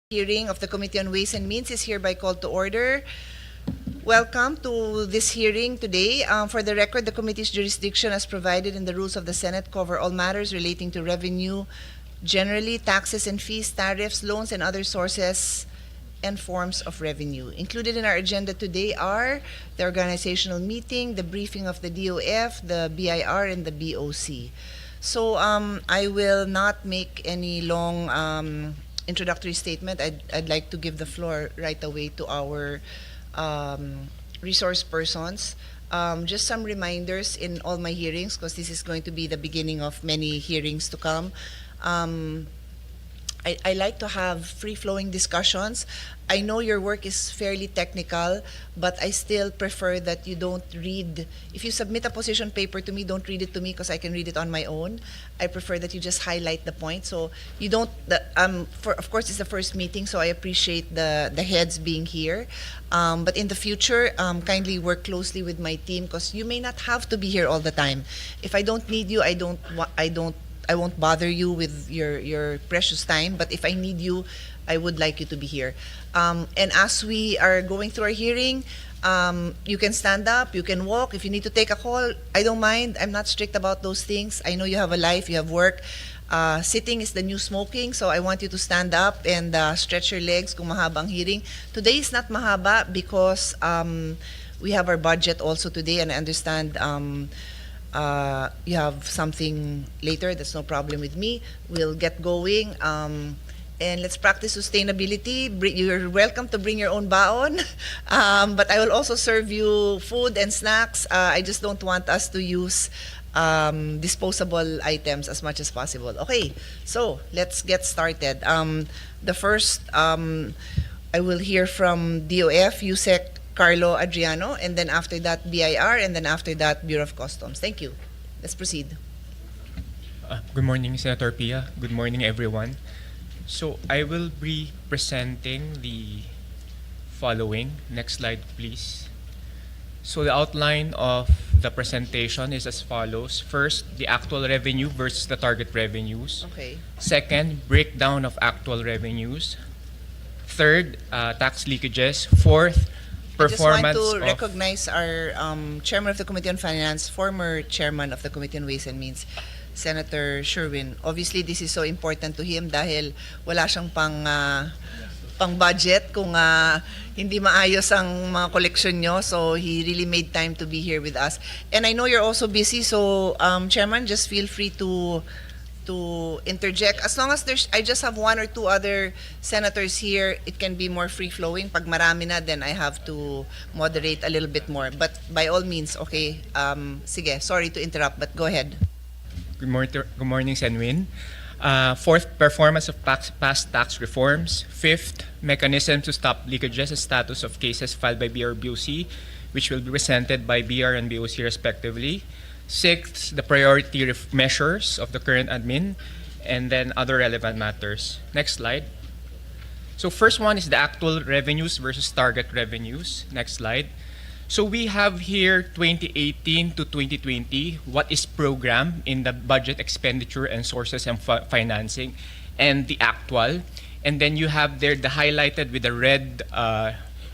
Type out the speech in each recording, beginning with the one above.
Hearing of the Committee on Ways and Means is hereby called to order. Welcome to this hearing today. For the record, the committee's jurisdiction as provided in the rules of the Senate cover all matters relating to revenue, generally taxes and fees, tariffs, loans, and other sources and forms of revenue. Included in our agenda today are the organizational meeting, the briefing of the DOF, the BIR, and the BOC. So I will not make any long introductory statement. I'd like to give the floor right away to our resource persons. Just some reminders in all my hearings, because this is going to be the beginning of many hearings to come. I like to have free-flowing discussions. I know your work is fairly technical, but I still prefer that you don't read. If you submit a position paper to me, don't read it to me because I can read it on my own. I prefer that you just highlight the point. So you don't. Of course, it's the first meeting, so I appreciate the heads being here. But in the future, kindly work closely with my team because you may not have to be here all the time. If I don't need you, I won't bother you with your precious time, but if I need you, I would like you to be here. And as we are going through our hearing, you can stand up, you can walk. If you need to take a call, I don't mind. I'm not strict about those things. I know you have a life, you have work. Sitting is the new smoking, so I want you to stand up and stretch your legs kung mahaba ang hearing. Today is not mahaba because we have our budget also today, and I understand you have something later. That's no problem with me. We'll get going. And let's practice sustainability. You're welcome to bring your own baon. But I will also serve you food and snacks. I just don't want us to use disposable items as much as possible. Okay, so let's get started. The first, I will hear from DOF, USEC Carlo Adriano, and then after that BIR, and then after that Bureau of Customs. Thank you. Let's proceed. Good morning, Senator Pia. Good morning, everyone. So I will be presenting the following. Next slide, please. So the outline of the presentation is as follows. First, the actual revenue versus the target revenues. Okay. Second, breakdown of actual revenues. Third, tax leakages. Fourth, performance. I just want to recognize our chairman of the Committee on Finance, former chairman of the Committee on Ways and Means, Senator Sherwin. Obviously, this is so important to him dahil wala siyang pang budget kung hindi maayos ang mga collection nyo. So he really made time to be here with us. And I know you're also busy, so Chairman, just feel free to interject. As long as I just have one or two other senators here, it can be more free-flowing. Pag marami na, then I have to moderate a little bit more. But by all means, okay, sige, sorry to interrupt, but go ahead. Good morning, Senwin. Fourth, performance of past tax reforms. Fifth, mechanism to stop leakages and status of cases filed by BIR and BOC, which will be presented by BIR and BOC respectively. Sixth, the priority measures of the current admin, and then other relevant matters. Next slide. So first one is the actual revenues versus target revenues. Next slide. So we have here 2018 to 2020, what is programmed in the budget expenditure and sources and financing, and the actual. And then you have there the highlighted with the red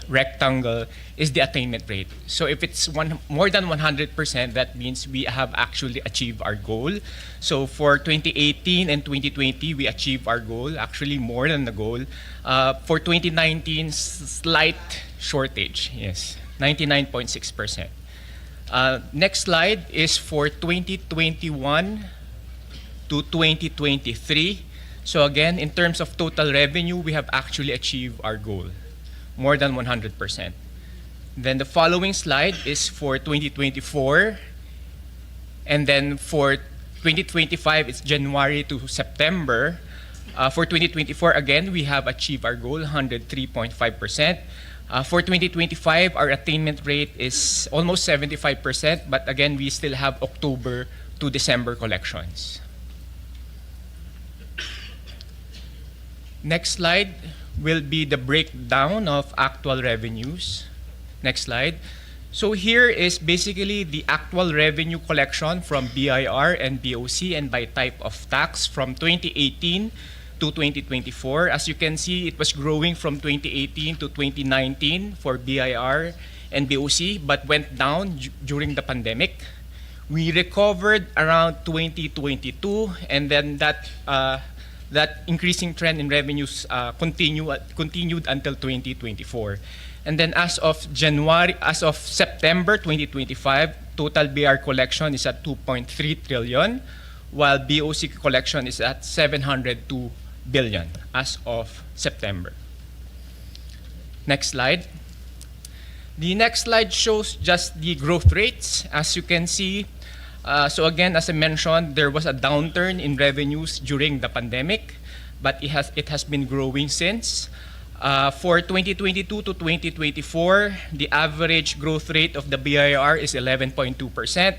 rectangle is the attainment rate. So if it's more than 100%, that means we have actually achieved our goal. So for 2018 and 2020, we achieved our goal, actually more than the goal. For 2019, slight shortage, yes. 99.6%. Next slide is for 2021 to 2023. So again, in terms of total revenue, we have actually achieved our goal, more than 100%. Then the following slide is for 2024. And then for 2025, it's January to September. For 2024, again, we have achieved our goal, 103.5%. For 2025, our attainment rate is almost 75%, but again, we still have October to December collections. Next slide will be the breakdown of actual revenues. Next slide. So here is basically the actual revenue collection from BIR and BOC and by type of tax from 2018 to to 2024. As you can see, it was growing from 2018 to 2019 for BIR and BOC, but went down during the pandemic. We recovered around 2022, and then that increasing trend in revenues continued until 2024. And then as of September 2025, total BIR collection is at 2.3 trillion, while BOC collection is at 702 billion as of September. Next slide. The next slide shows just the growth rates. As you can see, so again, as I mentioned, there was a downturn in revenues during the pandemic, but it has been growing since. For 2022 to 2024, the average growth rate of the BIR is 11.2%.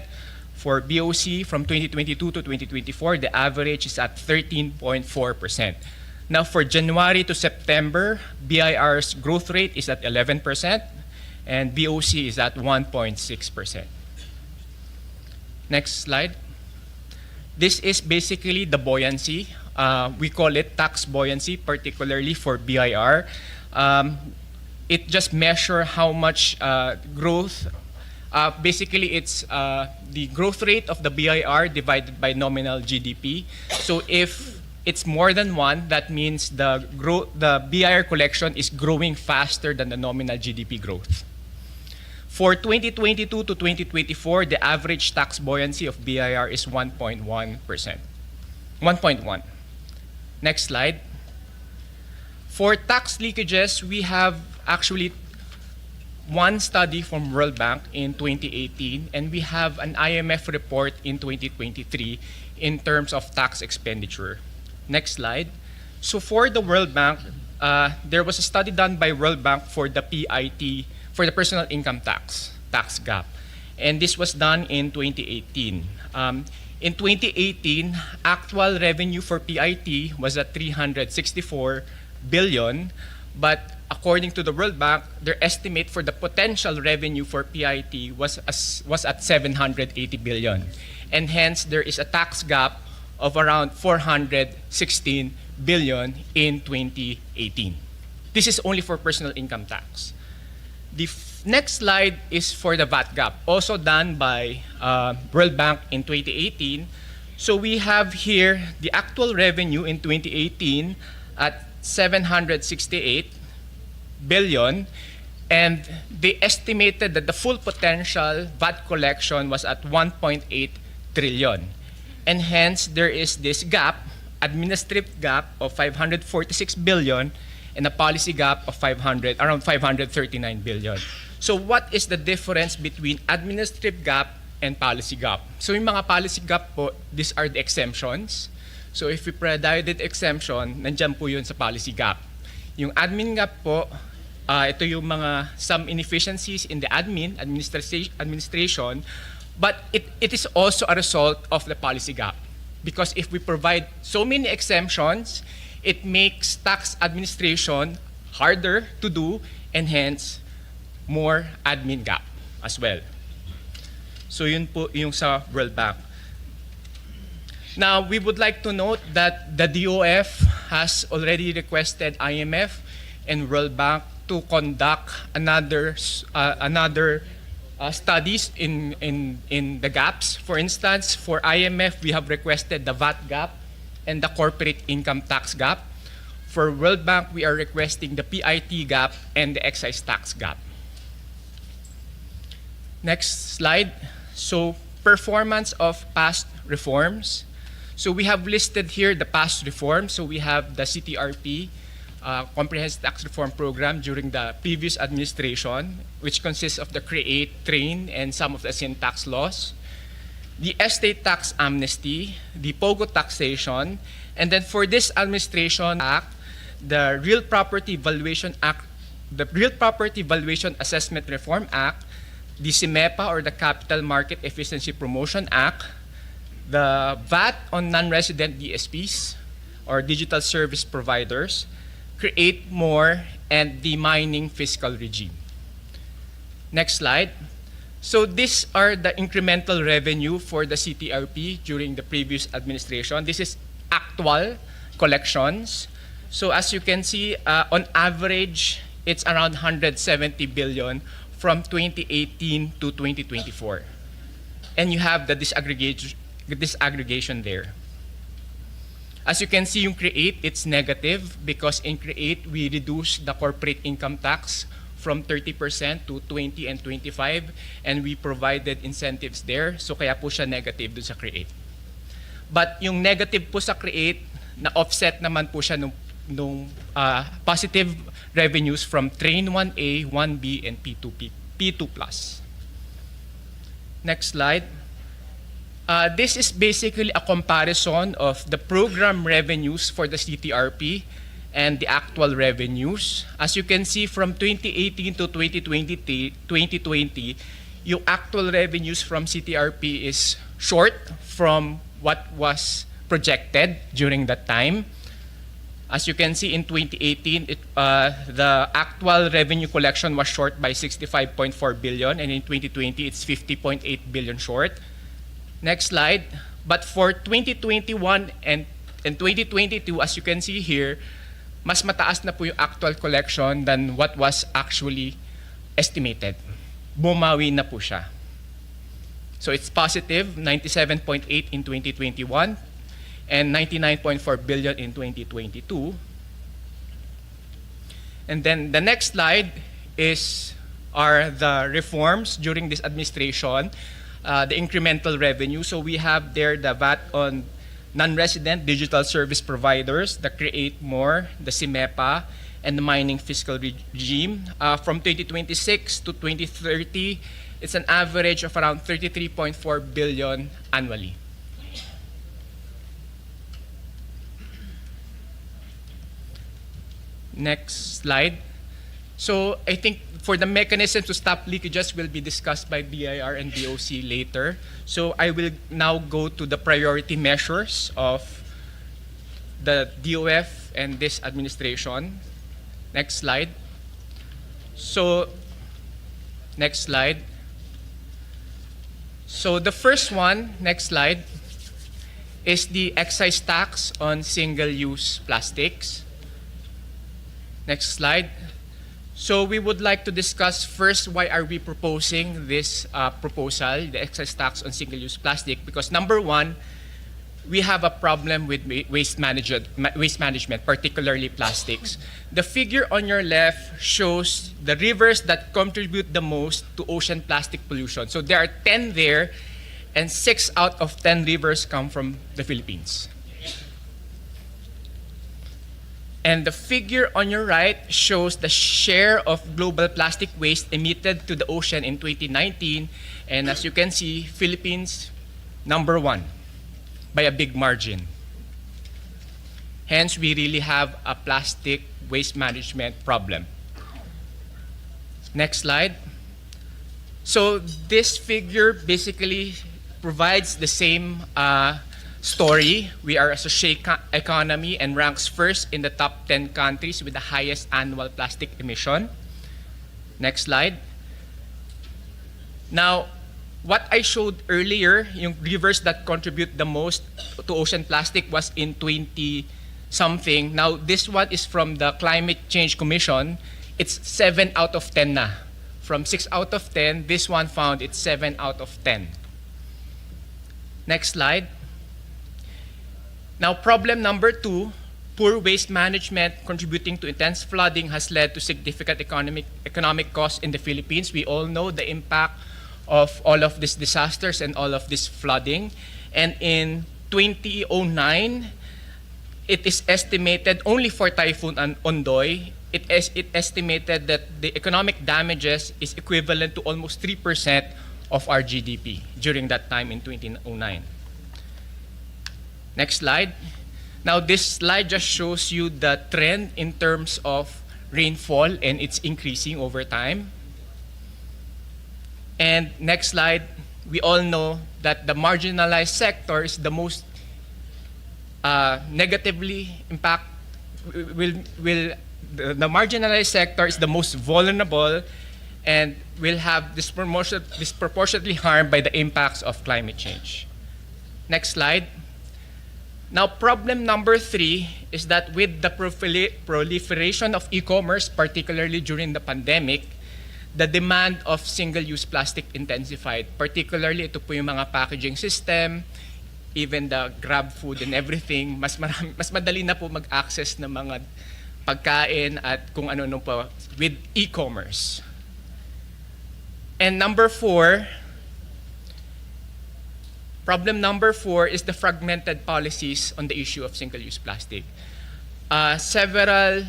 For BOC, from 2022 to 2024, the average is at 13.4%. Now, for January to September, BIR's growth rate is at 11%, and BOC is at 1.6%. Next slide. This is basically the buoyancy. We call it tax buoyancy, particularly for BIR. It just measures how much growth. Basically, it's the growth rate of the BIR divided by nominal GDP. So if it's more than 1, that means the BIR collection is growing faster than the nominal GDP growth. For 2022 to 2024, the average tax buoyancy of BIR is 1.1%. 1.1. Next slide. For tax leakages, we have actually one study from World Bank in 2018, and we have an IMF report in 2023 in terms of tax expenditure. Next slide. So for the World Bank, there was a study done by World Bank for the PIT, for the personal income tax gap. And this was done in 2018. In 2018, actual revenue for PIT was at 364 billion, but according to the World Bank, their estimate for the potential revenue for PIT was at 780 billion. And hence, there is a tax gap of around 416 billion in 2018. This is only for personal income tax. The next slide is for the VAT gap, also done by World Bank in 2018. So we have here the actual revenue in 2018 at 768 billion, and they estimated that the full potential VAT collection was at 1.8 trillion. And hence, there is this gap, administrative gap of 546 billion, and a policy gap of around 539 billion. So what is the difference between administrative gap and policy gap? So yung mga policy gap po, these are the exemptions. So if we provided exemption, nandyan po yun sa policy gap. Yung admin gap po, ito yung some inefficiencies in the administration, but it is also a result of the policy gap. Because if we provide so many exemptions, it makes tax administration harder to do, and hence more admin gap as well. So yun po yung sa World Bank. Now, we would like to note that the DOF has already requested IMF and World Bank to conduct another studies in the gaps. For instance, for IMF, we have requested the VAT gap and the corporate income tax gap. For World Bank, we are requesting the PIT gap and the excise tax gap. Next slide. So, performance of past reforms. So we have listed here the past reforms. So we have the CTRP, Comprehensive Tax Reform Program during the previous administration, which consists of the CREATE, TRAIN, and some of the sin tax laws. The estate tax amnesty, the POGO taxation, and then for this administration act, the Real Property Valuation Act, the Real Property Valuation Assessment Reform Act, the CIMEPA or the Capital Market Efficiency Promotion Act, the VAT on non-resident DSPs or digital service providers, CREATE More, and the mining fiscal regime. Next slide. So these are the incremental revenue for the CTRP during the previous administration. This is actual collections. So as you can see, on average, it's around 170 billion from 2018 to 2024. And you have the disaggregation there. As you can see, yung CREATE, it's negative because in CREATE, we reduce the corporate income tax from 30% to 20 and 25, and we provided incentives there. So kaya po siya negative dun sa CREATE. But yung negative po sa CREATE, na-offset naman po siya nung positive revenues from Train 1A, 1B, and P2 Plus. Next slide. This is basically a comparison of the program revenues for the CTRP and the actual revenues. As you can see, from 2018 to 2020, yung actual revenues from CTRP is short from what was projected during that time. As you can see, in 2018, the actual revenue collection was short by 65.4 billion, and in 2020, it's 50.8 billion short. Next slide. But for 2021 and 2022, as you can see here, mas mataas na po yung actual collection than what was actually estimated. Bumawi na po siya. So it's positive, 97.8 in 2021 and 99.4 billion in 2022. And then the next slide are the reforms during this administration, the incremental revenue. So we have there the VAT on non-resident digital service providers, the Create More, the CIMEPA, and the mining fiscal regime. From 2026 to 2030, it's an average of around 33.4 billion annually. Next slide. So I think for the mechanism to stop leakages will be discussed by BIR and BOC later. So I will now go to the priority measures of the DOF and this administration. Next slide. So, next slide. So the first one, next slide, is the excise tax on single-use plastics. Next slide. So we would like to discuss first why are we proposing this proposal, the excise tax on single-use plastic, because number one, we have a problem with waste management, particularly plastics. The figure on your left shows the rivers that contribute the most to ocean plastic pollution. So there are 10 there, and 6 out of 10 rivers come from the Philippines. And the figure on your right shows the share of global plastic waste emitted to the ocean in 2019. And as you can see, Philippines, number 1 by a big margin. Hence, we really have a plastic waste management problem. Next slide. So this figure basically provides the same story. We are a social economy and ranks first in the top 10 countries with the highest annual plastic emission. Next slide. Now, what I showed earlier, yung rivers that contribute the most to ocean plastic was in 20-something. Now, this one is from the Climate Change Commission. It's 7 out of 10 na. From 6 out of 10, this one found it's 7 out of 10. Next slide. Now, problem number 2, poor waste management contributing to intense flooding has led to significant economic costs in the Philippines. We all know the impact of all of these disasters and all of this flooding. And in 2009, it is estimated only for Typhoon Ondoy, it estimated that the economic damages is equivalent to almost 3% of our GDP during that time in 2009. Next slide. Now this slide just shows you the trend in terms of rainfall, and it's increasing over time. And next slide, we all know that the marginalized sector is the most negatively impact, the marginalized sector is the most vulnerable and will have disproportionately harmed by the impacts of climate change. Next slide. Now, problem number 3 is that with the proliferation of e-commerce, particularly during the pandemic, the demand of single-use plastic intensified. Particularly, ito po yung mga packaging system, even the Grab food and everything, mas madali na po mag-access ng mga pagkain at kung ano-ano pa with e-commerce. And problem number 4 is the fragmented policies on the issue of single-use plastic. Several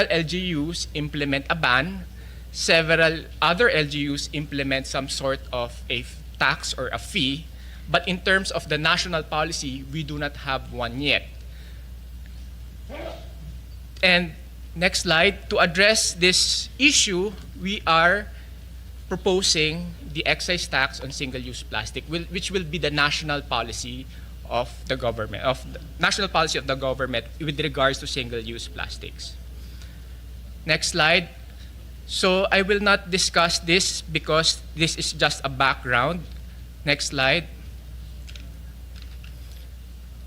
LGUs implement a ban. Several other LGUs implement some sort of a tax or a fee. But in terms of the national policy, we do not have one yet. And next slide, to address this issue, we are proposing the excise tax on single-use plastic, which will be the national policy of the government, with regards to single-use plastics. Next slide. So I will not discuss this because this is just a background. Next slide.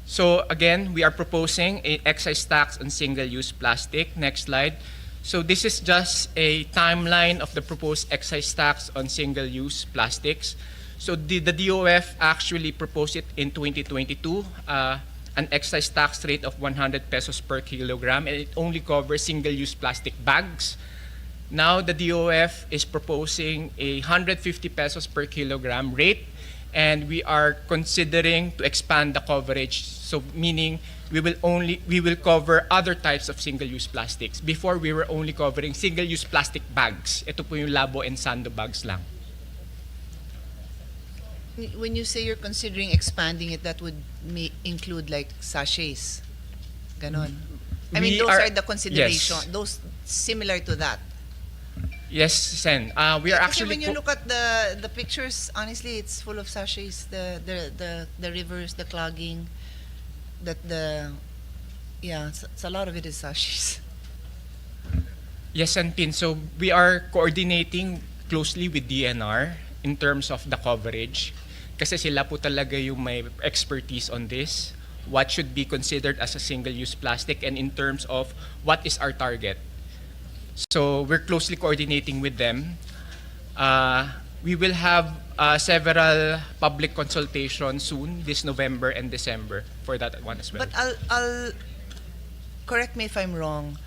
So again, we are proposing an excise tax on single-use plastic. Next slide. So this is just a timeline of the proposed excise tax on single-use plastics. So the DOF actually proposed it in 2022, an excise tax rate of 100 pesos per kilogram, and it only covers single-use plastic bags. Now the DOF is proposing a 150 pesos per kilogram rate, and we are considering to expand the coverage. So meaning we will cover other types of single-use plastics. Before, we were only covering single-use plastic bags. Ito po yung Labo and Sando bags lang. When you say you're considering expanding it, that would include like sachets. Ganon. I mean, those are the consideration. Yes. Those similar to that. Yes, Sen. We are Kasi actually when you look at the pictures, honestly, it's full of sachets. The rivers, the clogging, it's a lot of it is sachets. Yes, and Pin. So we are coordinating closely with DNR in terms of the coverage. Kasi sila po talaga yung may expertise on this. What should be considered as a single-use plastic, and in terms of what is our target. So we're closely coordinating with them. We will have several public consultations soon, this November and December, for that one as well. But I'll correct me if I'm wrong.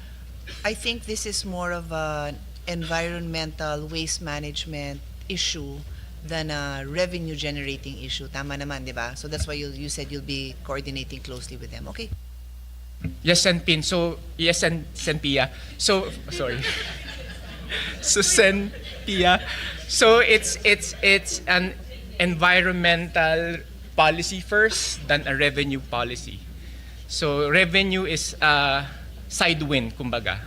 I think this is more of an environmental waste management issue than a revenue generating issue. Tama naman, di ba? So that's why you said you'll be coordinating closely with them. Okay. Yes, and Pin. So, yes, and Senpia. So, sorry. So, Senpia. So, it's an environmental policy first than a revenue policy. So, revenue is side win, kumbaga.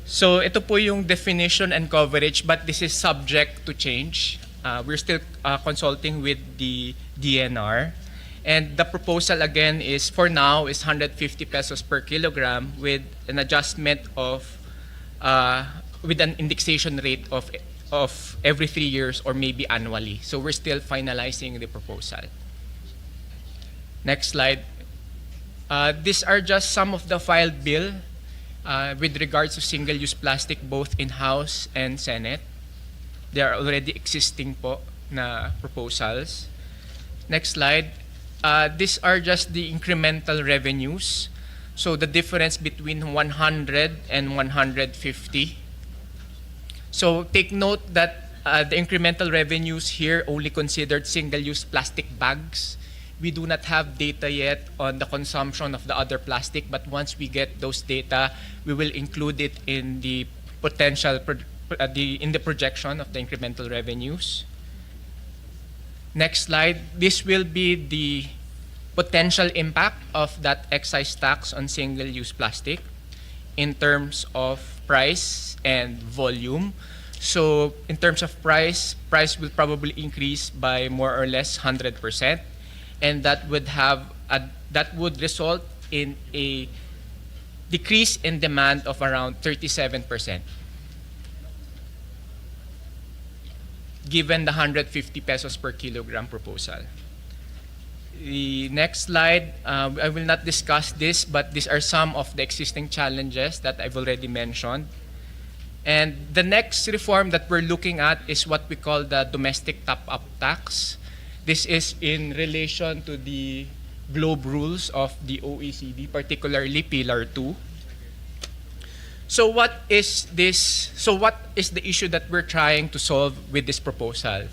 So, ito po yung definition and coverage, but this is subject to change. We're still consulting with the DNR. And the proposal again is, for now, is 150 pesos per kilogram with an adjustment of, with an indexation rate of every 3 years or maybe annually. So we're still finalizing the proposal. Next slide. These are just some of the filed bill with regards to single-use plastic, both in-house and Senate. There are already existing po na proposals. Next slide. These are just the incremental revenues. So the difference between 100 and 150. So take note that the incremental revenues here only considered single-use plastic bags. We do not have data yet on the consumption of the other plastic, but once we get those data, we will include it in the potential, in the projection of the incremental revenues. Next slide. This will be the potential impact of that excise tax on single-use plastic in terms of price and volume. So in terms of price will probably increase by more or less 100%, and that would result in a decrease in demand of around 37%. Given the 150 pesos per kilogram proposal. The next slide, I will not discuss this, but these are some of the existing challenges that I've already mentioned. And the next reform that we're looking at is what we call the domestic top-up tax. This is in relation to the globe rules of the OECD, particularly Pillar 2. So what is this? So what is the issue that we're trying to solve with this proposal?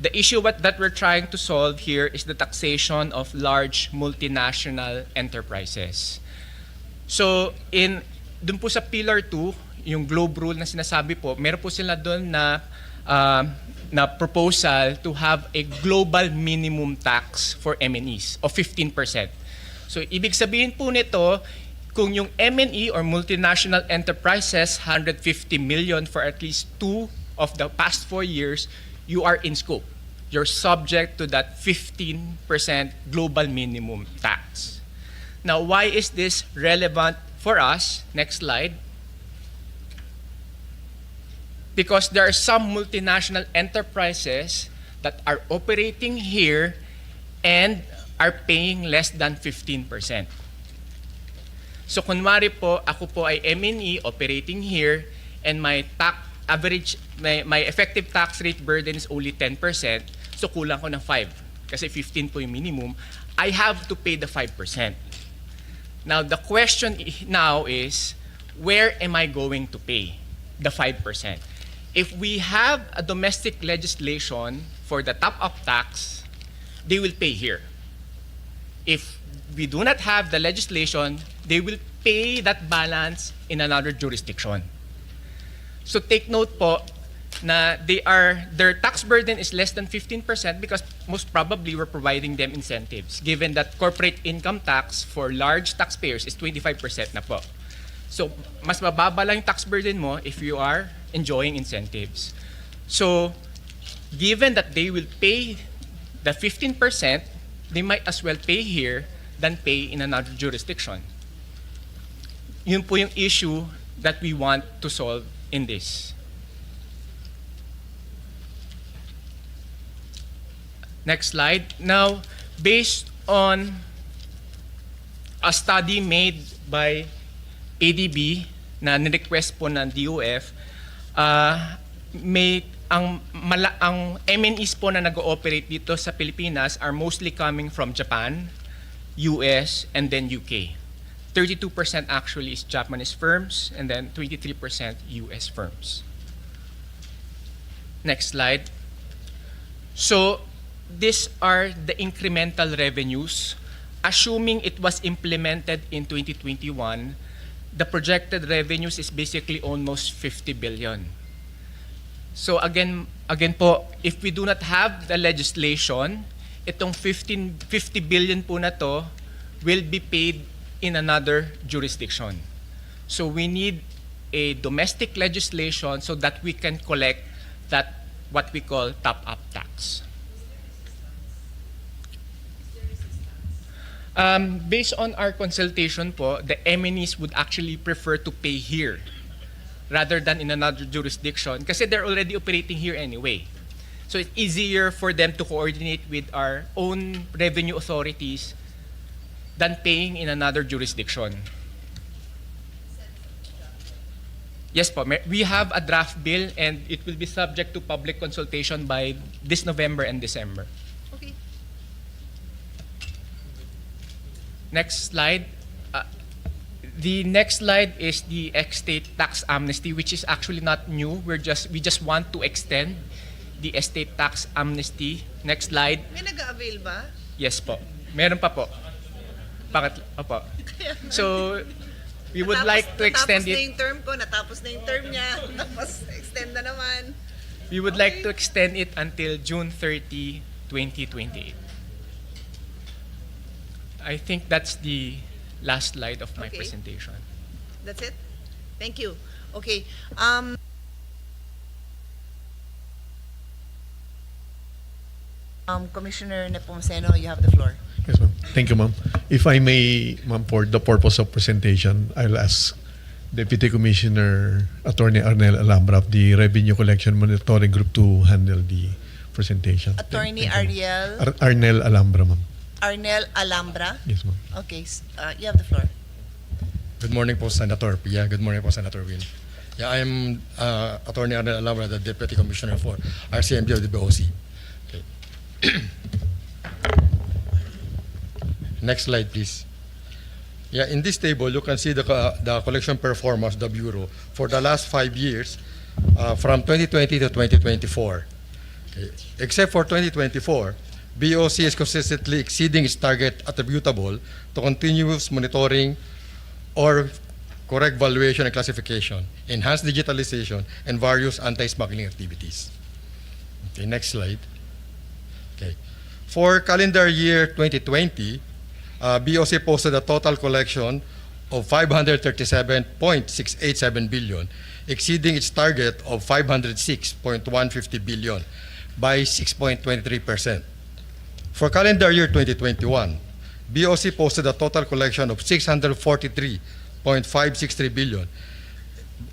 The issue that we're trying to solve here is the taxation of large multinational enterprises. So dun po sa Pillar 2, yung globe rule na sinasabi po, meron po sila doon na proposal to have a global minimum tax for MNEs of 15%. So ibig sabihin po nito, kung yung MNE or multinational enterprises, 150 million for at least 2 of the past 4 years, you are in scope. You're subject to that 15% global minimum tax. Now, why is this relevant for us? Next slide. Because there are some multinational enterprises that are operating here and are paying less than 15%. So kunwari po, ako po ay MNE operating here and my effective tax rate burden is only 10%, so kulang ko ng 5 kasi 15 po yung minimum, I have to pay the 5%. Now the question now is, where am I going to pay the 5%? If we have a domestic legislation for the top-up tax, they will pay here. If we do not have the legislation, they will pay that balance in another jurisdiction. So take note po na their tax burden is less than 15% because most probably we're providing them incentives, given that corporate income tax for large taxpayers is 25% na po. So mas mababa lang yung tax burden mo if you are enjoying incentives. So given that they will pay the 15%, they might as well pay here than pay in another jurisdiction. Yun po yung issue that we want to solve in this. Next slide. Now, based on a study made by ADB na nirequest po ng DOF, ang MNEs po na nag-ooperate dito sa Pilipinas are mostly coming from Japan, US, and then UK. 32% actually is Japanese firms, and then 23% US firms. Next slide. So, these are the incremental revenues. Assuming it was implemented in 2021, the projected revenues is basically almost 50 billion. So again po, if we do not have the legislation, itong 50 billion po na to will be paid in another jurisdiction. So we need a domestic legislation so that we can collect that what we call top-up tax. Based on our consultation po, the MNEs would actually prefer to pay here rather than in another jurisdiction kasi they're already operating here anyway. So it's easier for them to coordinate with our own revenue authorities than paying in another jurisdiction. Yes po, we have a draft bill and it will be subject to public consultation by this November and December. Okay. Next slide. The next slide is the estate tax amnesty, which is actually not new. We just want to extend the estate tax amnesty. Next slide. May nag-avail ba? Yes po. Meron pa po. Opo. So, we would like to extend Natapos na it. yung term ko, natapos na yung term niya, tapos extend na naman. We would like to extend it until June 30, 2028. I think that's the last slide of my Okay. presentation. That's it? Thank you. Okay. Commissioner Nepomuceno, you have the floor. Yes, ma'am. Thank you, ma'am. If I may, ma'am, for the purpose of presentation, I'll ask Deputy Commissioner Attorney Arnel Alhambra of the Revenue Collection Monitoring Group to handle the presentation. Attorney Thank you, Ariel. ma'am. Arnel Alhambra, ma'am. Arnel Alhambra. Yes, ma'am. Okay, you have the floor. Good morning po, Senator Pia. Good morning po, Senator Will. Yeah, I am Attorney Arnel Alhambra, the Deputy Commissioner for RCMB of the BOC. Okay. Next slide, please. Yeah, in this table, you can see the collection performance of the Bureau for the last 5 years from 2020 to 2024. Okay. Except for 2024, BOC is consistently exceeding its target attributable to continuous monitoring or correct valuation and classification, enhanced digitalization, and various anti-smuggling activities. Okay, next slide. Okay. For calendar year 2020, BOC posted a total collection of 537.687 billion, exceeding its target of 506.150 billion by 6.23%. For calendar year 2021, BOC posted a total collection of 643.563 billion,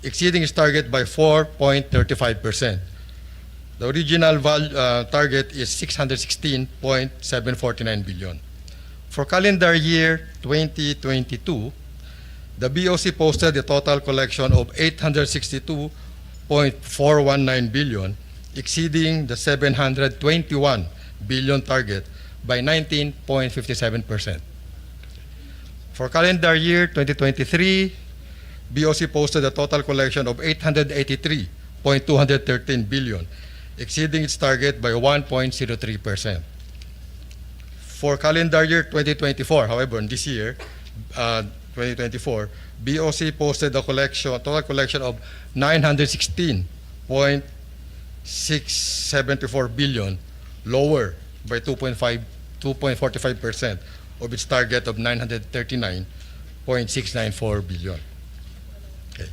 exceeding its target by 4.35%. The original target is 616.749 billion. For calendar year 2022, the BOC posted a total collection of 862.419 billion, exceeding the 721 billion target by 19.57%. For calendar year 2023, BOC posted a total collection of 883.213 billion, exceeding its target by 1.03%. For calendar year 2024, however, in this year, 2024, BOC posted a total collection of 916.674 billion, lower by 2.45% of its target of 939.694 billion. Okay.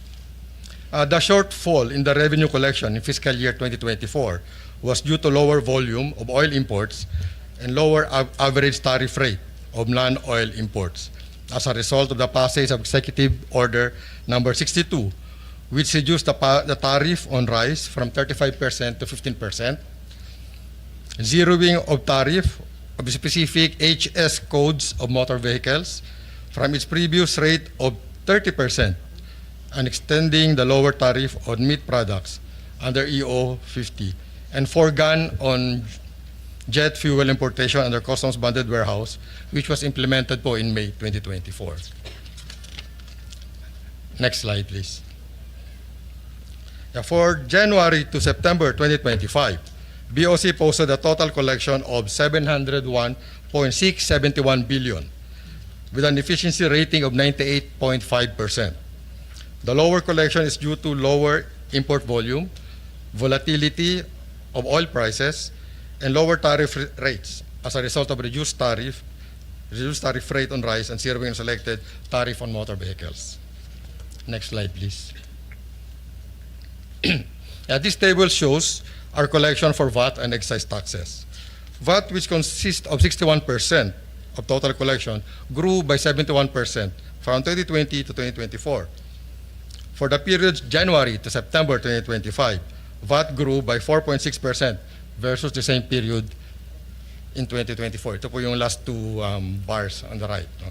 The shortfall in the revenue collection in fiscal year 2024 was due to lower volume of oil imports and lower average tariff rate of non-oil imports as a result of the passage of Executive Order Number 62, which reduced the tariff on rice from 35% to 15%, zeroing of tariff of specific HS codes of motor vehicles from its previous rate of 30%, and extending the lower tariff on meat products under EO 50, and foregone on jet fuel importation under Customs Bonded Warehouse, which was implemented po in May 2024. Next slide, please. For January to September 2025, BOC posted a total collection of 701.671 billion with an efficiency rating of 98.5%. The lower collection is due to lower import volume, volatility of oil prices, and lower tariff rates as a result of reduced tariff rate on rice and zeroing on selected tariff on motor vehicles. Next slide, please. This table shows our collection for VAT and excise taxes. VAT, which consists of 61% of total collection, grew by 71% from 2020 to 2024. For the period January to September 2025, VAT grew by 4.6% versus the same period in 2024. Ito po yung last two bars on the right. No?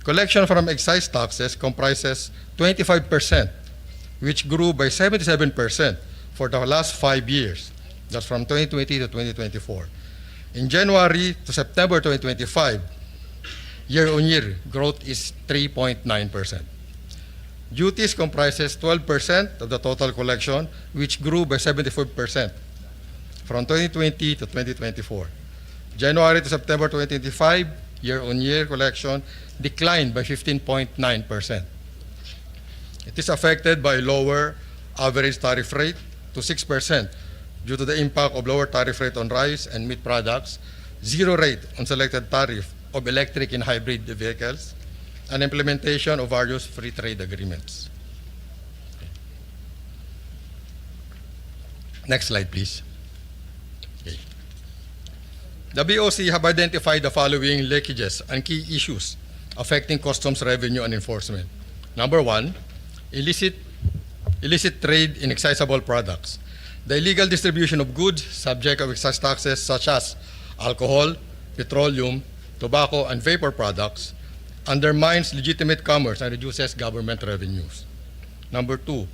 Collection from excise taxes comprises 25%, which grew by 77% for the last 5 years. That's from 2020 to 2024. In January to September 2025, year-on-year growth is 3.9%. Duties comprises 12% of the total collection, which grew by 74% from 2020 to 2024. January to September 2025, year-on-year collection declined by 15.9%. It is affected by lower average tariff rate to 6% due to the impact of lower tariff rate on rice and meat products, zero rate on selected tariff of electric and hybrid vehicles, and implementation of various free trade agreements. Next slide, please. Okay. The BOC have identified the following leakages and key issues affecting customs revenue and enforcement. Number one, illicit trade in excisable products. The illegal distribution of goods subject of excise taxes such as alcohol, petroleum, tobacco, and vapor products undermines legitimate commerce and reduces government revenues. Number 2,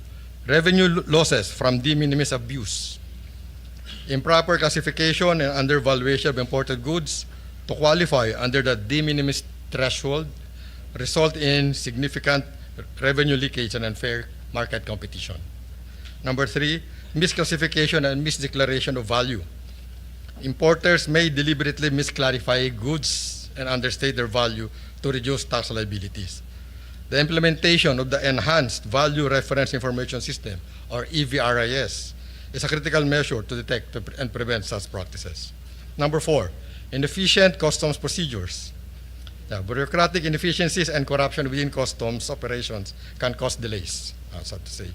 revenue losses from de minimis abuse. Improper classification and undervaluation of imported goods to qualify under the de minimis threshold result in significant revenue leakage and unfair market competition. Number 3, misclassification and misdeclaration of value. Importers may deliberately misclarify goods and understate their value to reduce tax liabilities. The implementation of the Enhanced Value Reference Information System, or EVRIS, is a critical measure to detect and prevent such practices. Number 4, inefficient customs procedures. Now, bureaucratic inefficiencies and corruption within customs operations can cause delays, so to say.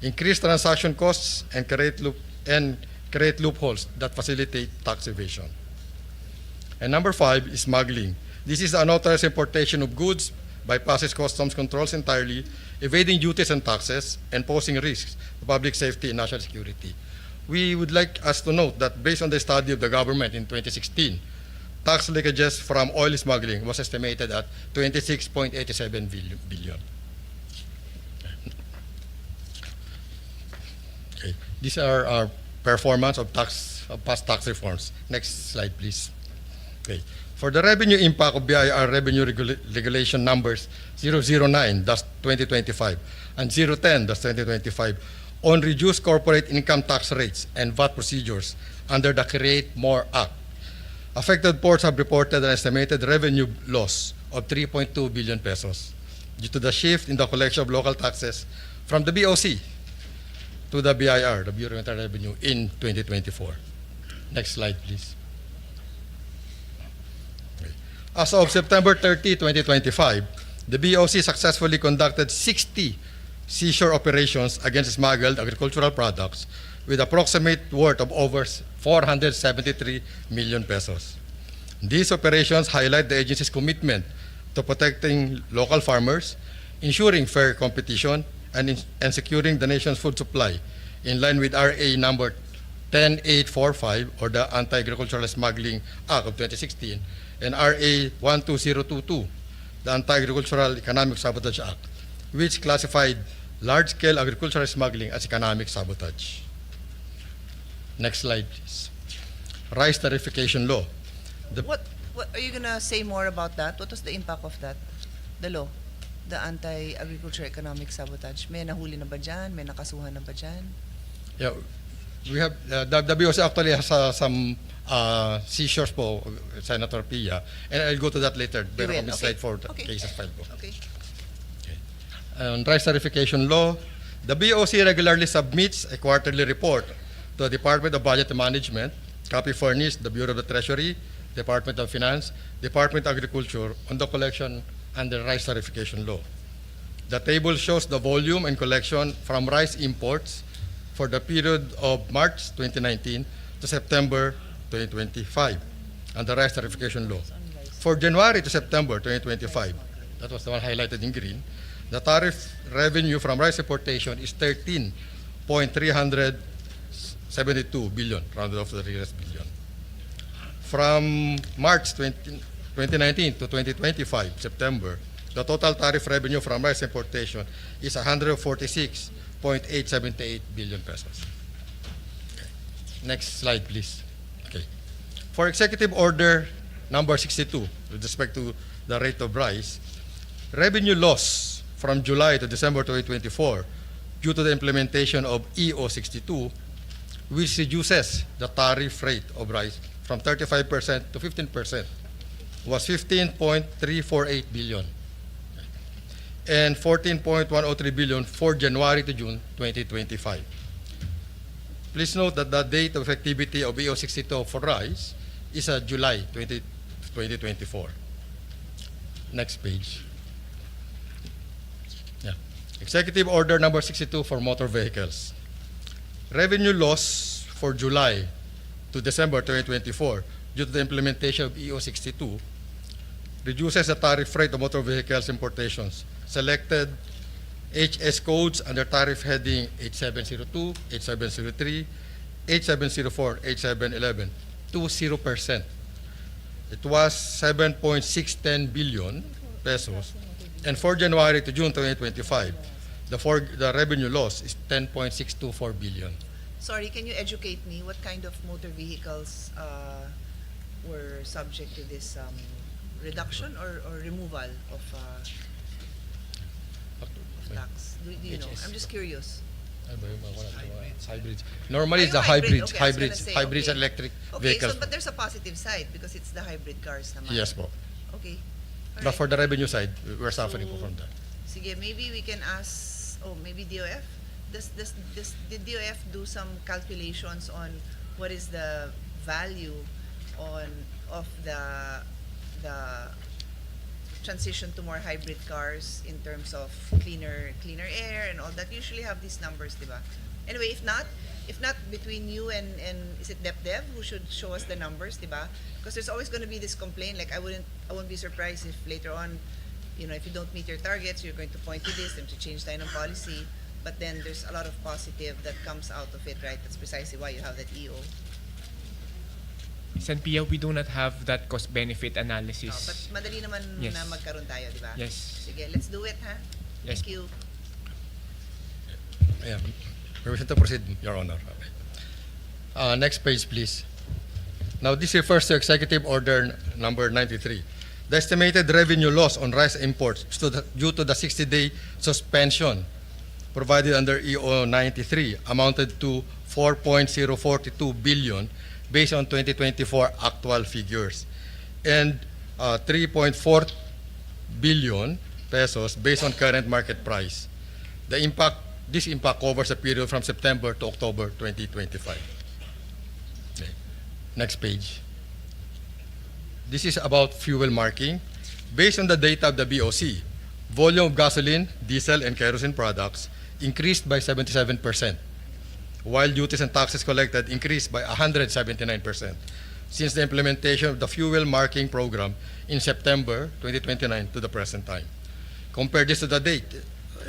Increased transaction costs and create loopholes that facilitate tax evasion. And number 5 is smuggling. This is the unauthorized importation of goods, bypasses customs controls entirely, evading duties and taxes, and posing risks to public safety and national security. We would like us to note that based on the study of the government in 2016, tax leakages from oil smuggling was estimated at 26.87 billion. Okay. These are our performance of past tax reforms. Next slide, please. Okay. For the revenue impact of BIR revenue regulation numbers 009-2025 and 010-2025 on reduced corporate income tax rates and VAT procedures under the Create More Act, affected ports have reported an estimated revenue loss of 3.2 billion pesos due to the shift in the collection of local taxes from the BOC to the BIR, the Bureau of Internal Revenue, in 2024. Next slide, please. Okay. As of September 30, 2025, the BOC successfully conducted 60 seizure operations against smuggled agricultural products with approximate worth of over 473 million pesos. These operations highlight the agency's commitment to protecting local farmers, ensuring fair competition, and securing the nation's food supply in line with RA number 10845, or the Anti-Agricultural Smuggling Act of 2016, and RA 12022, the Anti-Agricultural Economic Sabotage Act, which classified large-scale agricultural smuggling as economic sabotage. Next slide, please. Rice Tarification Law. What are you gonna say more about that? What was the impact of that? The law, the anti-agriculture economic sabotage. May nahuli na ba dyan? May nakasuhan na ba dyan? Yeah, we have the BOC actually has some seizures po, Senator Pia, and I'll go to that later. You will, Okay. Slide for the Okay. cases filed po. Okay. On rice tarification law, the BOC regularly submits a quarterly report to the Department of Budget and Management, copy furnished the Bureau of the Treasury, Department of Finance, Department of Agriculture on the collection under rice tarification law. The table shows the volume and collection from rice imports for the period of March 2019 to September 2025 under rice tarification law. For January to September 2025, that was the one highlighted in green, the tariff revenue from rice importation is 13.372 billion, rounded off to the nearest billion. From March 2019 to 2025, September, the total tariff revenue from rice importation is 146.878 billion pesos. Okay. Next slide, please. Okay. For Executive Order number 62, with respect to the rate of rice, revenue loss from July to December 2024 due to the implementation of EO 62, which reduces the tariff rate of rice from 35% to 15%, was 15.348 billion and 14.103 billion for January to June 2025. Please note that the date of effectivity of EO 62 for rice is July 2024. Next page. Yeah. Executive Order number 62 for motor vehicles. Revenue loss for July to December 2024 due to the implementation of EO 62 reduces the tariff rate of motor vehicles importations. Selected HS codes under tariff heading 8702, 8703, 8704, 8711 to 0%. it was 7.610 billion pesos. And for January to June 2025, the revenue loss is 10.624 billion. Sorry, can you educate me? What kind of motor vehicles were subject to this reduction or removal of tax? Do you know? I'm just curious. Hybrids. Normally, it's the Hybrid, hybrids, okay, I was gonna say, hybrids okay. and electric Okay, vehicles. so but there's a positive side because it's the hybrid cars naman. Yes po. Okay. But Alright. for the revenue side, we're suffering So, from that. Sige, maybe we can ask, maybe DOF? Did DOF do some calculations on what is the value of the transition to more hybrid cars in terms of cleaner air and all that? You usually have these numbers, di ba? Anyway, if not between you and is it DepDev who should show us the numbers, di ba? Because there's always going to be this complaint. Like I won't be surprised if later on, if you don't meet your targets, you're going to point to this and to change tayo ng policy. But then there's a lot of positive that comes out of it, right? That's precisely why you have that EO. Sen Pia, we do not have that cost-benefit analysis. But madali naman Yes. na magkaroon tayo, di ba? Yes. Sige, let's do it, ha? Yes. Thank you. Yeah, permission to proceed, Your Honor. Next page, please. Now, this refers to Executive Order number 93. The estimated revenue loss on rice imports due to the 60-day suspension provided under EO 93 amounted to 4.042 billion based on 2024 actual figures and 3.4 billion pesos based on current market price. This impact covers the period from September to October 2025. Okay. Next page. This is about fuel marking. Based on the data of the BOC, volume of gasoline, diesel, and kerosene products increased by 77%, while duties and taxes collected increased by 179% since the implementation of the fuel marking program in September 2029 to the present time. Compare this to the date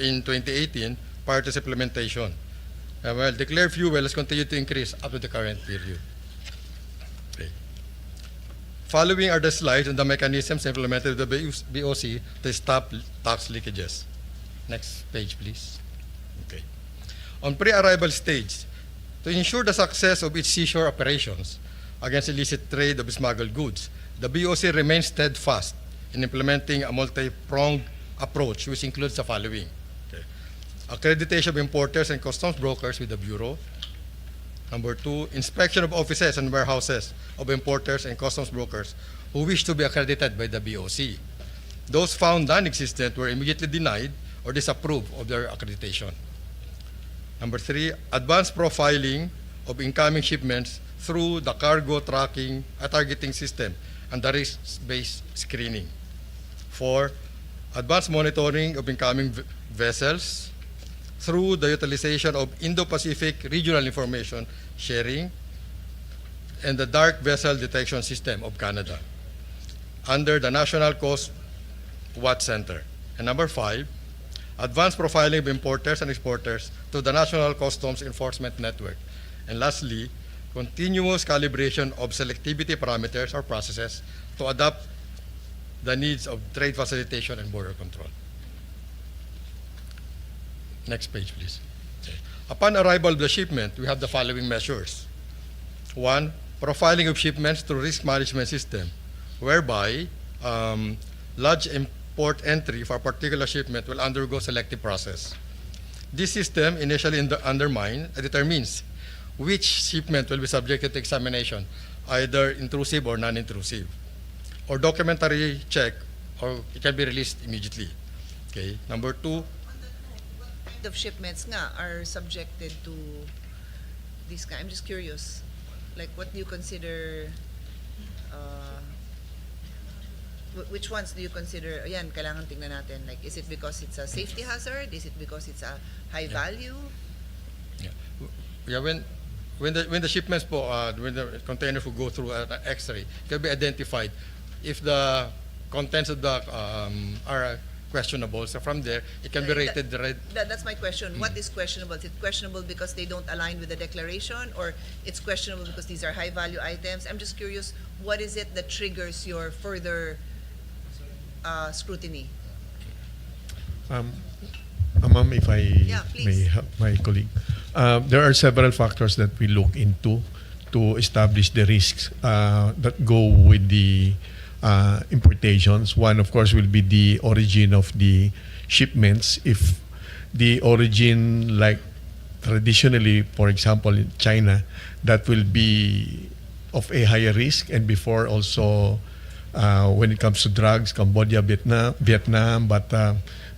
in 2018 prior to its implementation. Declared fuel has continued to increase up to the current period. Okay. Following are the slides on the mechanisms implemented with the BOC to stop tax leakages. Next page, please. Okay. On pre-arrival stage, to ensure the success of its seashore operations against illicit trade of smuggled goods, the BOC remains steadfast in implementing a multi-pronged approach which includes the following. Okay. Accreditation of importers and customs brokers with the Bureau. Number 2, inspection of offices and warehouses of importers and customs brokers who wish to be accredited by the BOC. Those found non-existent were immediately denied or disapproved of their accreditation. Number 3, advanced profiling of incoming shipments through the cargo tracking targeting system and the risk-based screening. 4, advanced monitoring of incoming vessels through the utilization of Indo-Pacific Regional Information Sharing and the Dark Vessel Detection System of Canada under the National Coast Watch Center. And number 5, advanced profiling of importers and exporters to the National Customs Enforcement Network. And lastly, continuous calibration of selectivity parameters or processes to adapt the needs of trade facilitation and border control. Next page, please. Okay. Upon arrival of the shipment, we have the following measures. 1, profiling of shipments through risk management system, whereby large import entry for a particular shipment will undergo selective process. This system initially determines which shipment will be subjected to examination, either intrusive or non-intrusive, or documentary check, or it can be released immediately. Okay. Number 2, Of shipments nga are subjected to this kind. I'm just curious. Like, what do you consider? Which ones do you consider? Ayan, kailangan tingnan natin. Like, is it because it's a safety hazard? Is it because it's a high value? yeah, when the shipments when the containers will go through an X-ray, it can be identified if the contents of the are questionable. So from there, it can be rated red. That's my question. What is questionable? Is it questionable because they don't align with the declaration, or it's questionable because these are high-value items? I'm just curious, what is it that triggers your further scrutiny? Ma'am, if I Yeah, please. may help my colleague. There are several factors that we look into to establish the risks that go with the importations. One, of course, will be the origin of the shipments. If the origin, like traditionally, for example, in China, that will be of a higher risk. And before also, when it comes to drugs, Cambodia, Vietnam, but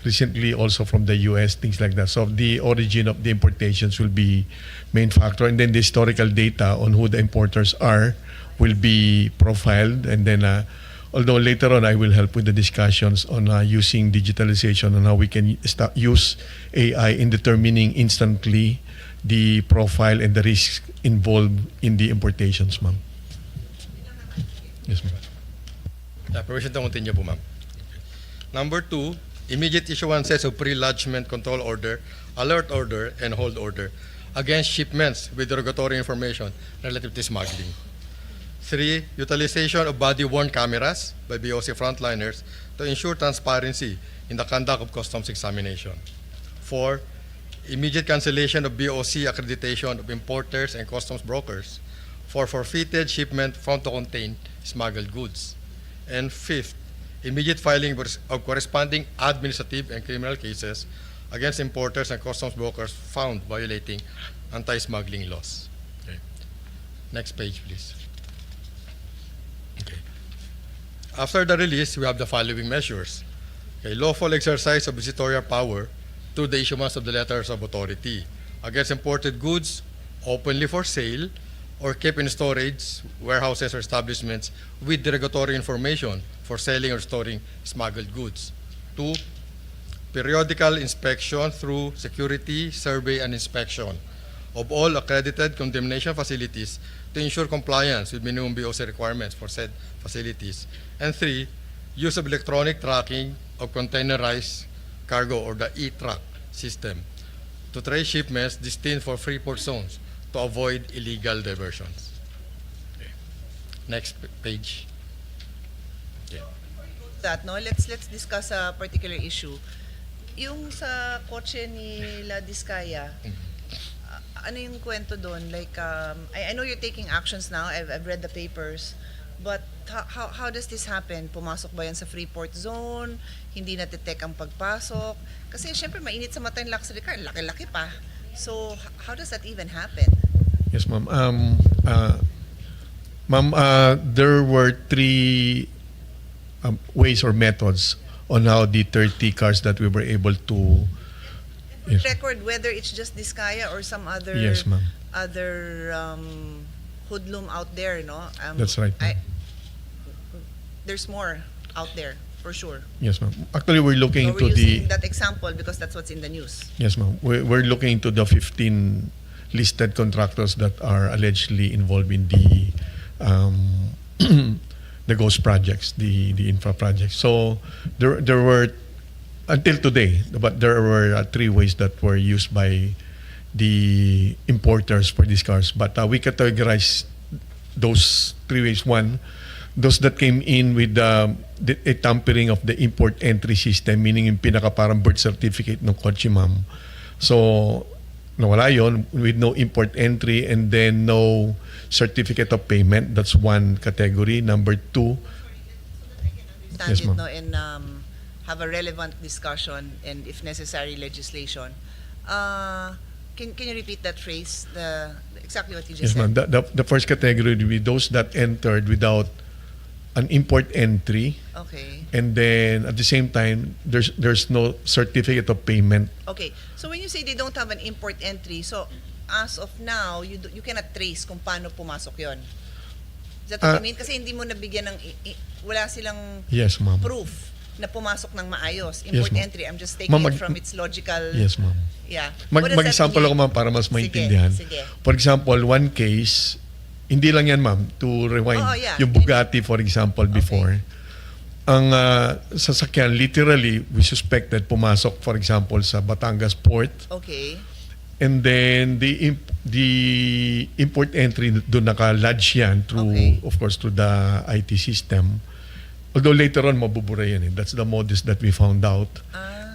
recently also from the US, things like that. So the origin of the importations will be main factor. And then the historical data on who the importers are will be profiled. And then, although later on I will help with the discussions on using digitalization and how we can use AI in determining instantly the profile and the risks involved in the importations, ma'am. Yes, ma'am. Permission to continue po, ma'am. Number 2, immediate issuances of pre-lodgement control order, alert order, and hold order against shipments with derogatory information relative to smuggling. 3, utilization of body-worn cameras by BOC frontliners to ensure transparency in the conduct of customs examination. 4, immediate cancellation of BOC accreditation of importers and customs brokers for forfeited shipment found to contain smuggled goods. And 5th, immediate filing of corresponding administrative and criminal cases against importers and customs brokers found violating anti-smuggling laws. Okay. Next page, please. Okay. After the release, we have the following measures. Okay. Lawful exercise of visitorial power through the issuance of the letters of authority against imported goods openly for sale or kept in storage, warehouses, or establishments with derogatory information for selling or storing smuggled goods. 2, periodical inspection through security, survey, and inspection of all accredited condemnation facilities to ensure compliance with minimum BOC requirements for said facilities. And 3, use of electronic tracking of containerized cargo or the e-track system to trace shipments destined for free port zones to avoid illegal diversions. Okay. Next page. Okay. That, no? Let's discuss a particular issue. Yung sa kotse ni La Discaya, ano yung kwento doon? Like, I know you're taking actions now. I've read the papers. But how does this happen? Pumasok ba yan sa free port zone? Hindi na-detect ang pagpasok? Kasi syempre mainit sa mata yung luxury car. Laki-laki pa. So how does that even happen? Yes, ma'am. There were 3 ways or methods on how the 30 cars that we were able to Record whether it's just Discaya or some other Yes, ma'am. other hoodlum out there, no? That's right, ma'am. There's more out there for sure. Yes, ma'am. Actually, we're looking So we're into using the that example because that's what's in the news. yes, ma'am. We're looking into the 15 listed contractors that are allegedly involved in the the ghost projects, the infra projects. So there were until today, but there were 3 ways that were used by the importers for these cars. But we categorize those 3 ways. One, those that came in with a tampering of the import entry system, meaning yung pinaka parang birth certificate ng kotse, ma'am. So, nawala yun with no import entry and then no certificate of payment. That's one category. Number 2, Stand Yes, it, ma'am. no, and have a relevant discussion and if necessary legislation. Can you repeat that phrase? Exactly what you just yes, ma'am. said. The first category would be those that entered without an import entry, Okay. and then at the same time, there's no certificate of payment. Okay. So when you say they don't have an import entry, so as of now, you cannot trace kung paano pumasok yon. Is that what you mean? Kasi hindi mo nabigyan ng wala silang Yes, ma'am. proof na pumasok ng maayos. Import ma'am. entry. I'm just taking Ma'am, it from its logical. Yes, ma'am. Yeah. What does that Mag-example mean? ako, ma'am, para mas maintindihan. Sige. For example, one case, hindi lang yan, ma'am, to rewind, Oo, yeah. yung Bugatti, for example, before. ang sasakyan, literally, we suspected pumasok, for example, sa Batangas port. Okay. And then the import entry doon naka-lodge yan through, Okay. of course, through the IT system. Although later on, mabubura yan. That's the modus that we found out.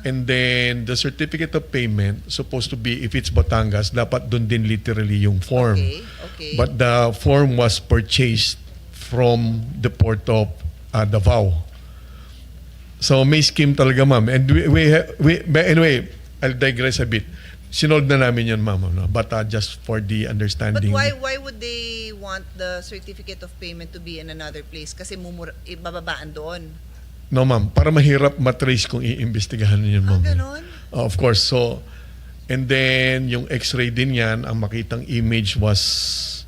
And then the certificate of payment, supposed to be, if it's Batangas, dapat doon din literally yung form. Okay. Okay. But the form was purchased from the port of Davao. So may scheme talaga, ma'am. And but anyway, I'll digress a bit. Sinold na namin yun, ma'am. No? But just for the But understanding. why would they want the certificate of payment to be in another place? Kasi ibababaan doon. No, ma'am. Para mahirap matrace kung iimbestigahan yun, ma'am. Ganon? Of course. So, and then yung x-ray din yan, ang makitang image was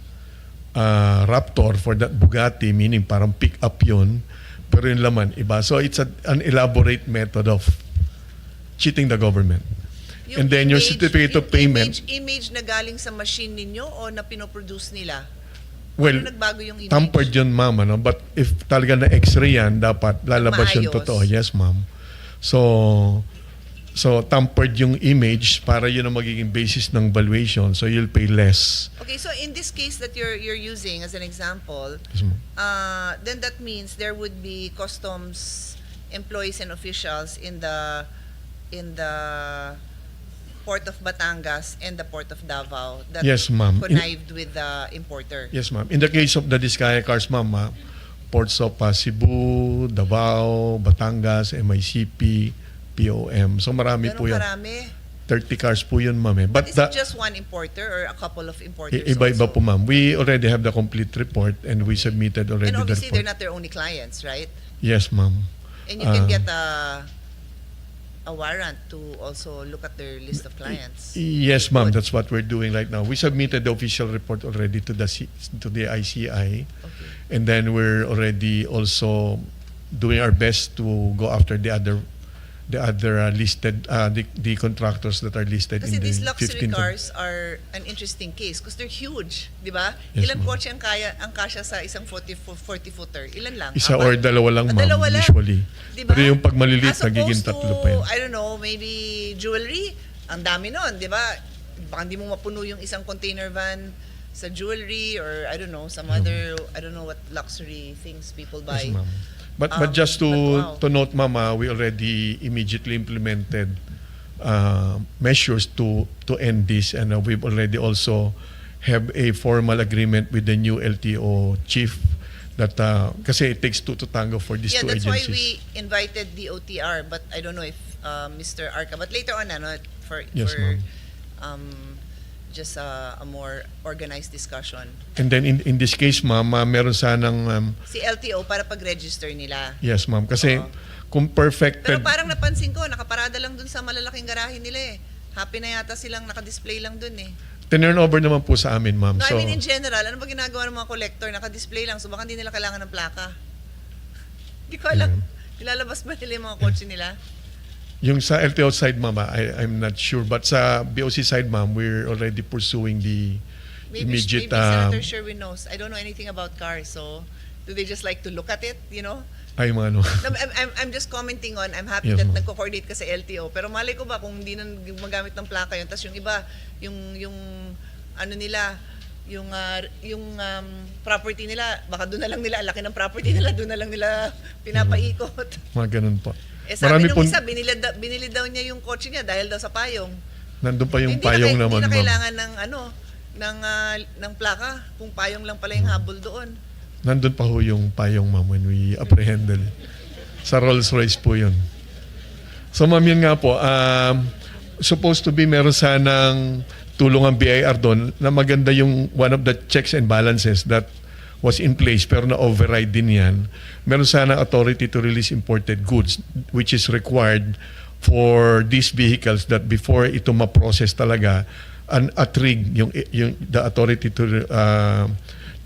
Raptor for that Bugatti, meaning parang pick up yun. Pero yung laman, iba. So, it's an elaborate method of cheating the government. And then your certificate of payment. Image na galing sa machine ninyo o na pinoproduce nila? Well, Ano nagbago yung image? tampered yun, ma'am. Ano? But if talaga na x-ray yan, dapat lalabas yung Maayos. totoo. Yes, ma'am. So tampered yung image para yun ang magiging basis ng valuation. So you'll pay less. Okay, so in this case that you're using as an example, Yes, ma'am. then that means there would be customs employees and officials in the Port of Batangas and the Port of Davao that Yes, ma'am. connived with the importer. Yes, ma'am. In the case of the Diskaya cars, ma'am, ports of Cebu, Davao, Batangas, MICP, POM. So marami po Ganun yan. karami. 30 cars po yun, ma'am. But is But it just one importer or a couple of importers iba-iba also? po, ma'am. We already have the complete report and we submitted already And the obviously they're report. not their only clients, right? Yes, ma'am. And you can get a warrant to also look at their list of clients. Yes, ma'am. Good. That's what we're doing right now. We submitted the official report already to the ICI, Okay. and then we're already also doing our best to go after the other listed the contractors that are listed Kasi in the these luxury 15th. cars are an interesting case because they're huge, di ba? Yes, Ilan ma'am. kotse ang kasya sa isang 40-footer? Ilan lang? Isa Apat? or dalawa lang, ma'am, Dalawa lang? usually. Diba? Pero yung pag maliliit, As nagiging opposed tatlo pa yan. I don't know, maybe jewelry, ang dami nun, di ba? Baka hindi mo mapuno yung isang container van sa jewelry or I don't know, some other, I don't know what luxury things people buy. Yes, ma'am. But just but wow. to note, ma'am, we already immediately implemented measures to end this, and we've already also have a formal agreement with the new LTO chief that kasi it takes two to tango for these Yeah, two that's agencies. why we invited DOTr, but I don't know if Mr. Arca, but later on, for Yes, ma'am. just a more organized discussion. And then in this case, ma'am, meron sanang Si LTO para pag-register nila. yes, ma'am, kasi Oo. kung perfected Pero parang napansin ko, nakaparada lang dun sa malalaking garahe nila eh. Happy na yata silang nakadisplay lang dun eh. turn over naman po sa amin, ma'am. No, So I mean in general, ano ba ginagawa ng mga collector? Nakadisplay lang, so baka hindi nila kailangan ng plaka. Hindi ko alam. Nilalabas ba nila yung mga kotse nila? yung sa LTO side, ma'am, I'm not sure, but sa BOC side, ma'am, we're already pursuing the immediate Maybe Senator Sherwin knows. I don't know anything about cars, so do they just like to look at it, you know? ay mga ano. No, I'm just commenting on, I'm happy Yes, that ma'am. nagko-coordinate ka sa LTO. Pero malay ko ba kung hindi na magamit ng plaka yun, tapos yung iba, yung ano nila, yung property nila, baka doon na lang nila, laki ng property nila, doon na lang nila pinapaikot. Mga ganun po. Eh sabi nung pong- isa, binili daw niya yung kotse niya dahil daw sa payong. Nandun pa yung Hindi payong na, naman, hindi na ma'am. kailangan ng plaka, kung payong lang pala yung habol doon. Nandun pa ho yung payong, ma'am, when we apprehended. Sa Rolls Royce po yun. So, ma'am, yun nga po. Supposed to be meron sanang tulong ang BIR doon na maganda yung one of the checks and balances that was in place pero na-override din yan. Meron sana authority to release imported goods which is required for these vehicles that before ito ma-process talaga a trig yung the authority to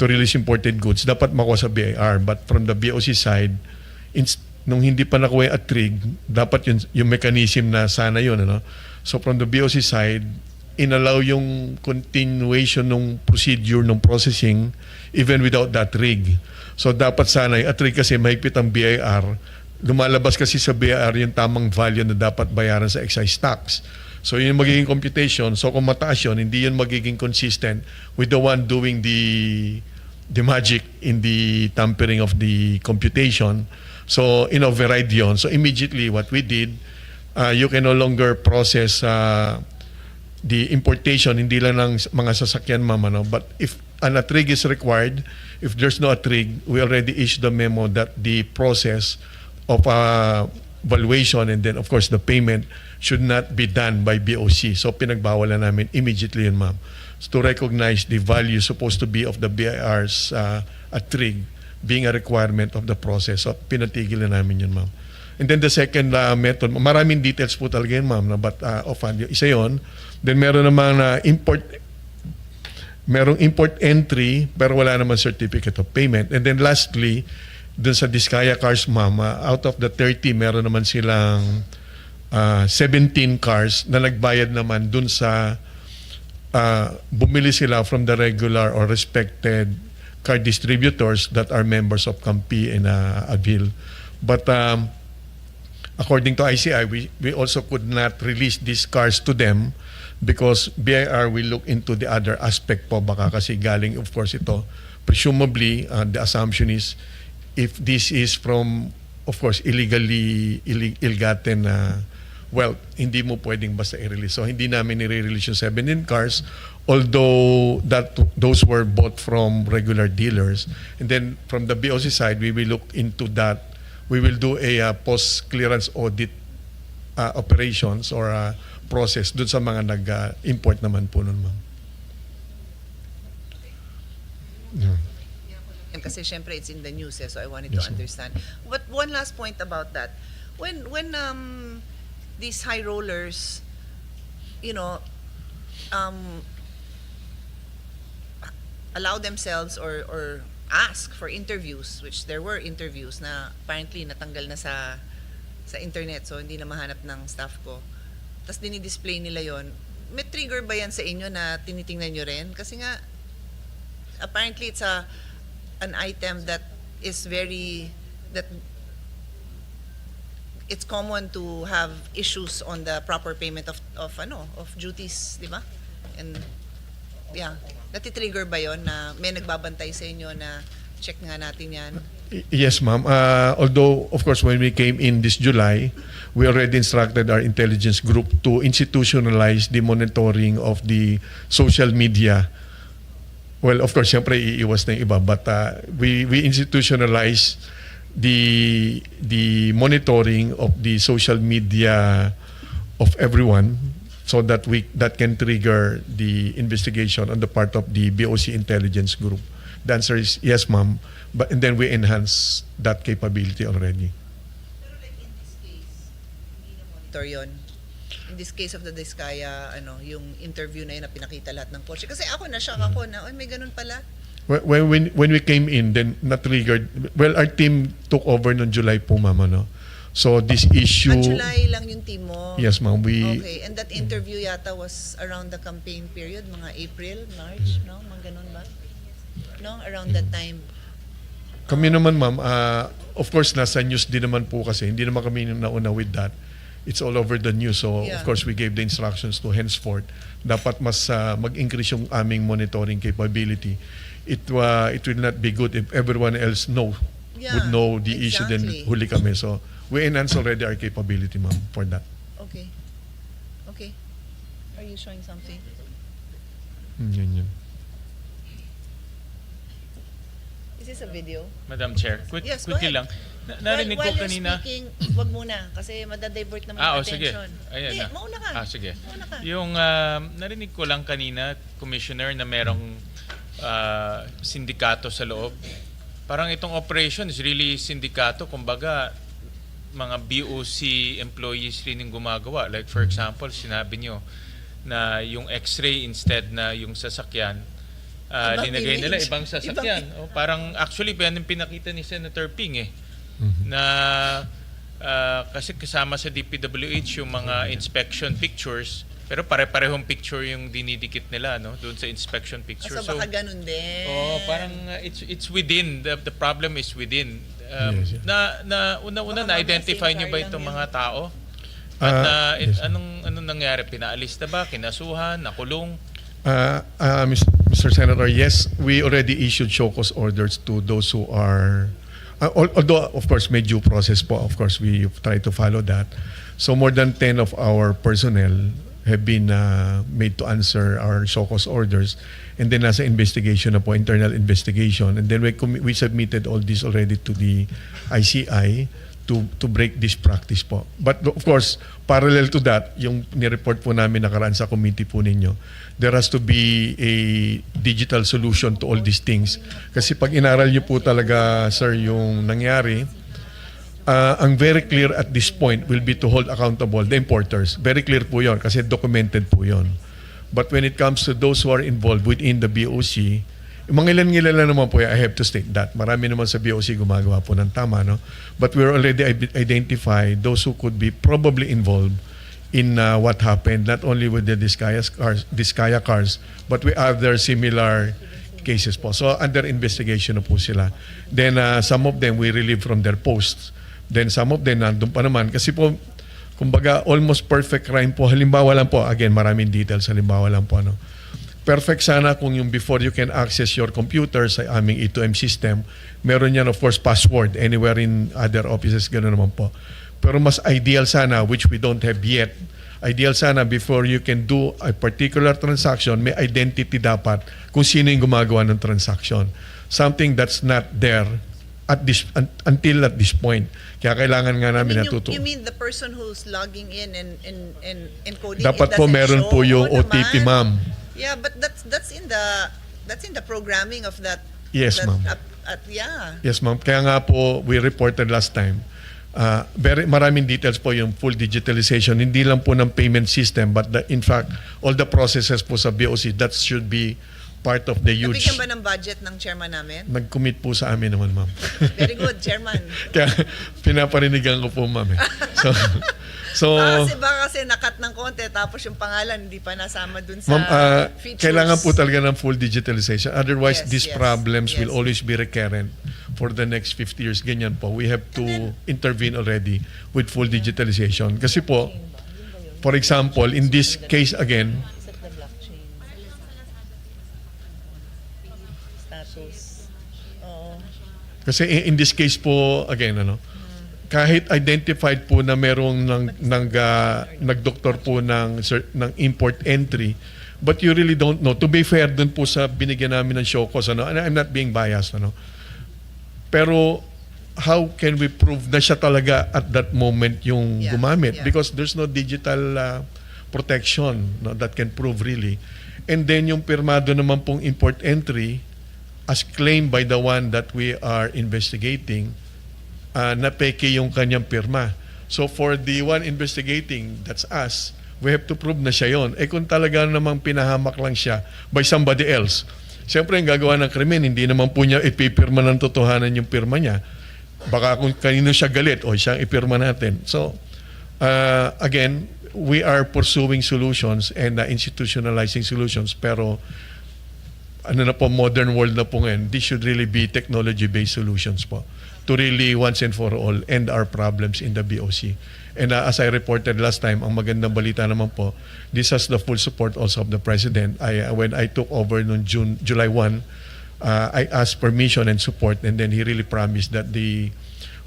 release imported goods dapat makuha sa BIR, but from the BOC side nung hindi pa nakuha a trig dapat yung mechanism na sana yun, ano. So from the BOC side inallow yung continuation ng procedure ng processing even without that rig. So dapat sana yung at rig kasi mahigpit ang BIR lumalabas kasi sa BIR yung tamang value na dapat bayaran sa excise tax. So yun yung magiging computation. So kung mataas yun, hindi yun magiging consistent with the one doing the magic in the tampering of the computation. So in-override yun. So immediately what we did, you can no longer process the importation, hindi lang ng mga sasakyan, ma'am, ano? But if an atrig is required, if there's no atrig, we already issued the memo that the process of valuation and then of course the payment should not be done by BOC. So pinagbawalan namin immediately yun, ma'am. So, to recognize the value supposed to be of the BIR's atrig being a requirement of the process. So pinatigil na namin yun, ma'am. And then the second method, maraming details po talaga yun, ma'am, but offhand, isa yun. Then meron namang merong import entry pero wala naman certificate of payment. And then lastly, dun sa Diskaya cars, ma'am, out of the 30, meron naman silang 17 cars na nagbayad naman dun sa bumili sila from the regular or respected car distributors that are members of CAMPI and AVIL. But according to ICI, we also could not release these cars to them because BIR will look into the other aspect po, baka kasi galing of course ito. Presumably, the assumption is if this is from, of course, ill-gotten wealth, hindi mo pwedeng basta i-release. So hindi namin i-release yung 17 cars, although those were bought from regular dealers. And then from the BOC side, we will look into that. We will do a post-clearance audit operations or process dun sa mga nag-import naman po nun, ma'am. Yeah. Kasi syempre it's in the news, so I wanted to understand. But one last point about that. When these high rollers, allow themselves or ask for interviews, which there were interviews na apparently natanggal na sa internet, so hindi na mahanap ng staff ko. Tapos dinidisplay nila yon. May trigger ba yan sa inyo na tinitingnan nyo rin? Kasi nga, apparently it's an item that is it's common to have issues on the proper payment of duties, di ba? And yeah, natitrigger ba yon na may nagbabantay sa inyo na check nga natin yan? Yes, ma'am. Although, of course, when we came in this July, we already instructed our intelligence group to institutionalize the monitoring of the social media. Well, of course, siyempre iiwas na yung iba, but we institutionalize the monitoring of the social media of everyone so that that can trigger the investigation on the part of the BOC intelligence group. The answer is yes, ma'am. And then we enhance that capability already. Pero like in this case, hindi na monitor yun. In this case of the Diskaya, yung interview na yun na pinakita lahat ng kotse. Kasi na-shock ako na, may ganun pala. When we came in, then na-triggered. Well, our team took over noong July po, ma'am. So this issue... July lang yung team mo? Yes, ma'am. Okay. And that interview yata was around the campaign period, mga April, March, no? Mga ganun ba? No? Around that time. Kami naman, ma'am, of course, nasa news din naman po kasi. Hindi naman kami nauna with that. It's all over the news. So, Yeah. of course, we gave the instructions to henceforth. Dapat mas mag-increase yung aming monitoring capability. It will not be good if everyone else would know the issue, then exactly. huli kami. So, we enhance already our capability, ma'am, for that. Okay. Okay. Are you showing something? Yun. Is this a video? Madam Chair, Yes, go quickly ahead. lang. Narinig ko While you're kanina. speaking, wag muna kasi madadivert naman yung Sige. attention. Ayan Hindi, na. mauna ka. Sige. Mauna ka. Yung narinig ko lang kanina, Commissioner, na merong sindikato sa loob. Parang itong operation is really sindikato. Kumbaga, mga BOC employees rin yung gumagawa. Like for example, sinabi nyo na yung x-ray instead na yung sasakyan, linagay nila image. ibang sasakyan. Parang actually, yan yung pinakita ni Senator Ping na kasi kasama sa DPWH yung mga inspection pictures Pero pare-parehong picture yung dinidikit nila, no? Doon sa inspection picture. So baka ganun din. Parang it's within. The problem is within. Yes, yeah. Una Baka na-identify mga niyo ba safeguard itong lang mga tao? At Yes. anong nangyari? Pinaalis na ba? Kinasuhan? Nakulong? Mr. Senator, yes, we already issued show cause orders to those who are, although of course may due process po, of course we try to follow that. So more than 10 of our personnel have been made to answer our show cause orders, and then nasa investigation na po, internal investigation, and then we submitted all this already to the ICI to break this practice po. But of course, parallel to that, yung ni-report po namin nakaraan sa committee po ninyo, there has to be a digital solution to all these things. Kasi pag inaral niyo po talaga, sir, yung nangyari, ang very clear at this point will be to hold accountable the importers. Very clear po yun kasi documented po yun. But when it comes to those who are involved within the BOC, yung mga ilan naman po, I have to state that. Marami naman sa BOC gumagawa po ng tama, no? But we're already identified those who could be probably involved in what happened, not only with the Discaya cars, but with other similar cases po. So under investigation na po sila. Then some of them we relieve from their posts. Then some of them nandun pa naman. Kasi po, kumbaga, almost perfect crime po. Halimbawa lang po, again, maraming details. Halimbawa lang po, ano. Perfect sana kung yung before you can access your computer sa aming E2M system, meron yan, of course, password. Anywhere in other offices, gano'n naman po. Pero mas ideal sana, which we don't have yet, ideal sana before you can do a particular transaction, may identity dapat kung sino yung gumagawa ng transaction. Something that's not there until at this point. Kaya kailangan nga namin natuto. You mean the person who's logging in and encoding? Dapat po meron po yung OTP, ma'am. Yeah, but that's in the programming of that. Yes, ma'am. Yeah. Yes, ma'am. Kaya nga po, we reported last time, maraming details po yung full digitalization. Hindi lang po ng payment system, but in fact, all the processes po sa BOC, that should be part of the huge... Nabigyan ba ng budget ng chairman namin? Nag-commit po sa amin naman, ma'am. Very good, chairman. Kaya pinaparinigan ko po, ma'am. So baka kasi nakat ng konti tapos yung pangalan hindi pa nasama dun sa ma'am, features. kailangan po talaga ng full digitalization. Otherwise, Yes, these yes, problems will yes. always be recurrent for the next 50 years. Ganyan po. We have to intervene already with full digitalization. Kasi po, for example, in this case again, status. Oo. kasi in this case po, again, kahit identified po na merong nagdoktor po ng import entry, but you really don't know. To be fair dun po sa binigyan namin ng show cause, and I'm not being biased, pero how can we prove na siya talaga at that moment yung gumamit? Yeah. Because there's no digital protection that can prove really. And then yung pirmado naman pong import entry as claimed by the one that we are investigating, na peke yung kanyang pirma. So for the one investigating, that's us, we have to prove na siya yon. Kung talaga namang pinahamak lang siya by somebody else, siyempre yung gagawa ng krimen, hindi naman po niya ipipirma ng totohanan yung pirma niya. Baka kung kanino siya galit, siyang ipirma natin. So, again, we are pursuing solutions and institutionalizing solutions, pero modern world na po ngayon, this should really be technology-based solutions po to really once and for all end our problems in the BOC. And as I reported last time, ang magandang balita naman po, this has the full support also of the President. When I took over noong July 1, I asked permission and support, and then he really promised that the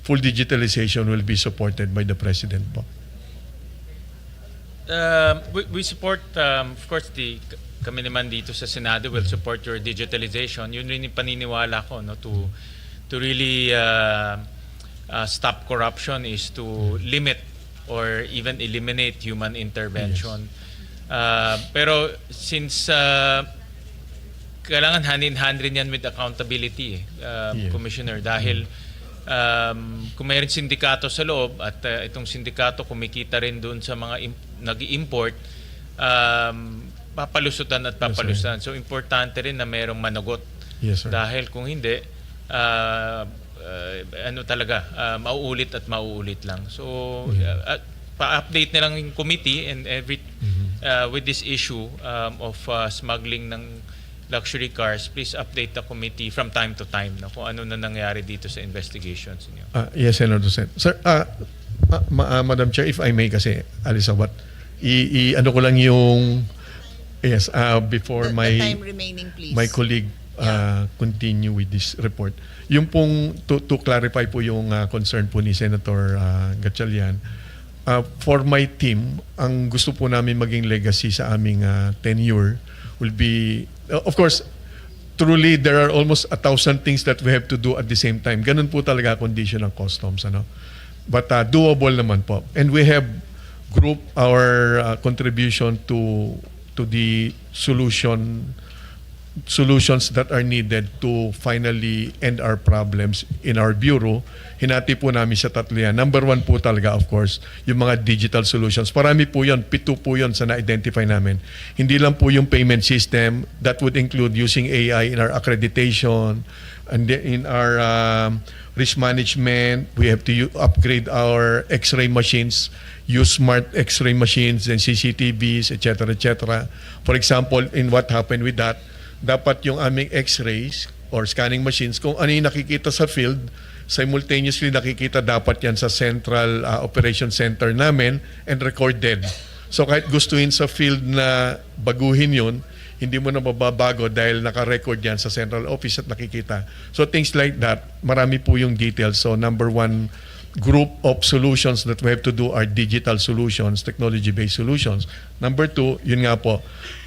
full digitalization will be supported by the President po. We support, of course, kami naman dito sa Senado will support your digitalization. Yun rin yung paniniwala ko, to really stop corruption is to limit or even eliminate human intervention. Yes. Pero since kailangan hand-in-hand rin yan with accountability, Yes. Commissioner, dahil kung mayroon sindikato sa loob at itong sindikato kumikita rin doon sa mga nag-i-import, papalusutan at papalusutan. So importante rin na mayroong managot. Yes, sir. Dahil kung hindi, mauulit at mauulit lang. So pa-update na lang yung committee and with this issue of smuggling ng luxury cars, please update the committee from time to time na kung ano na nangyari dito sa investigations niyo. Yes, Senator Sen. Sir, Madam Chair, if I may kasi, Alisa, ano ko lang yung, yes, before The time remaining, please. my colleague continue with this report. Yung pong, to clarify po yung concern po ni Senator Gatchalian, for my team, ang gusto po namin maging legacy sa aming tenure will be, of course, truly there are almost 1,000 things that we have to do at the same time. Ganun po talaga condition ng customs, ano? But doable naman po. And we have grouped our contribution to the solutions that are needed to finally end our problems in our bureau. Hinati po namin sa tatlo yan. Number one po talaga, of course, yung mga digital solutions. Parami po yun, 7 po yun sa na-identify namin. Hindi lang po yung payment system. That would include using AI in our accreditation, and in our risk management. We have to upgrade our X-ray machines, use smart X-ray machines and CCTVs, etc., etc. For example, in what happened with that, dapat yung aming X-rays or scanning machines, kung ano yung nakikita sa field, simultaneously nakikita dapat yan sa central operation center namin and recorded. So kahit gustuin sa field na baguhin yun, hindi mo na mababago dahil naka-record yan sa central office at nakikita. So things like that, marami po yung details. So number one group of solutions that we have to do are digital solutions, technology-based solutions. Number two, yun nga po,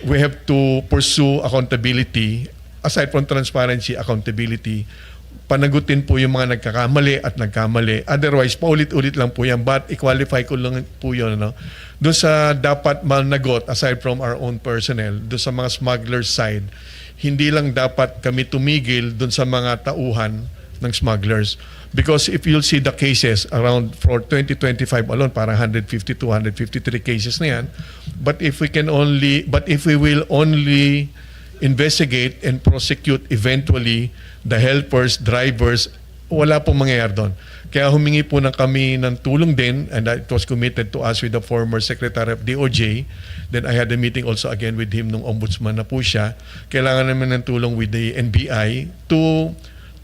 we have to pursue accountability. Aside from transparency, accountability, panagutin po yung mga nagkakamali at nagkamali. Otherwise, paulit-ulit lang po yan. But i-qualify ko lang po yun. No? Doon sa dapat managot, aside from our own personnel, doon sa mga smugglers side, hindi lang dapat kami tumigil doon sa mga tauhan ng smugglers. Because if you'll see the cases around for 2025 alone, parang 150 to 153 cases na yan. But if we will only investigate and prosecute eventually the helpers, drivers, wala pong mangyayari doon. Kaya humingi po kami ng tulong din, and it was committed to us with the former Secretary of DOJ. Then I had a meeting also again with him nung ombudsman na po siya. Kailangan naman ng tulong with the NBI to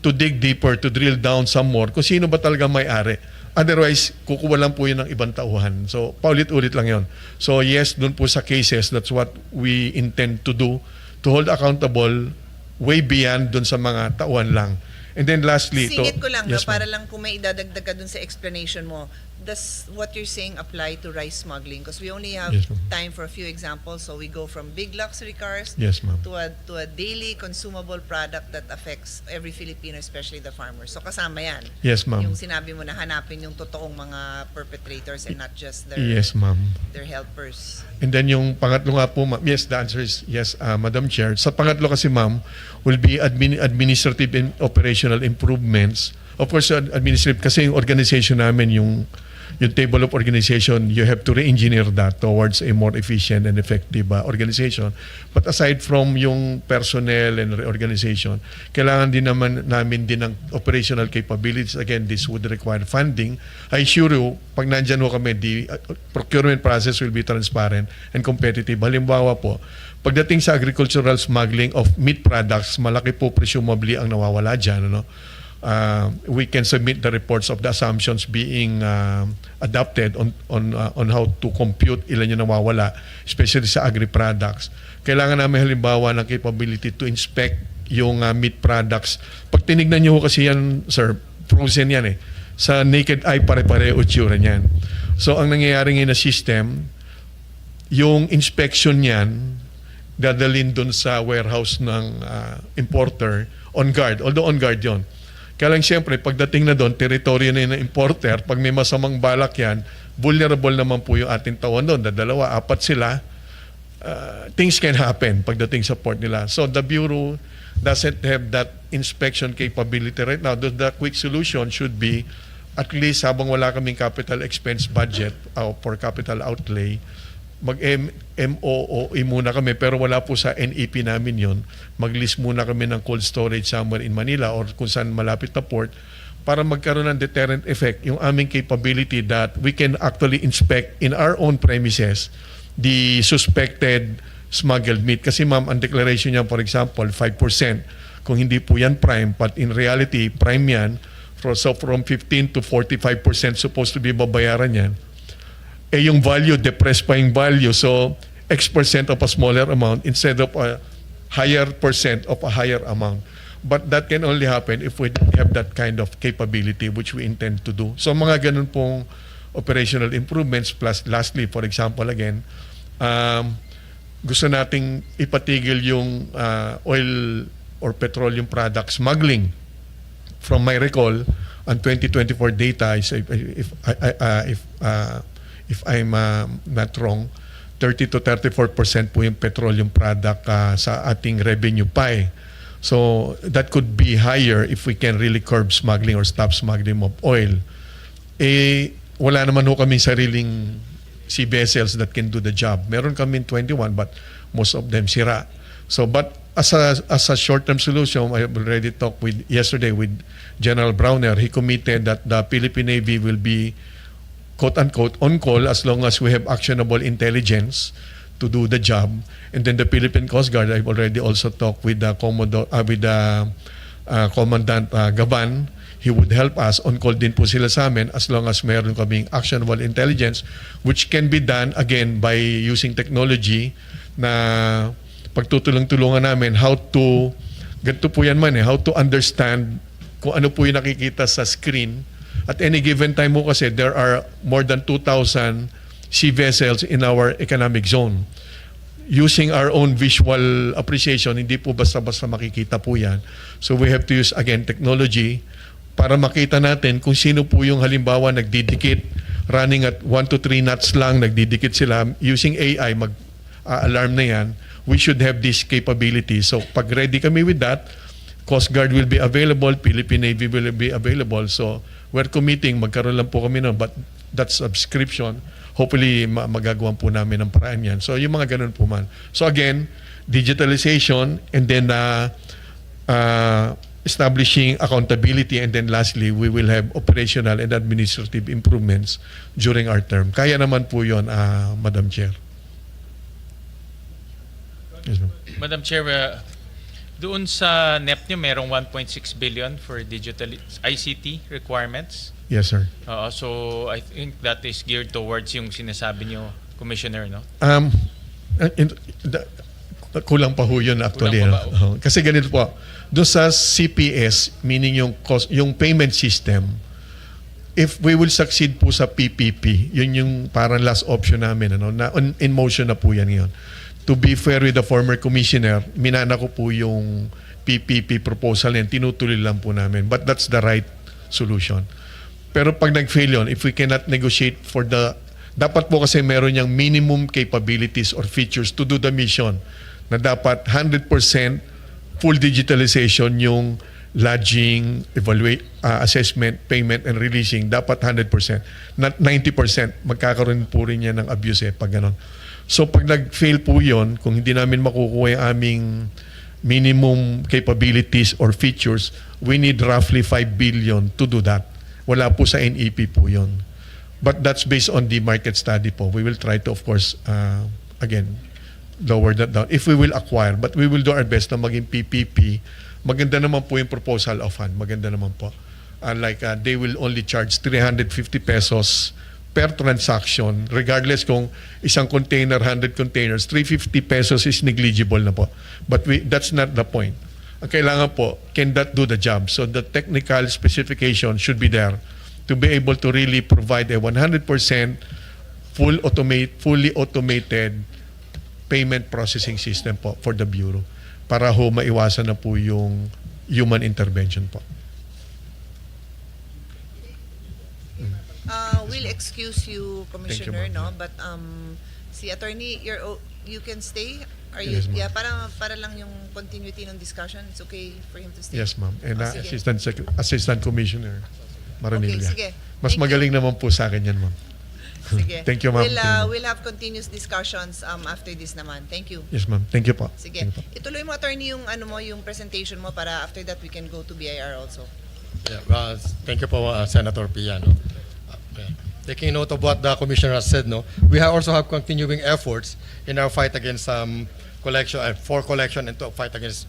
dig deeper, to drill down some more kung sino ba talaga may-ari. Otherwise, kukuha lang po yun ng ibang tauhan. So, paulit-ulit lang yun. So, yes, dun po sa cases, that's what we intend to do, to hold accountable way beyond dun sa mga tauhan lang. And then lastly, Singit ko lang, yes, para ma'am. lang kung may idadagdag ka dun sa explanation mo, does what you're saying apply to rice smuggling? Because we only have Yes, ma'am. time for a few examples, so we go from big luxury cars Yes, ma'am. to a daily consumable product that affects every Filipino, especially the farmers. So kasama yan. Yes, ma'am. Yung sinabi mo na hanapin yung totoong mga perpetrators and not just their Yes, ma'am. their helpers. And then yung pangatlo nga po, ma'am, yes, the answer is yes, Madam Chair. Sa pangatlo kasi, ma'am, will be administrative and operational improvements. Of course, administrative, kasi yung organization namin, yung table of organization, you have to re-engineer that towards a more efficient and effective organization. But aside from yung personnel and reorganization, kailangan din namin ng operational capabilities. Again, this would require funding. I assure you, pag nandyan ho kami, the procurement process will be transparent and competitive. Halimbawa po, pagdating sa agricultural smuggling of meat products, malaki po presumably ang nawawala dyan. Ano? We can submit the reports of the assumptions being adopted on how to compute ilan yung nawawala, especially sa agri-products. Kailangan namin halimbawa ng capability to inspect yung meat products. Pag tinignan nyo kasi yan, sir, frozen yan eh. Sa naked eye, pare-pareho tsura niyan. So ang nangyayari ngayon na system, yung inspection niyan, dadalhin dun sa warehouse ng importer on guard. Although on guard yon. Kaya lang siyempre, pagdating na doon, teritoryo na yun ng importer, pag may masamang balak yan, vulnerable naman po yung ating tauhan doon. Dalawa, apat sila, things can happen pagdating sa port nila. So the Bureau doesn't have that inspection capability right now. The quick solution should be, at least habang wala kaming capital expense budget for capital outlay, mag-MOOE muna kami, pero wala po sa NEP namin yon. Mag-list muna kami ng cold storage somewhere in Manila or kung saan malapit na port para magkaroon ng deterrent effect yung aming capability that we can actually inspect in our own premises the suspected smuggled meat. Kasi ma'am, ang declaration niya, for example, 5%. Kung hindi po yan prime, but in reality, prime yan. So from 15 to 45% supposed to be babayaran yan. Eh yung value, depressed pa yung value. So X% of a smaller amount instead of a higher percent of a higher amount. But that can only happen if we have that kind of capability which we intend to do. So mga ganun pong operational improvements plus lastly, for example again, gusto nating ipatigil yung oil or petroleum product smuggling. From my recall, on 2024 data, if I'm not wrong, 30 to 34% po yung petroleum product sa ating revenue pie. So that could be higher if we can really curb smuggling or stop smuggling of oil. Eh, wala naman ho kaming sariling sea vessels that can do the job. Meron kami 21 but most of them sira. So but as a short-term solution, I already talked yesterday with General Browner. He committed that the Philippine Navy will be quote-unquote on call as long as we have actionable intelligence to do the job. And then the Philippine Coast Guard, I've already also talked with the Commandant Gaban. He would help us. On call din po sila sa amin as long as mayroon kaming actionable intelligence which can be done again by using technology na pagtutulong-tulungan namin how to, ganito po yan man how to understand kung ano po yung nakikita sa screen. At any given time mo kasi there are more than 2,000 sea vessels in our economic zone. Using our own visual appreciation, hindi po basta-basta makikita po yan. So we have to use again technology para makita natin kung sino po yung halimbawa nagdidikit, running at 1 to 3 knots lang, nagdidikit sila. Using AI, mag-alarm na yan. We should have this capability. So pag ready kami with that, Coast Guard will be available, Philippine Navy will be available. So we're committing, magkaroon lang po kami nun, but that subscription, hopefully magagawa po namin ang paraan yan. So yung mga ganun po man. So again, digitalization and then establishing accountability and then lastly, we will have operational and administrative improvements during our term. Kaya naman po yun, Madam Chair. Yes, ma'am. Madam Chair, doon sa NEP nyo, merong 1.6 billion for digital ICT requirements. Yes, sir. So I think that is geared towards yung sinasabi nyo, Commissioner, no? Kulang pa ho yun actually. Kulang pa ba? Kasi ganito po, doon sa CPS, meaning yung payment system, if we will succeed po sa PPP, yun yung parang last option namin, na in motion na po yan ngayon. To be fair with the former commissioner, minana ko po yung PPP proposal yan, tinutuloy lang po namin. But that's the right solution. Pero pag nag-fail yun, if we cannot negotiate for dapat po kasi meron yung minimum capabilities or features to do the mission na dapat 100% full digitalization yung lodging, assessment, payment, and releasing. Dapat 100%. Not 90%. Magkakaroon po rin yan ng abuse pag ganon. So pag nag-fail po yon, kung hindi namin makukuha yung aming minimum capabilities or features, we need roughly 5 billion to do that. Wala po sa NEP po yon. But that's based on the market study po. We will try to, of course, again, lower that down. If we will acquire, but we will do our best na maging PPP. Maganda naman po yung proposal of hand. Maganda naman po. They will only charge 350 pesos per transaction, regardless kung isang container, 100 containers, 350 pesos is negligible na po. But that's not the point. Ang kailangan po, can that do the job? So the technical specification should be there to be able to really provide a 100% fully automated payment processing system po for the Bureau para ho maiwasan na po yung human intervention po. We'll excuse you, Commissioner, ma'am. no? But si Attorney, you can stay. Are you? Yes, ma'am. Yeah, para lang yung continuity ng discussion. It's okay for him to stay. Yes, ma'am. And Sige. Assistant Commissioner Maranilla. Okay, sige. Mas Thank magaling naman po sa akin yan, ma'am. Sige. Thank you, ma'am. We'll have continuous discussions after this naman. Thank you. Yes, ma'am. Thank you po. Sige. Thank you po. Ituloy mo, Attorney, yung yung presentation mo para after that we can go to BIR also. Yeah, thank you po, Senator Pia. No? Okay. taking note of what the Commissioner has said, no, we also have continuing efforts in our fight against collection and for collection and to fight against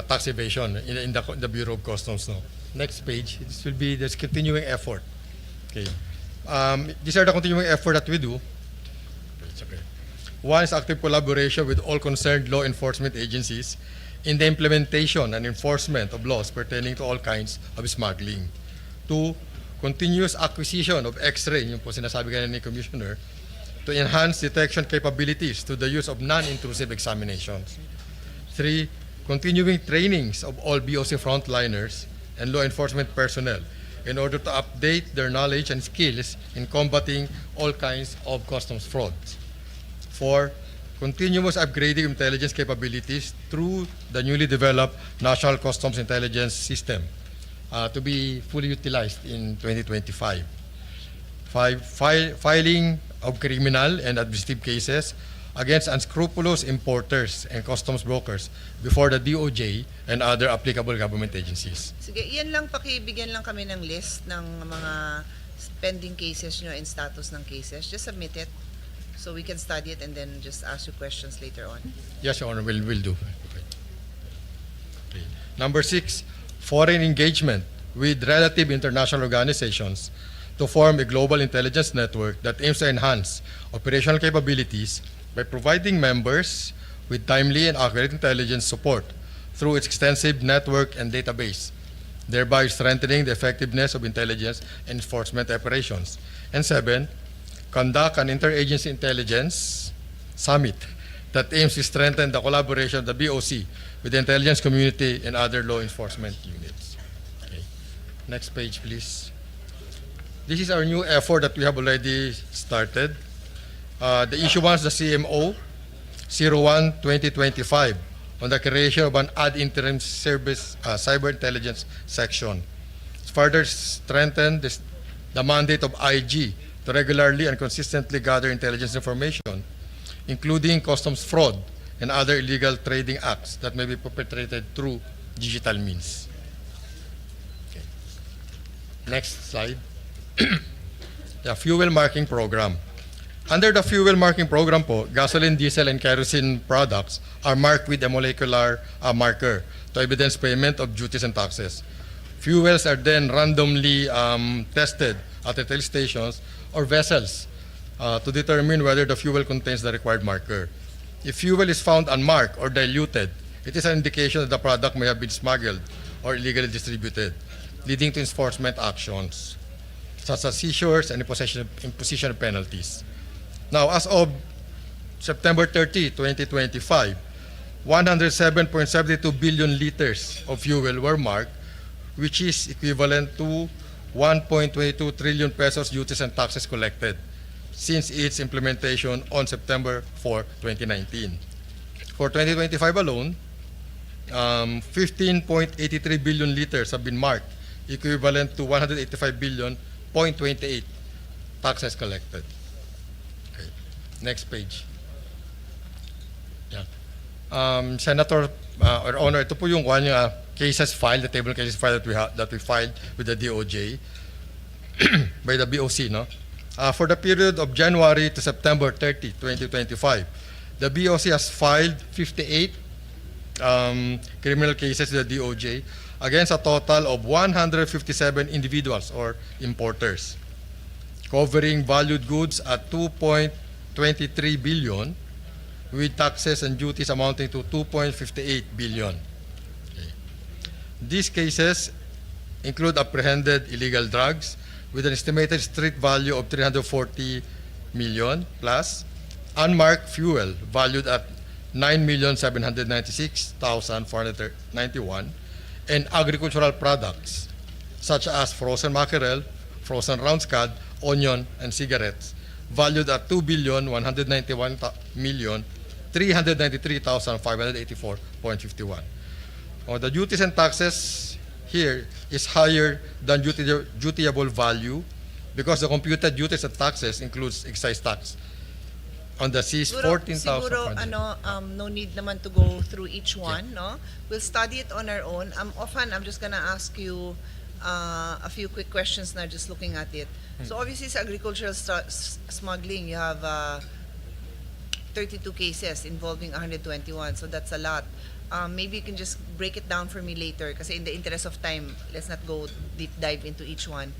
tax evasion in the Bureau of Customs. No. Next page, this will be this continuing effort. Okay, these are the continuing effort that we do. It's okay. One is active collaboration with all concerned law enforcement agencies in the implementation and enforcement of laws pertaining to all kinds of smuggling. Two, continuous acquisition of X-ray, yung po sinasabi kanina ni Commissioner, to enhance detection capabilities to the use of non-intrusive examinations. Three, continuing trainings of all BOC frontliners and law enforcement personnel in order to update their knowledge and skills in combating all kinds of customs frauds. Four, continuous upgrading of intelligence capabilities through the newly developed National Customs Intelligence System to be fully utilized in 2025. Five, filing of criminal and administrative cases against unscrupulous importers and customs brokers before the DOJ and other applicable government agencies. Sige, iyan lang, pakibigyan lang kami ng list ng mga pending cases nyo and status ng cases. Just submit it so we can study it and then just ask you questions later on. Yes, Your Honor, we'll do. Okay. Number 6, foreign engagement with relative international organizations to form a global intelligence network that aims to enhance operational capabilities by providing members with timely and accurate intelligence support through its extensive network and database, thereby strengthening the effectiveness of intelligence and enforcement operations. And 7, conduct an interagency intelligence summit that aims to strengthen the collaboration of the BOC with the intelligence community and other law enforcement units. Okay. Next page, please. This is our new effort that we have already started. The issuance, the CMO 01-2025 on the creation of an ad interim service cyber intelligence section. Further strengthen the mandate of IG to regularly and consistently gather intelligence information, including customs fraud and other illegal trading acts that may be perpetrated through digital means. Okay. Next slide. The fuel marking program. Under the fuel marking program po, gasoline, diesel, and kerosene products are marked with a molecular marker to evidence payment of duties and taxes. Fuels are then randomly tested at retail stations or vessels to determine whether the fuel contains the required marker. If fuel is found unmarked or diluted, it is an indication that the product may have been smuggled or illegally distributed, leading to enforcement actions, such as seizures and imposition of penalties. Now, as of September 30, 2025, 107.72 billion liters of fuel were marked, which is equivalent to 1.22 trillion pesos duties and taxes collected since its implementation on September 4, 2019. For 2025 alone, 15.83 billion liters have been marked, equivalent to 185 billion 0.28 taxes collected. Okay. Next page. Yeah. Senator or Honor, ito po yung cases filed, the table cases filed that we filed with the DOJ by the BOC, no? For the period of January to September 30, 2025, the BOC has filed 58 criminal cases with the DOJ against a total of 157 individuals or importers, covering valued goods at 2.23 billion, with taxes and duties amounting to 2.58 billion. Okay. These cases include apprehended illegal drugs with an estimated street value of 340 million plus, unmarked fuel valued at 9,796,491, and agricultural products such as frozen mackerel, frozen round scad, onion, and cigarettes valued at 2,191,393,584.51. The duties and taxes here is higher than dutiable value because the computed duties and taxes includes excise tax. On the seas, 14,000. Siguro, no need naman to go through each one, no? We'll study it on our own. Often, I'm just gonna ask you A few quick questions na just looking at it. So obviously sa agricultural smuggling, you have 32 cases involving 121. So that's a lot. Maybe you can just break it down for me later kasi in the interest of time, let's not go deep dive into each one.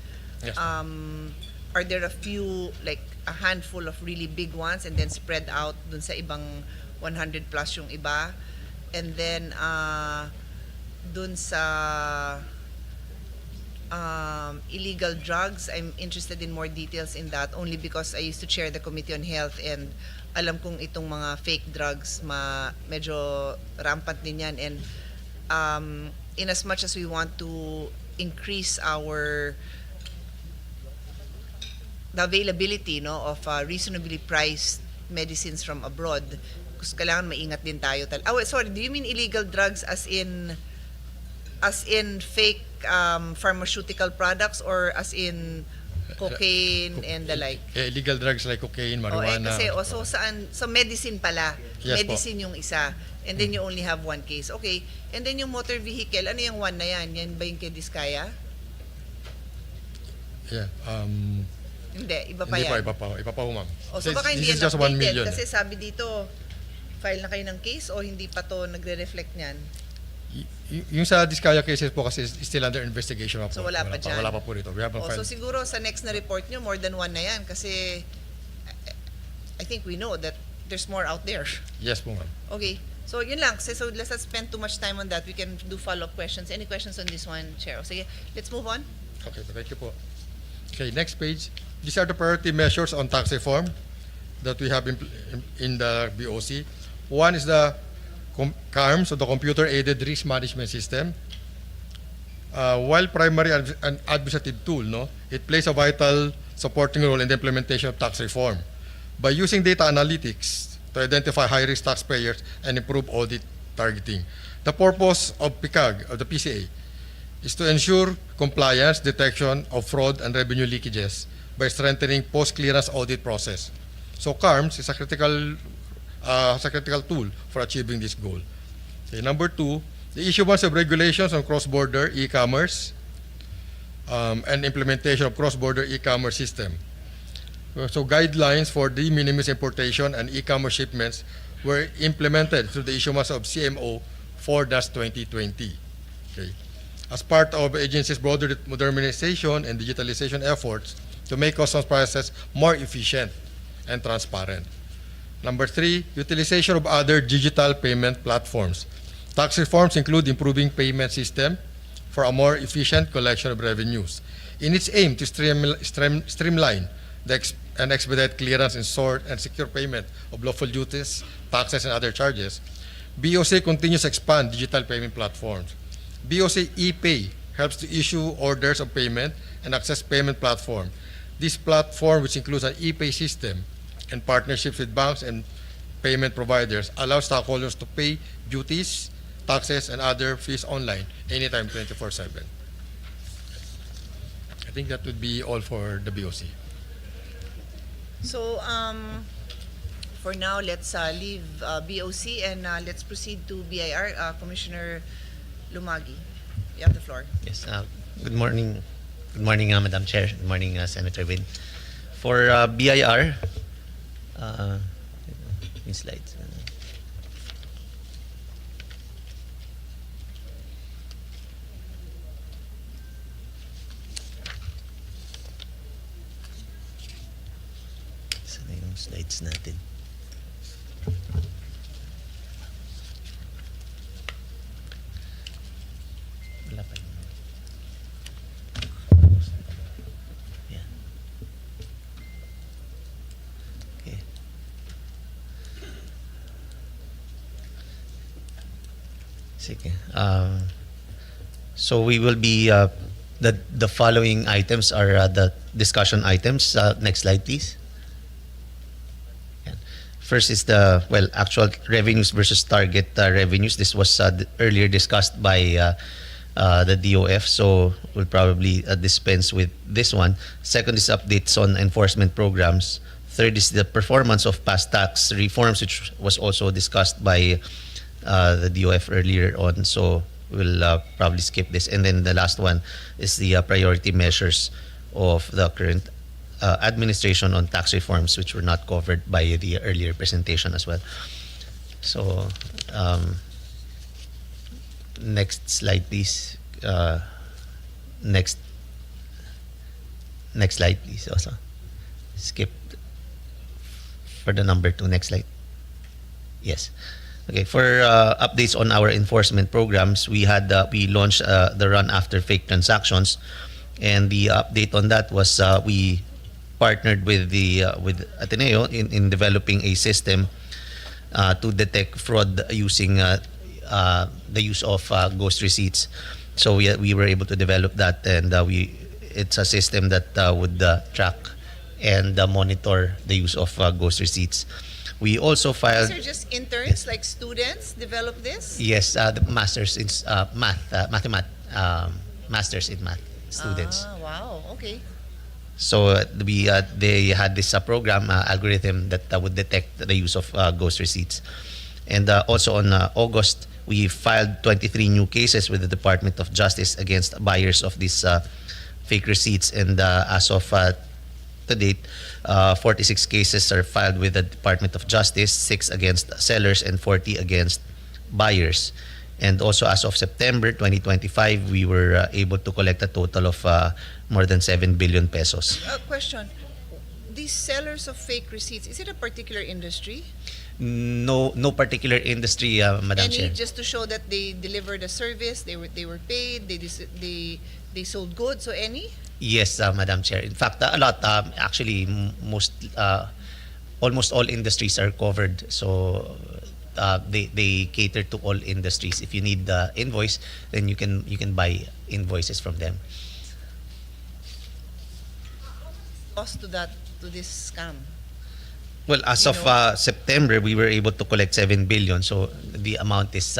Yes. Are there a few, like a handful of really big ones and then spread out dun sa ibang 100 plus yung iba? And then dun sa illegal drugs, I'm interested in more details in that only because I used to chair the Committee on Health and alam kong itong mga fake drugs medyo rampant din yan, and in as much as we want to increase the availability of reasonably priced medicines from abroad, kasi kailangan maingat din tayo. Sorry, do you mean illegal drugs as in fake pharmaceutical products or as in cocaine and the like? Illegal drugs like cocaine, marijuana. So medicine pala. Yes, Medicine yung isa. And then you only have one case. Okay. And then yung motor vehicle, ano yung one na yan? Yan ba yung kay Diskaya? Yeah. Hindi, iba pa Hindi yan. pa, iba pa, ma'am. So baka hindi This is yan just 1 updated million. kasi sabi dito, file na kayo ng case o hindi pa to nagre-reflect niyan? Yung sa Diskaya cases po kasi is still under investigation pa po. So wala pa dyan? Wala pa po rito. We haven't So filed. siguro sa next na report nyo, more than one na yan kasi I think we know that there's more out there. Yes po, ma'am. Okay. So yun lang. So let's not spend too much time on that. We can do follow-up questions. Any questions on this one, Chair? Sige, let's move on. Okay, thank you po. Okay, next page. These are the priority measures on tax reform that we have in the BOC. One is the CARM, so the Computer-Aided Risk Management System. While primary an administrative tool, it plays a vital supporting role in the implementation of tax reform. By using data analytics to identify high-risk taxpayers and improve audit targeting. The purpose of PICAG, of the PCA, is to ensure compliance, detection of fraud and revenue leakages by strengthening post-clearance audit process. So CARMS is a critical tool for achieving this goal. Okay, number 2, the issuance of regulations on cross-border e-commerce and implementation of cross-border e-commerce system. So guidelines for de minimis importation and e-commerce shipments were implemented through the issuance of CMO 4-2020. Okay. As part of agency's broader modernization and digitalization efforts to make customs processes more efficient and transparent. Number 3, utilization of other digital payment platforms. Tax reforms include improving payment system for a more efficient collection of revenues. In its aim to streamline and expedite clearance and sort and secure payment of lawful duties, taxes, and other charges, BOC continues to expand digital payment platforms. BOC ePay helps to issue orders of payment and access payment platform. This platform, which includes an ePay system and partnerships with banks and payment providers, allows stockholders to pay duties, taxes, and other fees online anytime 24/7. I think that would be all for the BOC. So for now, let's leave BOC and let's proceed to BIR. Commissioner Lumagi, you have the floor. Yes. Good morning. Good morning, Madam Chair. Good morning, Senator Win. For BIR, yung slides. Saan na yung slides natin? Wala pa yun. Yan. Okay. Sige. So we will be the following items are the discussion items. Next slide, please. Yan. First is the actual revenues versus target revenues. This was earlier discussed by the DOF, so we'll probably dispense with this one. Second is updates on enforcement programs. Third is the performance of past tax reforms, which was also discussed by the DOF earlier on. So we'll probably skip this. And then the last one is the priority measures of the current administration on tax reforms, which were not covered by the earlier presentation as well. So, next slide, please. Next slide, please. Also, skip for the number 2. Next slide. Yes. Okay. For updates on our enforcement programs, we launched the run after fake transactions, and the update on that was we partnered with Ateneo in developing a system to detect fraud using the use of ghost receipts. So we were able to develop that, and it's a system that would track and monitor the use of ghost receipts. We also filed. These are just interns, like students, develop this? Yes, the masters in masters in math students. Ah, wow, okay. So they had this program algorithm that would detect the use of ghost receipts. And also on August, we filed 23 new cases with the Department of Justice against buyers of these fake receipts. And as of to date, 46 cases are filed with the Department of Justice, 6 against sellers and 40 against buyers. And also as of September 2025, we were able to collect a total of more than 7 billion pesos. Question. These sellers of fake receipts, is it a particular industry? No particular industry, Madam Any, Chair. just to show that they delivered a service, they were paid, they sold goods, so any? Yes, Madam Chair. In fact, a lot. Actually, almost all industries are covered. So they cater to all industries. If you need the invoice, then you can buy invoices from them. Cost to this scam? Well, as of September, we were able to collect 7 billion. So the amount is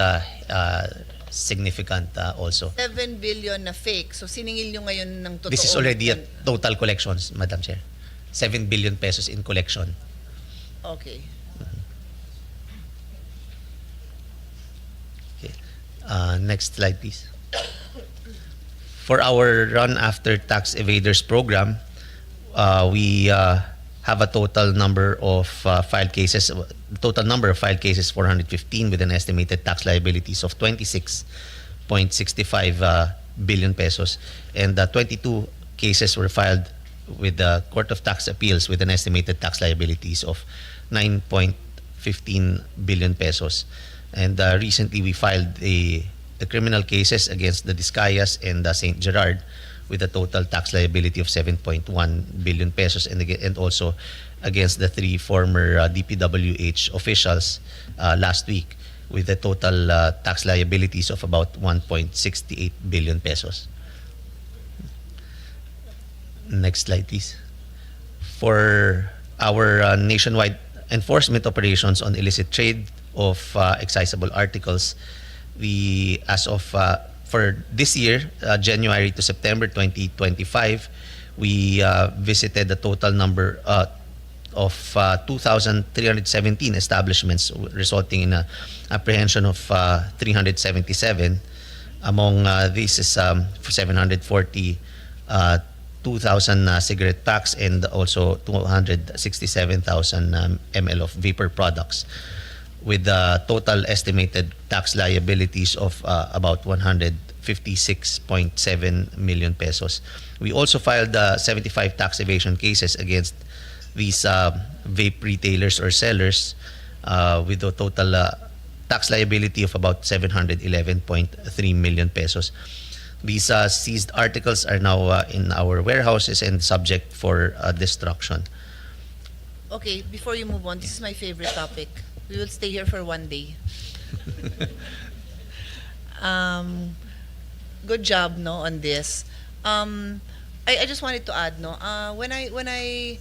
significant also. 7 billion na fake. So siningil nyo ngayon ng totoo. This is already a total collections, Madam Chair. 7 billion pesos in collection. Okay. Okay. Next slide, please. For our Run After Tax Evaders program, we have a total number of filed cases. The total number of filed cases 415 with an estimated tax liabilities of 26.65 billion pesos, and 22 cases were filed with the Court of Tax Appeals with an estimated tax liabilities of 9.15 billion pesos. And recently we filed the criminal cases against the Discayas and St. Gerard with a total tax liability of 7.1 billion pesos, and also against the 3 former DPWH officials last week with a total tax liabilities of about 1.68 billion pesos. Next slide, please. For our nationwide enforcement operations on illicit trade of excisable articles, we, as of for this year, January to September 2025, we visited a total number of 2,317 establishments, resulting in an apprehension of 377. Among these is 740 2,000 cigarette packs and also 267,000 ml of vapor products, with total estimated tax liabilities of about 156.7 million pesos. We also filed 75 tax evasion cases against these vape retailers or sellers with a total tax liability of about 711.3 million pesos. These seized articles are now in our warehouses and subject for destruction. Okay, before you move on, this is my favorite topic. We will stay here for one day. Good job, no, on this. I just wanted to add, no, when I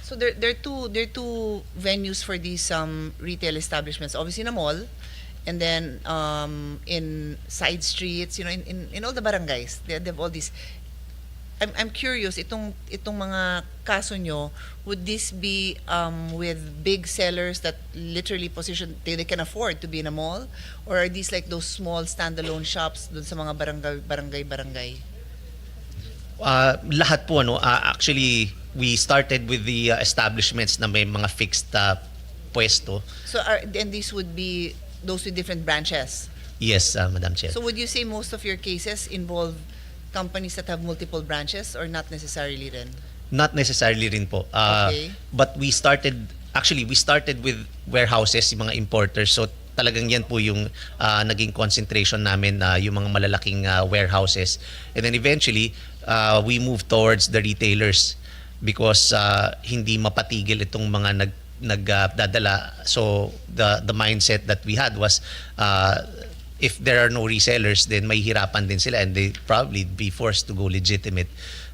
so there are two venues for these retail establishments. Obviously, in a mall, and then in side streets, you know, in all the barangays, they have all these. I'm curious, itong mga kaso nyo, would this be with big sellers that literally position, they can afford to be in a mall? Or are these like those small standalone shops dun sa mga barangay? Lahat po, ano, actually, we started with the establishments na may mga fixed pwesto. So and these would be those with different branches? Yes, Madam Chair. So would you say most of your cases involve companies that have multiple branches or not necessarily rin? Not necessarily rin po. Okay. But we started with warehouses, yung mga importers. So talagang yan po yung naging concentration namin, yung mga malalaking warehouses. And then eventually, we moved towards the retailers because hindi mapatigil itong mga nagdadala. So the mindset that we had was if there are no resellers, then may hirapan din sila and they probably be forced to go legitimate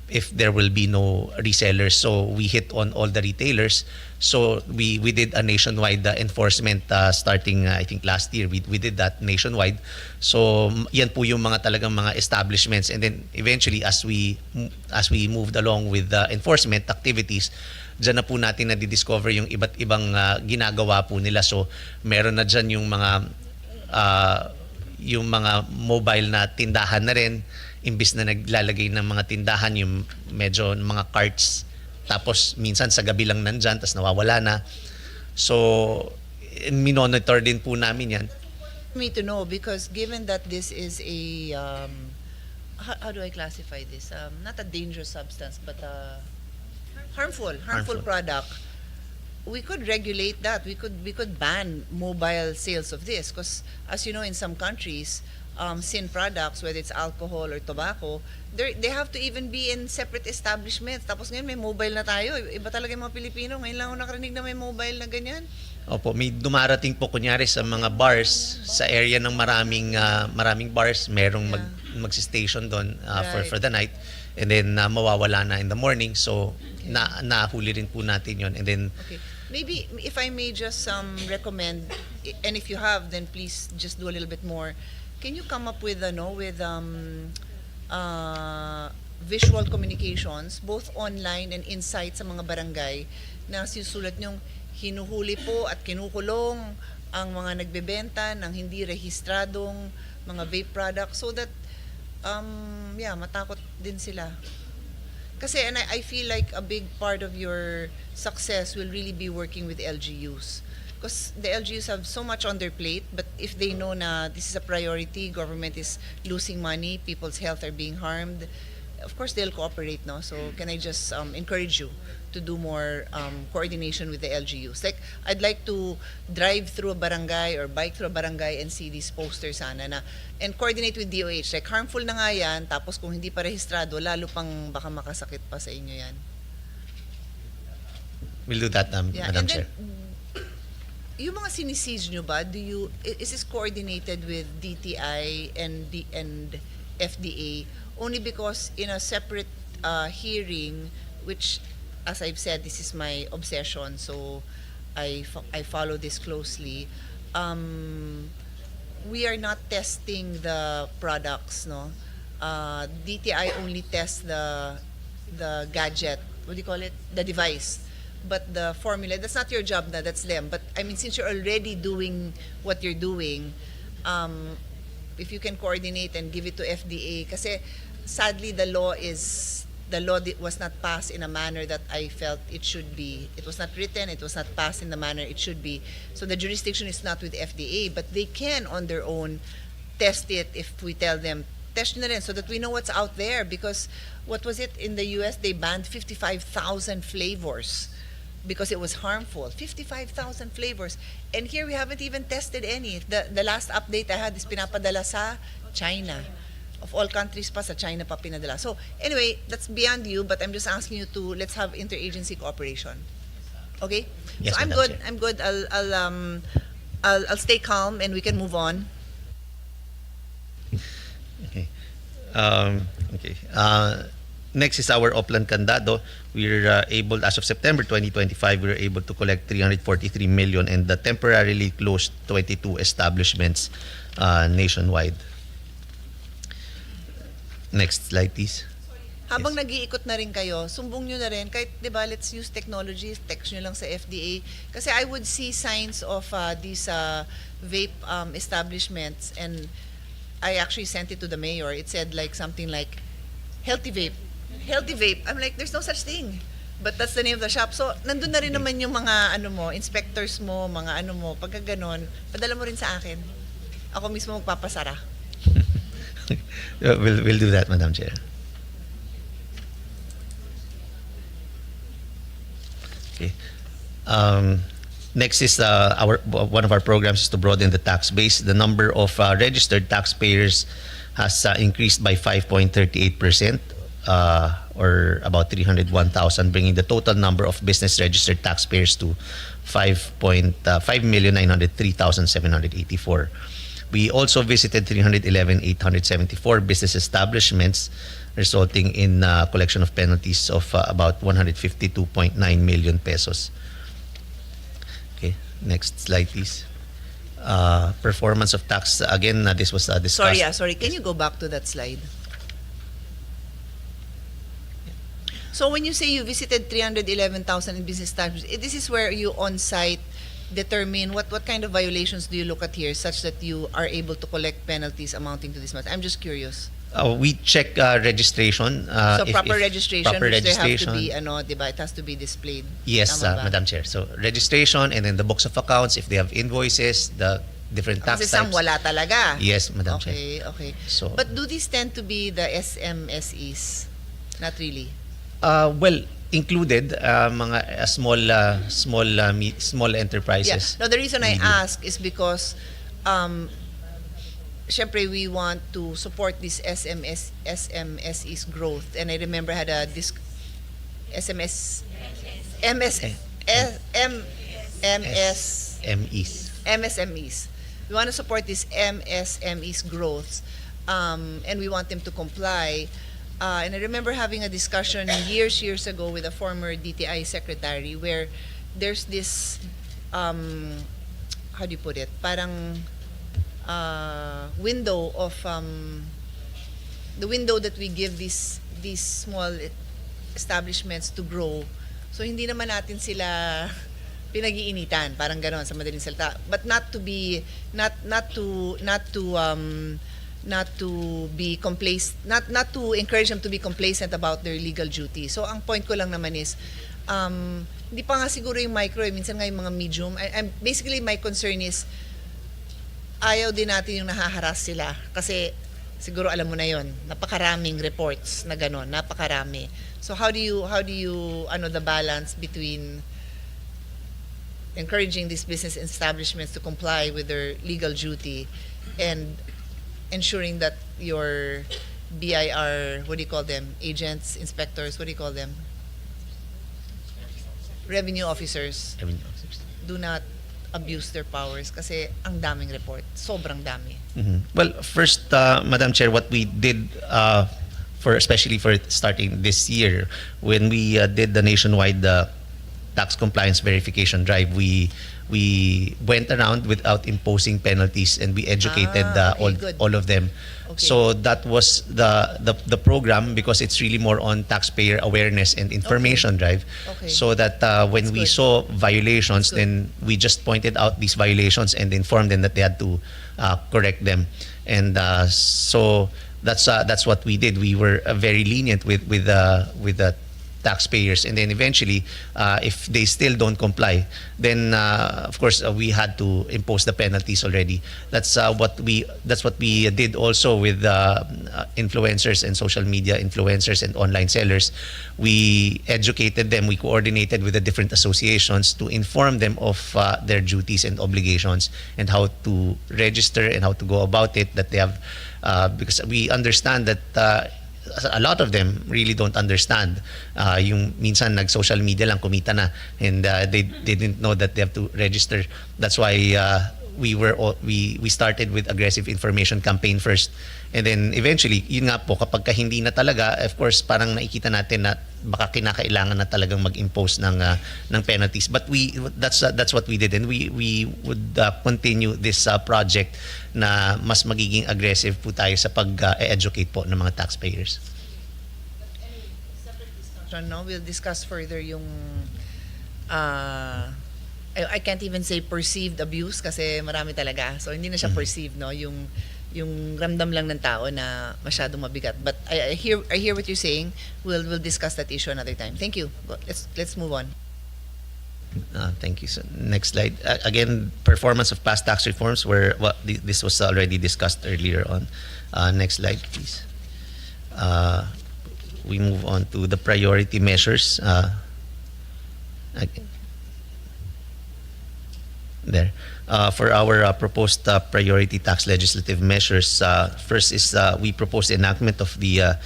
if there will be no resellers. So we hit on all the retailers. So we did a nationwide enforcement starting I think last year. We did that nationwide. So yan po yung mga talagang mga establishments, and then eventually as we moved along with the enforcement activities, dyan na po natin na-discover yung iba't ibang ginagawa po nila. So meron na dyan yung mga mobile na tindahan na rin, imbis na naglalagay ng mga tindahan yung medyo mga carts, tapos minsan sa gabi lang nandyan tapos nawawala na. So minonitor din po namin yan. Me to know, because given that this is a how do I classify this, not a dangerous substance but harmful product, we could regulate that. We could ban mobile sales of this, because as you know, in some countries, sin products, whether it's alcohol or tobacco, they have to even be in separate establishments. Tapos ngayon may mobile na tayo. Iba talaga yung mga Pilipino. Ngayon lang ako nakarinig na may mobile na ganyan. Opo, may dumarating po kunyari sa mga bars, sa area ng maraming bars, merong mag-station doon for the night, and then mawawala na in the morning. So nahuli rin po natin yon. And then maybe if I may just recommend, and if you have, then please just do a little bit more. Can you come up with visual communications, both online and inside sa mga barangay, na susulat nyong hinuhuli po at kinukulong ang mga nagbebenta ng hindi rehistradong mga vape products, so that matakot din sila. Kasi and I feel like a big part of your success will really be working with LGUs. Because the LGUs have so much on their plate, but if they know na this is a priority, government is losing money, people's health are being harmed, of course they'll cooperate, no? So can I just encourage you to do more coordination with the LGUs? Like, I'd like to drive through a barangay or bike through a barangay and see these posters sana na, and coordinate with DOH. Like, harmful na nga yan, tapos kung hindi pa rehistrado, lalo pang baka makasakit pa sa inyo yan. we'll do that, Madam Chair. Yung mga siniseize nyo ba, is this coordinated with DTI and FDA? Only because in a separate hearing, which, as I've said, this is my obsession, so I follow this closely. We are not testing the products, no? DTI only tests the gadget. What do you call it? The device. But the formula, that's not your job na, that's them. But I mean, since you're already doing what you're doing, if you can coordinate and give it to FDA, kasi sadly the law was not passed in a manner that I felt it should be. It was not written, it was not passed in the manner it should be. So the jurisdiction is not with FDA, but they can on their own test it if we tell them, test nyo na rin so that we know what's out there. Because what was it in the US? They banned 55,000 flavors because it was harmful. 55,000 flavors. And here we haven't even tested any. The last update I had is pinapadala sa China. Of all countries pa, sa China pa pinadala. So anyway, that's beyond you, but I'm just asking you to, let's have interagency cooperation. Okay? Yes, so I'm Madam good. Chair. I'm good. I'll stay calm and we can move on. Okay. Next is our Oplan Candado. We're able, as of September 2025, we were able to collect 343 million and temporarily closed 22 establishments nationwide. Next slide, please. Habang Yes. nag-iikot na rin kayo, sumbong nyo na rin, kahit, di ba, let's use technology, text nyo lang sa FDA. Kasi I would see signs of these vape establishments, and I actually sent it to the mayor. It said like something like, healthy vape. Healthy vape. I'm like, there's no such thing. But that's the name of the shop. So, nandun na rin naman yung mga, inspectors mo, mga pagka ganon, padala mo rin sa akin. Ako mismo magpapasara. We'll do that, Madam Chair. Okay. Next is one of our programs is to broaden the tax base. The number of registered taxpayers has increased by 5.38%, or about 301,000, bringing the total number of business registered taxpayers to 5,903,784. We also visited 311,874 business establishments, resulting in collection of penalties of about 152.9 million pesos. Okay, next slide, please. Performance of tax. Again, this was discussed. Sorry. Can you go back to that slide? So when you say you visited 311,000 in business establishments, this is where you on-site determine what kind of violations do you look at here such that you are able to collect penalties amounting to this much? I'm just curious. We check registration. So proper registration, proper which there have to registration. be, diba, it has to be displayed. Yes, Tama ba? Madam Chair. So registration, and then the books of accounts, if they have invoices, the different tax Kasi some types. wala talaga. Yes, Madam Chair. Okay. So, But do these tend to be the SMSEs? Not really. well, included mga small enterprises. Yeah. No, the reason I We do. ask is because syempre we want to support this SMSE's growth, and I remember I had a SMS MEs. MSMEs. We want to support this MSME's growth, and we want them to comply. And I remember having a discussion years ago with a former DTI secretary where there's this, how do you put it? Parang window of the window that we give these small establishments to grow. So hindi naman natin sila pinag-iinitan, parang ganon sa madaling salita. But not to be not to encourage them to be complacent about their legal duty. So ang point ko lang naman is hindi pa nga siguro yung micro, minsan nga yung mga medium. Basically my concern is ayaw din natin yung nahaharas sila kasi siguro alam mo na yon, napakaraming reports na ganon, napakarami. So how do you the balance between encouraging these business establishments to comply with their legal duty and ensuring that your BIR, what do you call them? Agents, inspectors, what do you call them? Revenue officers do not abuse their powers kasi ang daming report. Sobrang dami. Well, first, Madam Chair, what we did especially for starting this year, when we did the nationwide tax compliance verification drive, we went around without imposing penalties, and we educated good. all of them. Okay. So that was the program, because it's really more on taxpayer awareness and information drive. Okay. So that when That's we good. saw violations, That's good. then we just pointed out these violations and informed them that they had to correct them. And so that's what we did. We were very lenient with the taxpayers, and then eventually if they still don't comply, then of course we had to impose the penalties already. That's what we did also with influencers and social media influencers and online sellers. We educated them, we coordinated with the different associations to inform them of their duties and obligations and how to register and how to go about it, that they have because we understand that a lot of them really don't understand. Yung minsan nag-social media lang, kumita na, and they didn't know that they have to register. That's why we started with aggressive information campaign first, and then eventually, yun nga po, kapag ka hindi na talaga, of course, parang nakikita natin na baka kinakailangan na talagang mag-impose ng penalties. But that's what we did, and we would continue this project na mas magiging aggressive po tayo sa pag-educate po ng mga taxpayers. introduction, no? We'll discuss further yung I can't even say perceived abuse kasi marami talaga. So hindi na siya perceived, no? Yung ramdam lang ng tao na masyadong mabigat. But I hear what you're saying. We'll discuss that issue another time. Thank you. Let's move on. Thank you. So next slide. Again, performance of past tax reforms where this was already discussed earlier on. Next slide, please. We move on to the priority measures. There. For our proposed priority tax legislative measures, first is we propose the enactment of the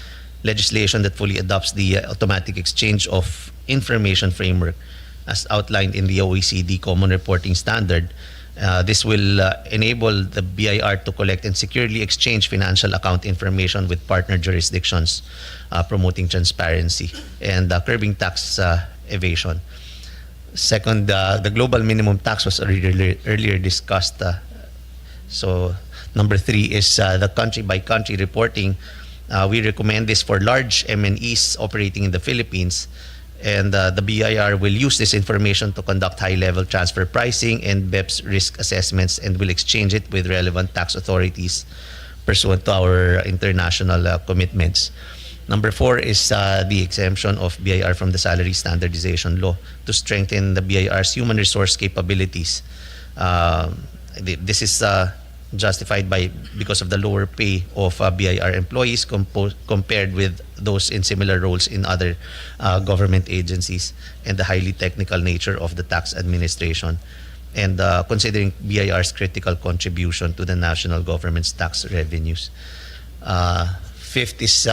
legislation that fully adopts the automatic exchange of information framework as outlined in the OECD Common Reporting Standard. This will enable the BIR to collect and securely exchange financial account information with partner jurisdictions, promoting transparency and curbing tax evasion. Second, the global minimum tax was earlier discussed. So number 3 is the country-by-country reporting. We recommend this for large MNEs operating in the Philippines. And the BIR will use this information to conduct high-level transfer pricing and BEPS risk assessments and will exchange it with relevant tax authorities pursuant to our international commitments. Number 4 is the exemption of BIR from the salary standardization law to strengthen the BIR's human resource capabilities. This is justified because of the lower pay of BIR employees compared with those in similar roles in other government agencies and the highly technical nature of the tax administration, and considering BIR's critical contribution to the national government's tax revenues. Fifth is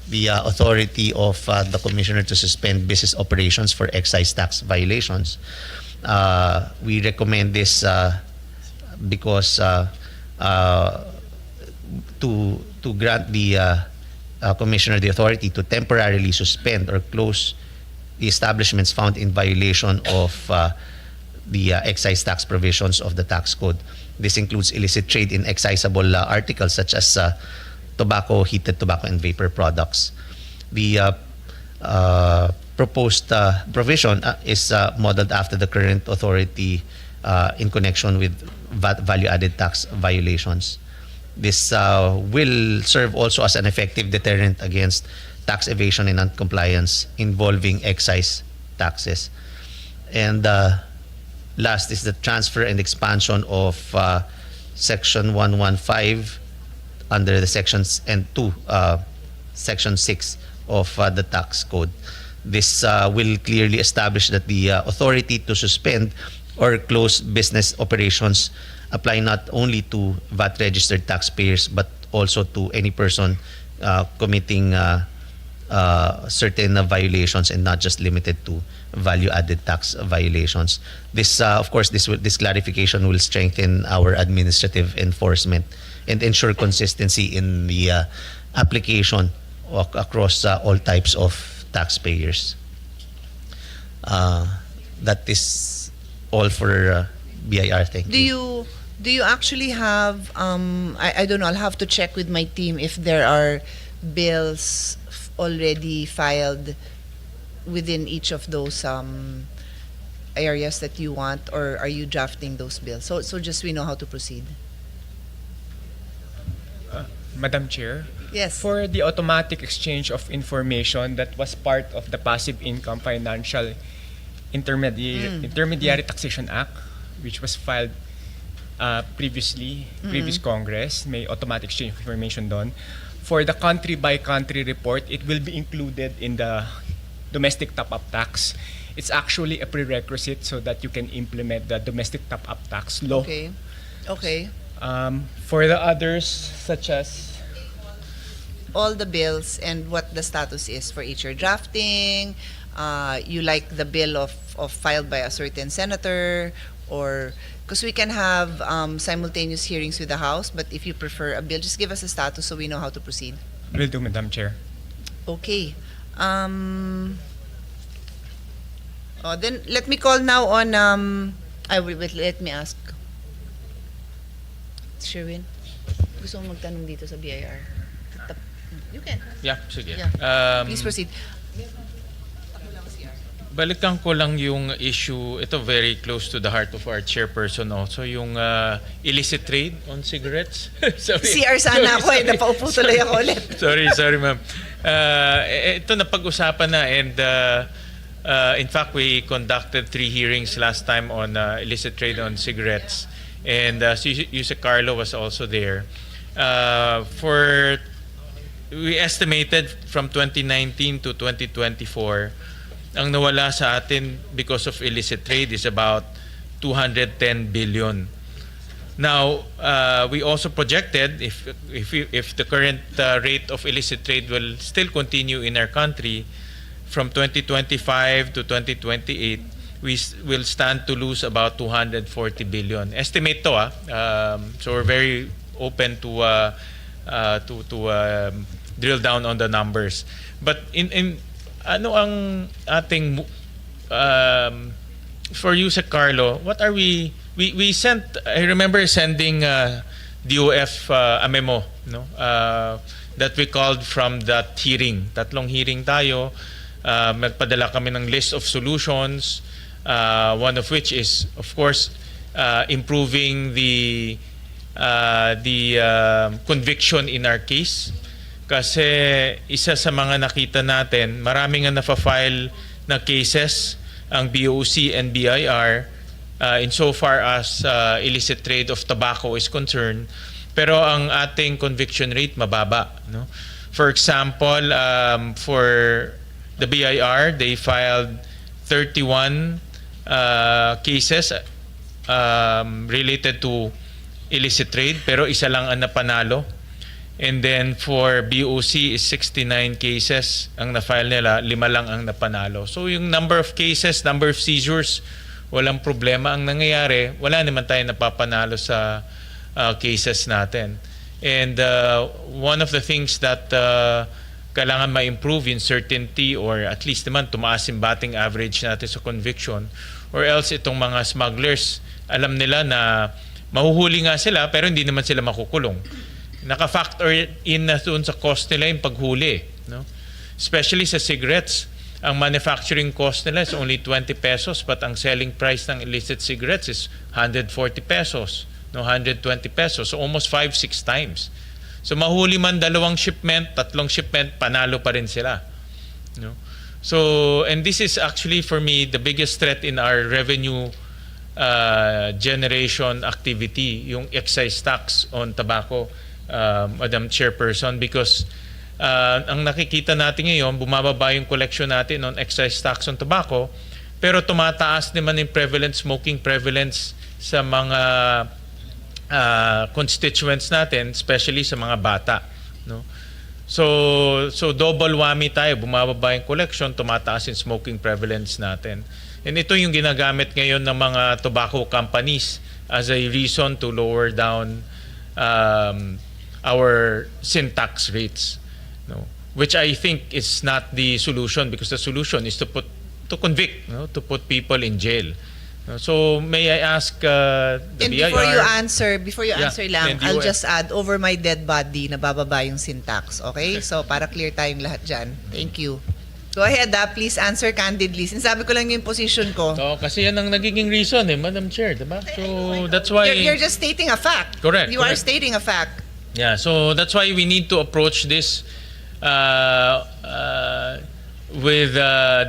the authority of the Commissioner to suspend business operations for excise tax violations. We recommend this because to grant the Commissioner the authority to temporarily suspend or close the establishments found in violation of the excise tax provisions of the tax code. This includes illicit trade in excisable articles such as tobacco, heated tobacco, and vapor products. The proposed provision is modeled after the current authority in connection with value-added tax violations. This will serve also as an effective deterrent against tax evasion and non-compliance involving excise taxes. And last is the transfer and expansion of Section 115 under the sections and 2 Section 6 of the tax code. This will clearly establish that the authority to suspend or close business operations apply not only to VAT registered taxpayers but also to any person committing certain violations and not just limited to value-added tax violations. This, of course, this clarification will strengthen our administrative enforcement and ensure consistency in the application across all types of taxpayers. That is all for BIR. Thank you. Do you actually have I don't know, I'll have to check with my team if there are bills already filed within each of those areas that you want, or are you drafting those bills? So just we know how to proceed. Madam Chair, Yes. for the automatic exchange of information that was part of the Passive Income Financial Intermediary Taxation Act, which was filed previous Congress, may automatic exchange of information doon. For the country-by-country report, it will be included in the domestic top-up tax. It's actually a prerequisite so that you can implement the domestic top-up tax law. Okay. Okay. For the others, such as All the bills and what the status is for each year drafting. You like the bill of filed by a certain senator, or because we can have simultaneous hearings with the House, but if you prefer a bill, just give us a status so we know how to proceed. will do, Madam Chair. Okay. Then let me call now on let me ask. Sherwin, gusto mo magtanong dito sa BIR? You can. Yeah, sige. Yeah. Please proceed. balikan ko lang yung issue, ito very close to the heart of our chairperson also, yung illicit trade on cigarettes. Sorry. CR sana ako eh, napaupo tuloy ako ulit. Sorry ma'am. Ito napag-usapan na, and in fact we conducted 3 hearings last time on illicit trade on cigarettes, and si Yuse Carlo was also there. We estimated from 2019 to 2024, ang nawala sa atin because of illicit trade is about 210 billion. Now, we also projected if the current rate of illicit trade will still continue in our country, from 2025 to 2028, we will stand to lose about 240 billion. Estimate to so we're very open to drill down on the numbers. But in ano ang ating for you sa Carlo, what are we sent, I remember sending DOF a memo, no, that we called from that hearing. Tatlong hearing tayo, magpadala kami ng list of solutions, one of which is of course improving the conviction in our case. Kasi isa sa mga nakita natin, maraming nga na-file na cases ang BOC and BIR insofar as illicit trade of tobacco is concerned, pero ang ating conviction rate mababa, no? For example, for the BIR, they filed 31 cases related to illicit trade, pero isa lang ang napanalo. And then for BOC is 69 cases ang na-file nila, 5 lang ang napanalo. So yung number of cases, number of seizures, walang problema. Ang nangyayari, wala naman tayo napapanalo sa cases natin. And one of the things that kailangan ma-improve in certainty, or at least naman tumaas yung batting average natin sa conviction, or else itong mga smugglers, alam nila na mahuhuli nga sila pero hindi naman sila makukulong. Naka-factor in na doon sa cost nila yung paghuli, no? Especially sa cigarettes, ang manufacturing cost nila is only 20 pesos, but ang selling price ng illicit cigarettes is 140 pesos, no, 120 pesos, so almost 5-6 times. So mahuli man 2 shipment, 3 shipment, panalo pa rin sila, no? So, and this is actually for me the biggest threat in our revenue generation activity, yung excise tax on tobacco, Madam Chairperson, because ang nakikita natin ngayon, bumababa yung collection natin on excise tax on tobacco, pero tumataas naman yung smoking prevalence sa mga constituents natin, especially sa mga bata, no? So double whammy tayo, bumababa yung collection, tumataas yung smoking prevalence natin. And ito yung ginagamit ngayon ng mga tobacco companies as a reason to lower down our sin tax rates, no? Which I think is not the solution, because the solution is to convict, no? To put people in jail. So may I ask the And BIR? before you answer lang, and I'll DOF. just add, over my dead body, nabababa yung sin tax, okay? So para clear tayong lahat dyan. Thank you. Go ahead, please answer candidly. Sinasabi ko lang yung position ko. So, kasi yan ang nagiging reason, Madam Chair, diba? So that's why You're just stating a fact. Correct, You are correct. stating a fact. Yeah, so that's why we need to approach this with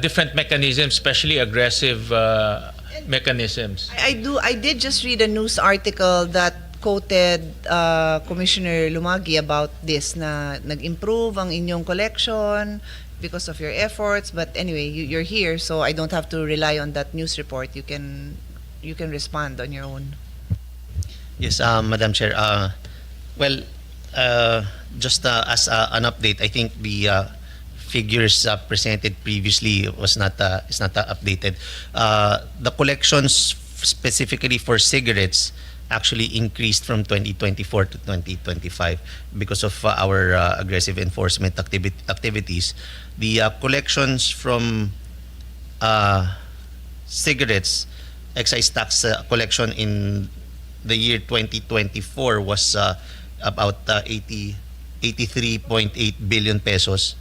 different mechanisms, especially aggressive mechanisms. I did just read a news article that quoted Commissioner Lumagi about this, na nag-improve ang inyong collection because of your efforts. But anyway, you're here, so I don't have to rely on that news report. You can respond on your own. Yes, Madam Chair. Well, just as an update, I think the figures presented previously is not updated. The collections specifically for cigarettes actually increased from 2024 to 2025 because of our aggressive enforcement activities. The collections from cigarettes, excise tax collection in the year 2024 was about 83.8 billion pesos.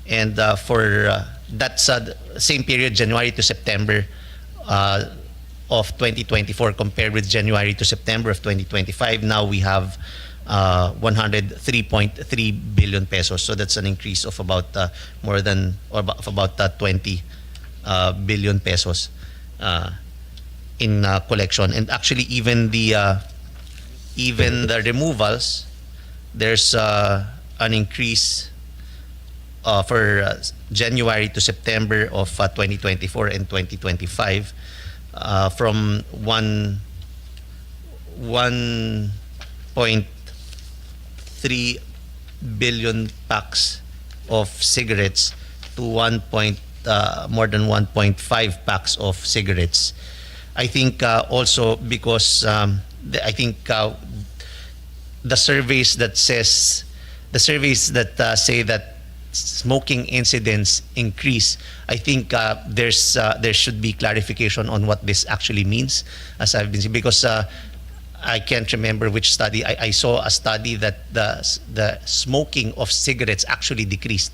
And for That's the same period, January to September of 2024 compared with January to September of 2025. Now we have 103.3 billion pesos. So that's an increase of about more than or of about 20 billion pesos in collection. And actually, even the removals, there's an increase for January to September of 2024 and 2025 from 1.3 billion packs of cigarettes to more than 1.5 packs of cigarettes. I think also because I think the surveys that say that smoking incidents increase, I think there should be clarification on what this actually means, as I've been saying, because I can't remember which study. I saw a study that the smoking of cigarettes actually decreased,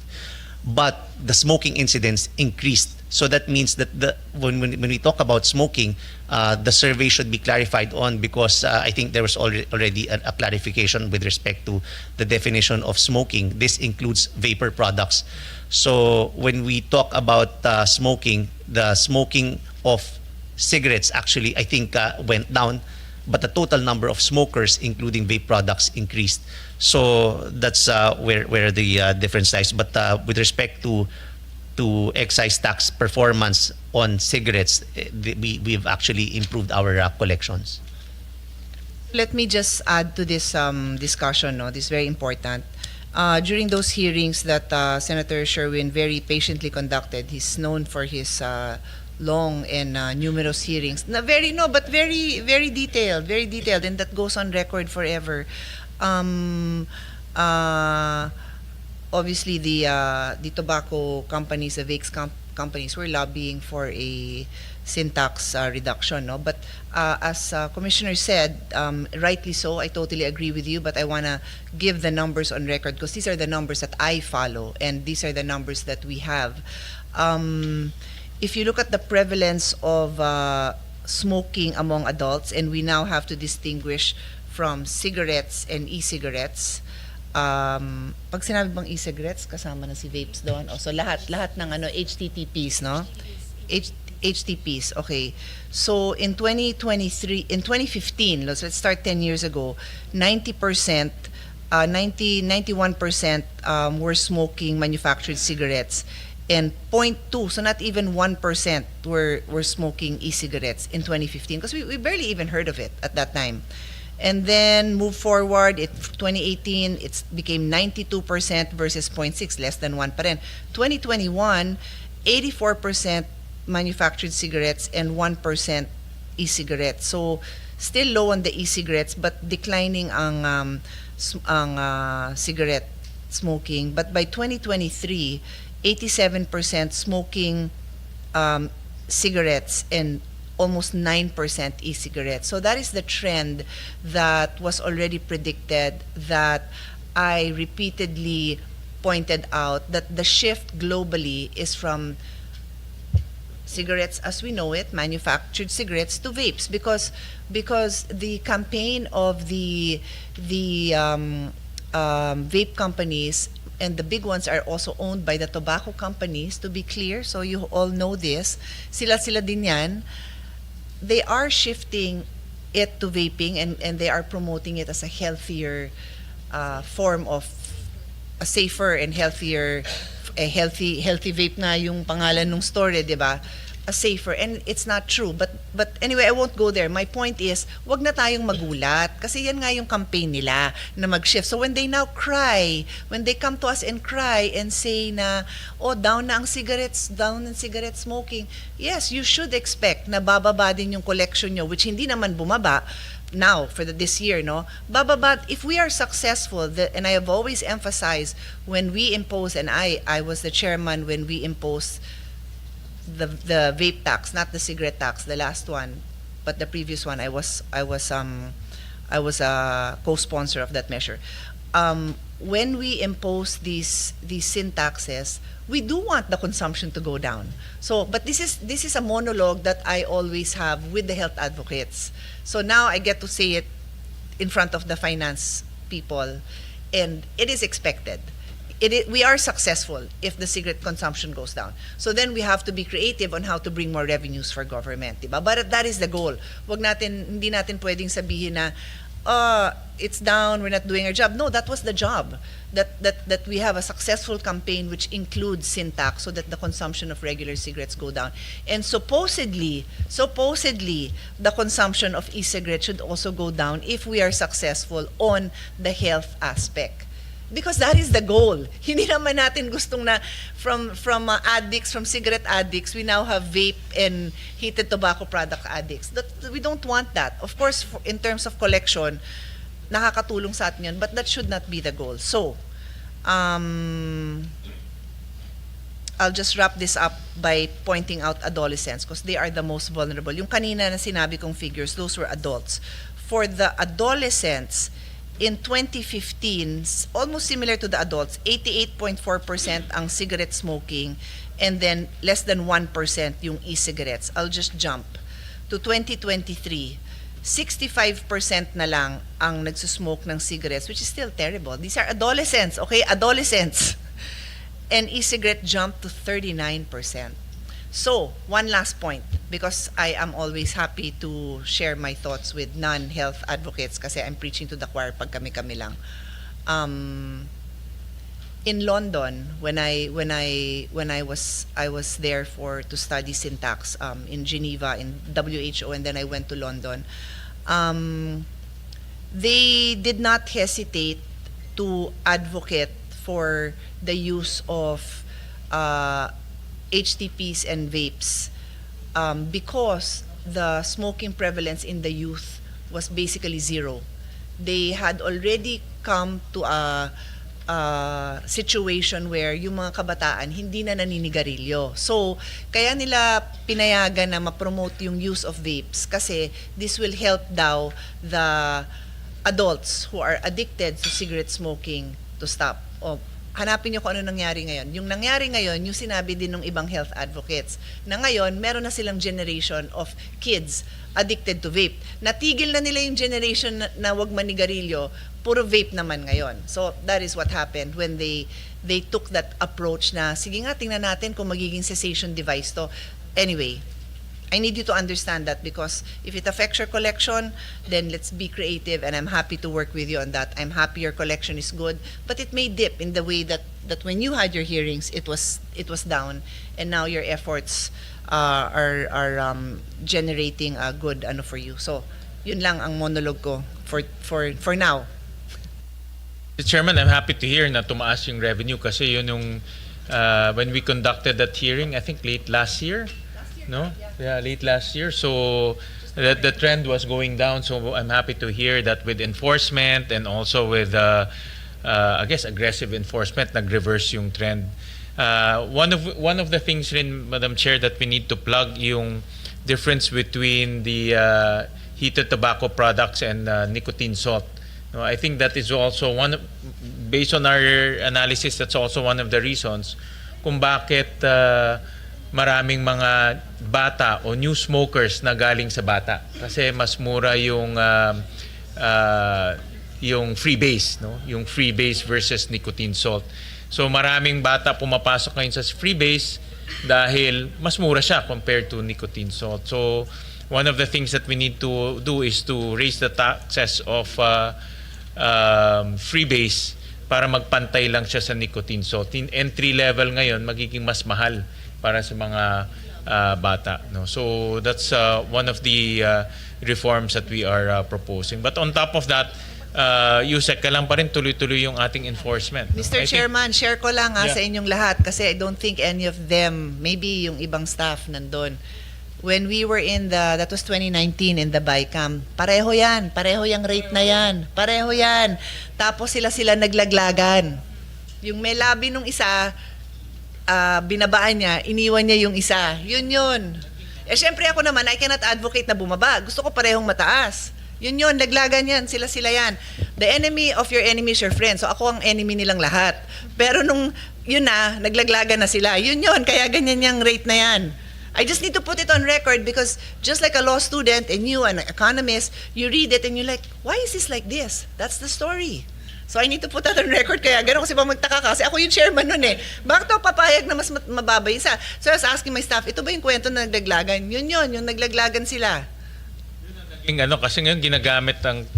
but the smoking incidents increased. So that means that when we talk about smoking, the survey should be clarified on, because I think there was already a clarification with respect to the definition of smoking. This includes vapor products. So when we talk about smoking, the smoking of cigarettes actually, I think, went down, but the total number of smokers, including vape products, increased. So that's where the difference lies. But with respect to excise tax performance on cigarettes, we've actually improved our collections. Let me just add to this discussion, no? This is very important. During those hearings that Senator Sherwin very patiently conducted, he's known for his long and numerous hearings. Very detailed, and that goes on record forever. Obviously, the tobacco companies, the vapes companies, were lobbying for a sin tax reduction, no? But as Commissioner said, rightly so, I totally agree with you, but I want to give the numbers on record, because these are the numbers that I follow, and these are the numbers that we have. If you look at the prevalence of smoking among adults, and we now have to distinguish from cigarettes and e-cigarettes. Pag sinabi bang e-cigarettes, kasama na si vapes doon. So lahat ng HTTPs, no? HTPs, okay. So in 2015, let's start 10 years ago, 91% were smoking manufactured cigarettes, and 0.2, so not even 1% were smoking e-cigarettes in 2015, because we barely even heard of it at that time. And then move forward, 2018, it became 92% versus 0.6, less than 1 pa rin. 2021, 84% manufactured cigarettes and 1% e-cigarettes. So still low on the e-cigarettes, but declining ang cigarette smoking. But by 2023, 87% smoking cigarettes and almost 9% e-cigarettes. So that is the trend that was already predicted, that I repeatedly pointed out, that the shift globally is from cigarettes as we know it, manufactured cigarettes, to vapes, because the campaign of the vape companies, and the big ones are also owned by the tobacco companies, to be clear, so you all know this, sila din yan. They are shifting it to vaping, and they are promoting it as a healthier form of a safer and healthier, a healthy vape na yung pangalan ng store, di ba? A safer, and it's not true. But anyway, I won't go there. My point is, wag na tayong magulat, kasi yan nga yung campaign nila na mag-shift. So when they now cry, when they come to us and cry and say na, oh, down na ang cigarettes, down ang cigarette smoking, yes, you should expect na bababa din yung collection nyo, which hindi naman bumaba now for this year, no? Bababa, if we are successful, and I have always emphasized, when we impose, and I was the chairman when we imposed the vape tax, not the cigarette tax, the last one, but the previous one, I was a co-sponsor of that measure. when we impose these sin taxes, we do want the consumption to go down. So, but this is a monologue that I always have with the health advocates. So now I get to say it in front of the finance people, and it is expected. We are successful if the cigarette consumption goes down. So then we have to be creative on how to bring more revenues for government, diba? But that is the goal. Hindi natin pwedeng sabihin na, it's down, we're not doing our job. No, that was the job. That we have a successful campaign which includes sin tax so that the consumption of regular cigarettes go down. And supposedly, the consumption of e-cigarettes should also go down if we are successful on the health aspect. Because that is the goal. Hindi naman natin gustong na from addicts, from cigarette addicts, we now have vape and heated tobacco product addicts. We don't want that. Of course, in terms of collection, nakakatulong sa atin yun, but that should not be the goal. So, I'll just wrap this up by pointing out adolescents because they are the most vulnerable. Yung kanina na sinabi kong figures, those were adults. For the adolescents, in 2015, almost similar to the adults, 88.4% ang cigarette smoking and then less than 1% yung e-cigarettes. I'll just jump to 2023. 65% na lang ang nagsusmoke ng cigarettes, which is still terrible. These are adolescents, okay? Adolescents. And e-cigarette jumped to 39%. So, one last point, because I am always happy to share my thoughts with non-health advocates kasi I'm preaching to the choir pag kami-kami lang. In London, when I was there to study sin tax in Geneva in WHO, and then I went to London, they did not hesitate to advocate for the use of HTPs and vapes because the smoking prevalence in the youth was basically zero. They had already come to a situation where yung mga kabataan hindi na naninigarilyo. So, kaya nila pinayagan na ma-promote yung use of vapes kasi this will help daw the adults who are addicted to cigarette smoking to stop. O, hanapin niyo kung ano nangyari ngayon. Yung nangyari ngayon, yung sinabi din ng ibang health advocates, na ngayon, meron na silang generation of kids addicted to vape. Natigil na nila yung generation na wag manigarilyo, puro vape naman ngayon. So, that is what happened when they took that approach na, sige nga, tingnan natin kung magiging cessation device to. Anyway, I need you to understand that because if it affects your collection, then let's be creative and I'm happy to work with you on that. I'm happy your collection is good, but it may dip in the way that when you had your hearings, it was down, and now your efforts are generating a good ano for you. So, yun lang ang monologue ko for now. Mr. Chairman, I'm happy to hear na tumaas yung revenue kasi yun yung when we conducted that hearing, I think late last year. No? Yeah, late last year. So the trend was going down. So I'm happy to hear that with enforcement and also with, I guess, aggressive enforcement, nag-reverse yung trend. One of the things rin, Madam Chair, that we need to plug yung difference between the heated tobacco products and nicotine salt. No, I think that is also based on our analysis, that's also one of the reasons kung bakit maraming mga bata o new smokers na galing sa bata kasi mas mura yung freebase, no? Yung freebase versus nicotine salt. So maraming bata pumapasok ngayon sa freebase dahil mas mura siya compared to nicotine salt. So one of the things that we need to do is to raise the taxes of freebase para magpantay lang siya sa nicotine salt. In entry level ngayon magiging mas mahal para sa mga bata, no? So that's one of the reforms that we are proposing. But on top of that, Yusek, kailan pa rin tuloy-tuloy yung ating enforcement. No? Mr. Chairman, share ko lang sa inyong lahat kasi I don't think any of them, maybe yung ibang staff nandun. When we were that was 2019 in the BICAM, pareho yung rate na yan, pareho yan. Tapos sila naglaglagan. Yung may labi nung isa, binabaan niya, iniwan niya yung isa. Yun. Eh, syempre ako naman, I cannot advocate na bumaba. Gusto ko parehong mataas. Yun, laglagan yan. Sila yan. The enemy of your enemy is your friend. So ako ang enemy nilang lahat. Pero nung yun na, naglaglagan na sila. Yun, kaya ganyan yung rate na yan. I just need to put it on record because just like a law student and you, an economist, you read it and you're like, why is this like this? That's the story. So I need to put that on record. Kaya gano'n kasi pa magtaka kasi ako yung chairman nun eh. Bakit ako papayag na mas mababa yung isa? So I was asking my staff, ito ba yung kwento na naglaglagan? Yun, yung naglaglagan sila. Yung kasi ngayon ginagamit ang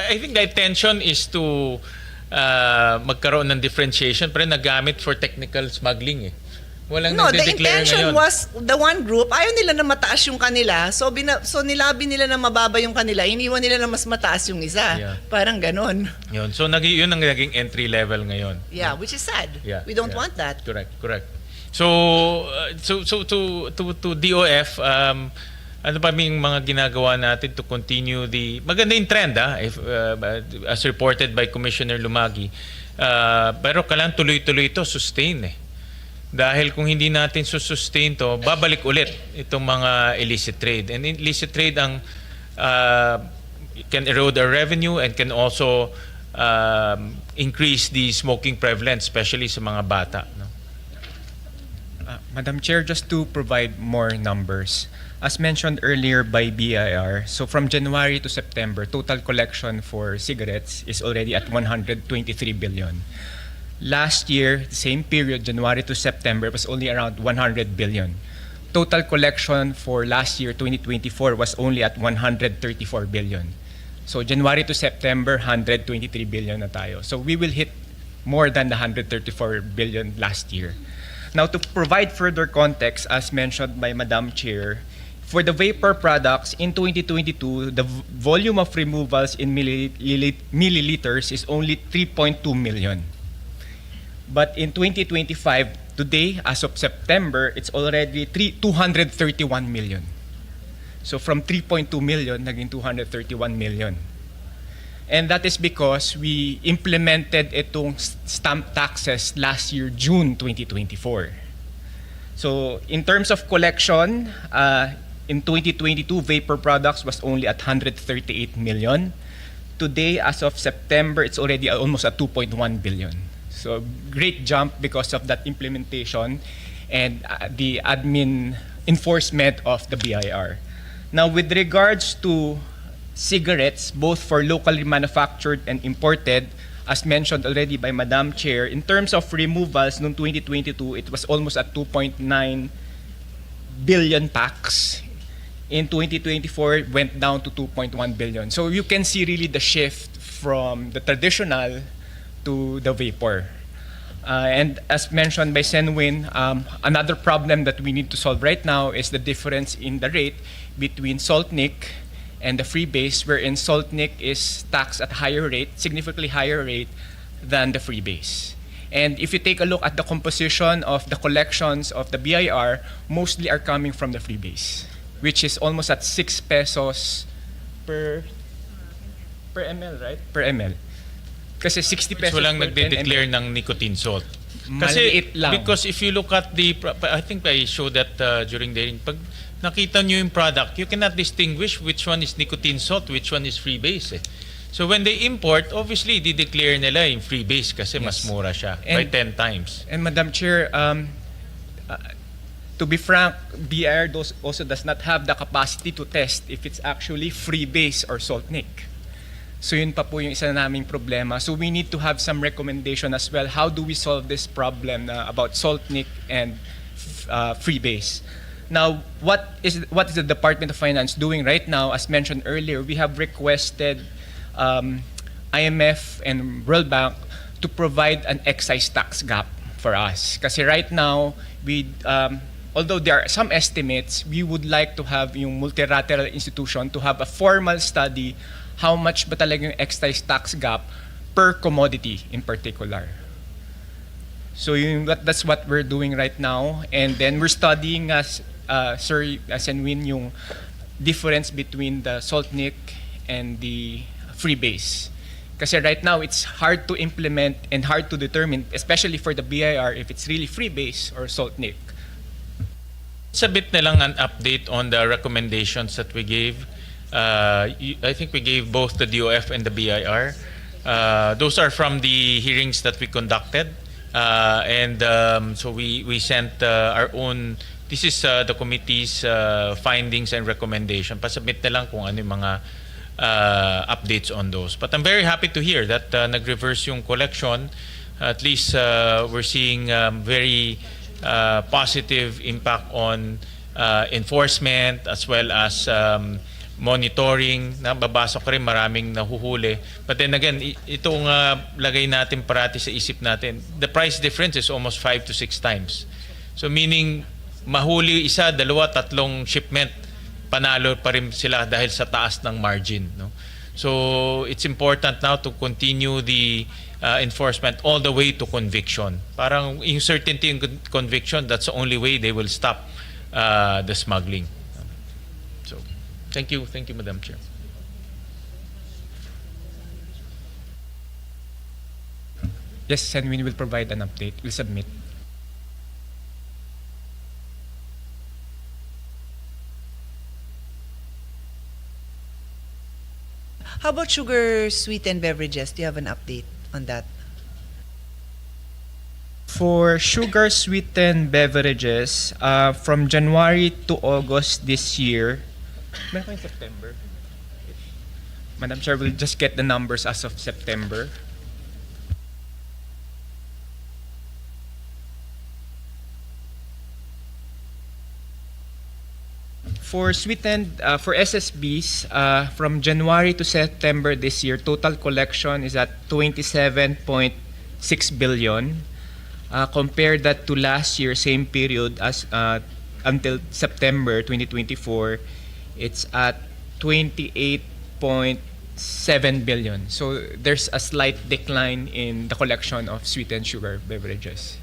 I think the intention is to magkaroon ng differentiation pero nagamit for technical smuggling eh. Walang No, the nagde-declare intention ngayon. was the one group, ayaw nila na mataas yung kanila, so nilabi nila na mababa yung kanila, iniwan nila na mas mataas yung isa. Yeah. Parang ganon. Yun. So yun ang naging entry level ngayon. Yeah, which is sad. Yeah, We don't yeah. want that. Correct. So to DOF, ano pa yung mga ginagawa natin to continue the maganda yung trend if as reported by Commissioner Lumagi. Pero kailangan tuloy-tuloy ito, sustain eh. Dahil kung hindi natin sustain to, babalik ulit itong mga illicit trade. And illicit trade ang can erode our revenue and can also increase the smoking prevalence, especially sa mga bata. No? Madam Chair, just to provide more numbers. As mentioned earlier by BIR, so from January to September, total collection for cigarettes is already at 123 billion. Last year, same period, January to September, was only around 100 billion. Total collection for last year, 2024, was only at 134 billion. So January to September, 123 billion na tayo. So we will hit more than the 134 billion last year. Now, to provide further context, as mentioned by Madam Chair, for the vapor products in 2022, the volume of removals in milliliters is only 3.2 million. But in 2025, today, as of September, it's already 231 million. So from 3.2 million, naging 231 million. And that is because we implemented itong stamp taxes last year, June 2024. So in terms of collection, in 2022, vapor products was only at 138 million. Today, as of September, it's already almost at 2.1 billion. So great jump because of that implementation and the admin enforcement of the BIR. Now, with regards to cigarettes, both for locally manufactured and imported, as mentioned already by Madam Chair, in terms of removals noong 2022, it was almost at 2.9 billion packs. In 2024, it went down to 2.1 billion. So you can see really the shift from the traditional to the vapor. And as mentioned by Senwin, another problem that we need to solve right now is the difference in the rate between salt nic and the freebase, wherein salt nic is taxed at higher rate, significantly higher rate than the freebase. And if you take a look at the composition of the collections of the BIR, mostly are coming from the freebase, which is almost at 6 pesos per ml, right? Per ml. Kasi 60 pesos Walang per 10 nagde-declare ml. ng nicotine salt. Maliit lang. Because if you look at I think I showed that during the hearing, pag nakita nyo yung product, you cannot distinguish which one is nicotine salt, which one is freebase. So when they import, obviously, di-declare nila yung freebase kasi mas mura siya by 10 times. And Madam Chair, to be frank, BIR also does not have the capacity to test if it's actually freebase or salt nic. So yun pa po yung isa naming problema. So we need to have some recommendation as well. How do we solve this problem about salt nic and freebase? Now, what is the Department of Finance doing right now? As mentioned earlier, we have requested IMF and World Bank to provide an excise tax gap for us. Kasi right now, although there are some estimates, we would like to have yung multilateral institution to have a formal study how much ba talaga yung excise tax gap per commodity in particular. So that's what we're doing right now. And then we're studying, Sir Senwin, yung difference between the salt nic and the freebase. Kasi right now, it's hard to implement and hard to determine, especially for the BIR, if it's really freebase or salt nic. Sabit na lang an update on the recommendations that we gave I think we gave both the DOF and the BIR. Those are from the hearings that we conducted. So we sent our own, this is the committee's findings and recommendation. Pasubmit na lang kung ano yung mga updates on those. But I'm very happy to hear that nag-reverse yung collection. At least we're seeing very positive impact on enforcement as well as monitoring. Nababasa ko rin maraming nahuhuli. But then again, itong lagay natin parati sa isip natin, the price difference is almost 5 to 6 times. So meaning, mahuli isa, dalawa, tatlong shipment, panalo pa rin sila dahil sa taas ng margin. No? So it's important now to continue the enforcement all the way to conviction. Parang yung certainty in conviction, that's the only way they will stop the smuggling. So, thank you, Madam Chair. Yes, Senwin will provide an update. We'll submit. How about sugar sweetened beverages? Do you have an update on that? For sugar sweetened beverages, from January to August this year, meron ko yung September. Madam Chair, we'll just get the numbers as of September. For sweetened, for SSBs, from January to September this year, total collection is at 27.6 billion. Compare that to last year, same period as until September 2024, it's at 28.7 billion. So there's a slight decline in the collection of sweetened sugar beverages.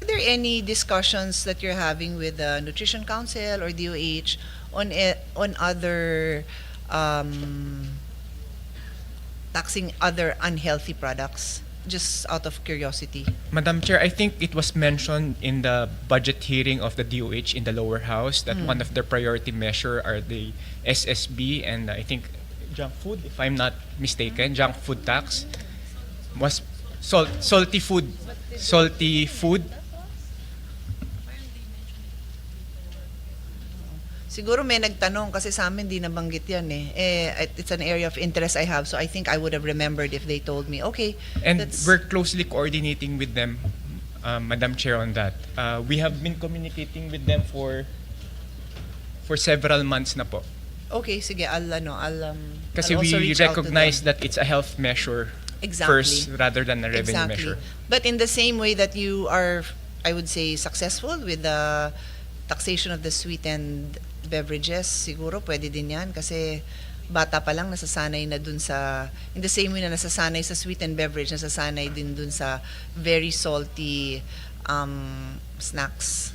Are there any discussions that you're having with the Nutrition Council or DOH on other taxing other unhealthy products? Just out of curiosity. Madam Chair, I think it was mentioned in the budget hearing of the DOH in the lower house that one of their priority measure are the SSB and I think junk food, if I'm not mistaken, junk food tax was salty food. Siguro may nagtanong kasi sa amin di nabanggit yan it's an area of interest I have, so I think I would have remembered if they told me. Okay. And we're closely coordinating with them, Madam Chair, on that. We have been communicating with them for several months na po. Okay, sige, I'll Kasi also we reach out to recognize them. that it's a health measure Exactly. first rather than a revenue measure. But in the same way that you are, I would say, successful with the taxation of the sweetened beverages, siguro pwede din yan kasi bata pa lang nasasanay na dun sa, in the same way na nasasanay sa sweetened beverage, nasasanay din dun sa very salty snacks.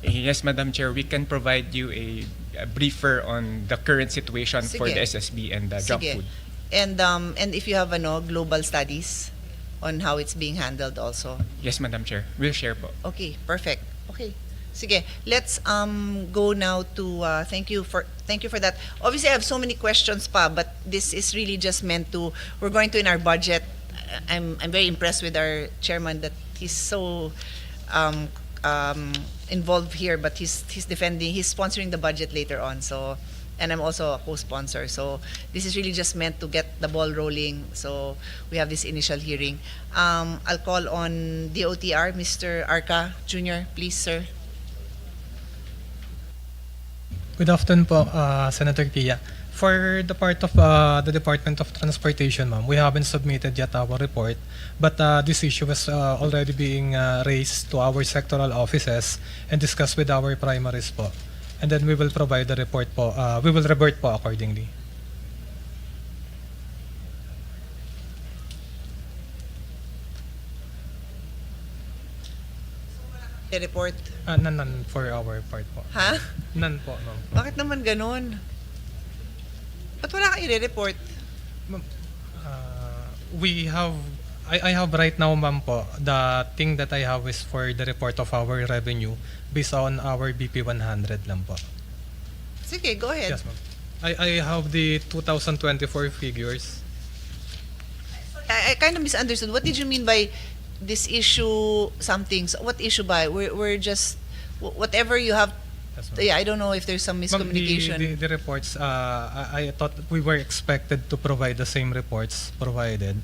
Yes, Madam Chair, we can provide you a briefer on the current situation for Sige. the SSB and the junk Sige. food. And if you have global studies on how it's being handled also. Yes, Madam Chair, we'll share po. Okay, perfect. Okay. Sige, let's go now to thank you for that. Obviously, I have so many questions pa, but this is really just meant to, we're going to in our budget. I'm very impressed with our chairman that he's so involved here, but he's sponsoring the budget later on. So, and I'm also a co-sponsor. So this is really just meant to get the ball rolling. So we have this initial hearing. I'll call on DOTr, Mr. Arca Jr. Please, sir. Good afternoon po, Senator Pia. For the part of the Department of Transportation, ma'am, we haven't submitted yet our report, but this issue was already being raised to our sectoral offices and discussed with our primaries po. And then we will provide the report po, we will revert po accordingly. Report. None for our part po. Ha? None po, ma'am. Bakit naman ganun? Ba't wala kayo i-report? We have, I have right now, ma'am po, the thing that I have is for the report of our revenue based on our BP 100 lang po. Sige, go ahead. Yes, ma'am. I have the 2024 figures. I kind of misunderstood. What did you mean by this issue something? So what issue by? We're just, whatever you have. Yes, ma'am. Yeah, I don't know if there's some Ma'am, miscommunication. the reports, I thought we were expected to provide the same reports provided.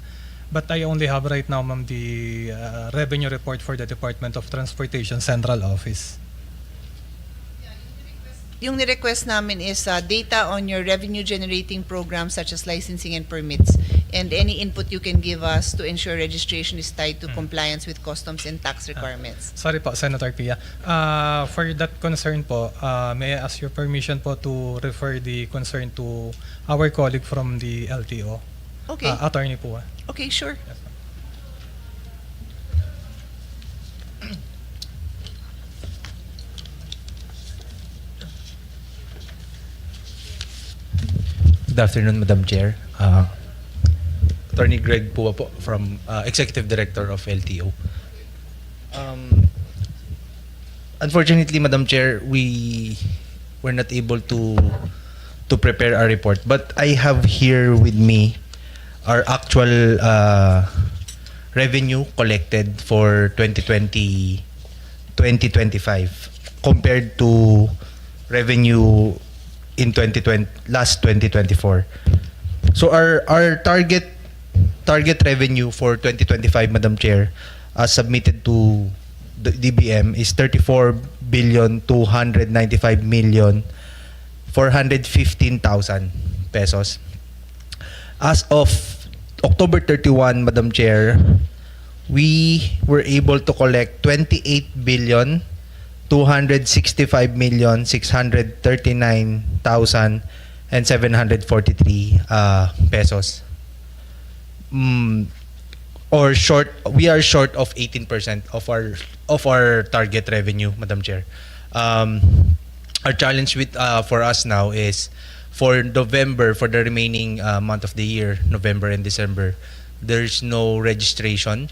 But I only have right now, ma'am, the revenue report for the Department of Transportation Central Office. Yung ni-request namin is data on your revenue-generating programs such as licensing and permits, and any input you can give us to ensure registration is tied to compliance with customs and tax requirements. Sorry po, Senator Pia. For that concern po, may I ask your permission po to refer the concern to our colleague from the LTO? Okay. Attorney po. Okay, sure. Yes, ma'am. Good afternoon, Madam Chair. Attorney Greg Pua po from Executive Director of LTO. Unfortunately, Madam Chair, we were not able to prepare our report. But I have here with me our actual revenue collected for 2020-2025 compared to revenue in 2024. So our target revenue for 2025, Madam Chair, submitted to the DBM is 34,295,415,000 pesos. As of October 31, Madam Chair, we were able to collect 28,265,639,743 pesos. We are short of 18% of our target revenue, Madam Chair. Our challenge for us now is for November, for the remaining month of the year, November and December, there's no registration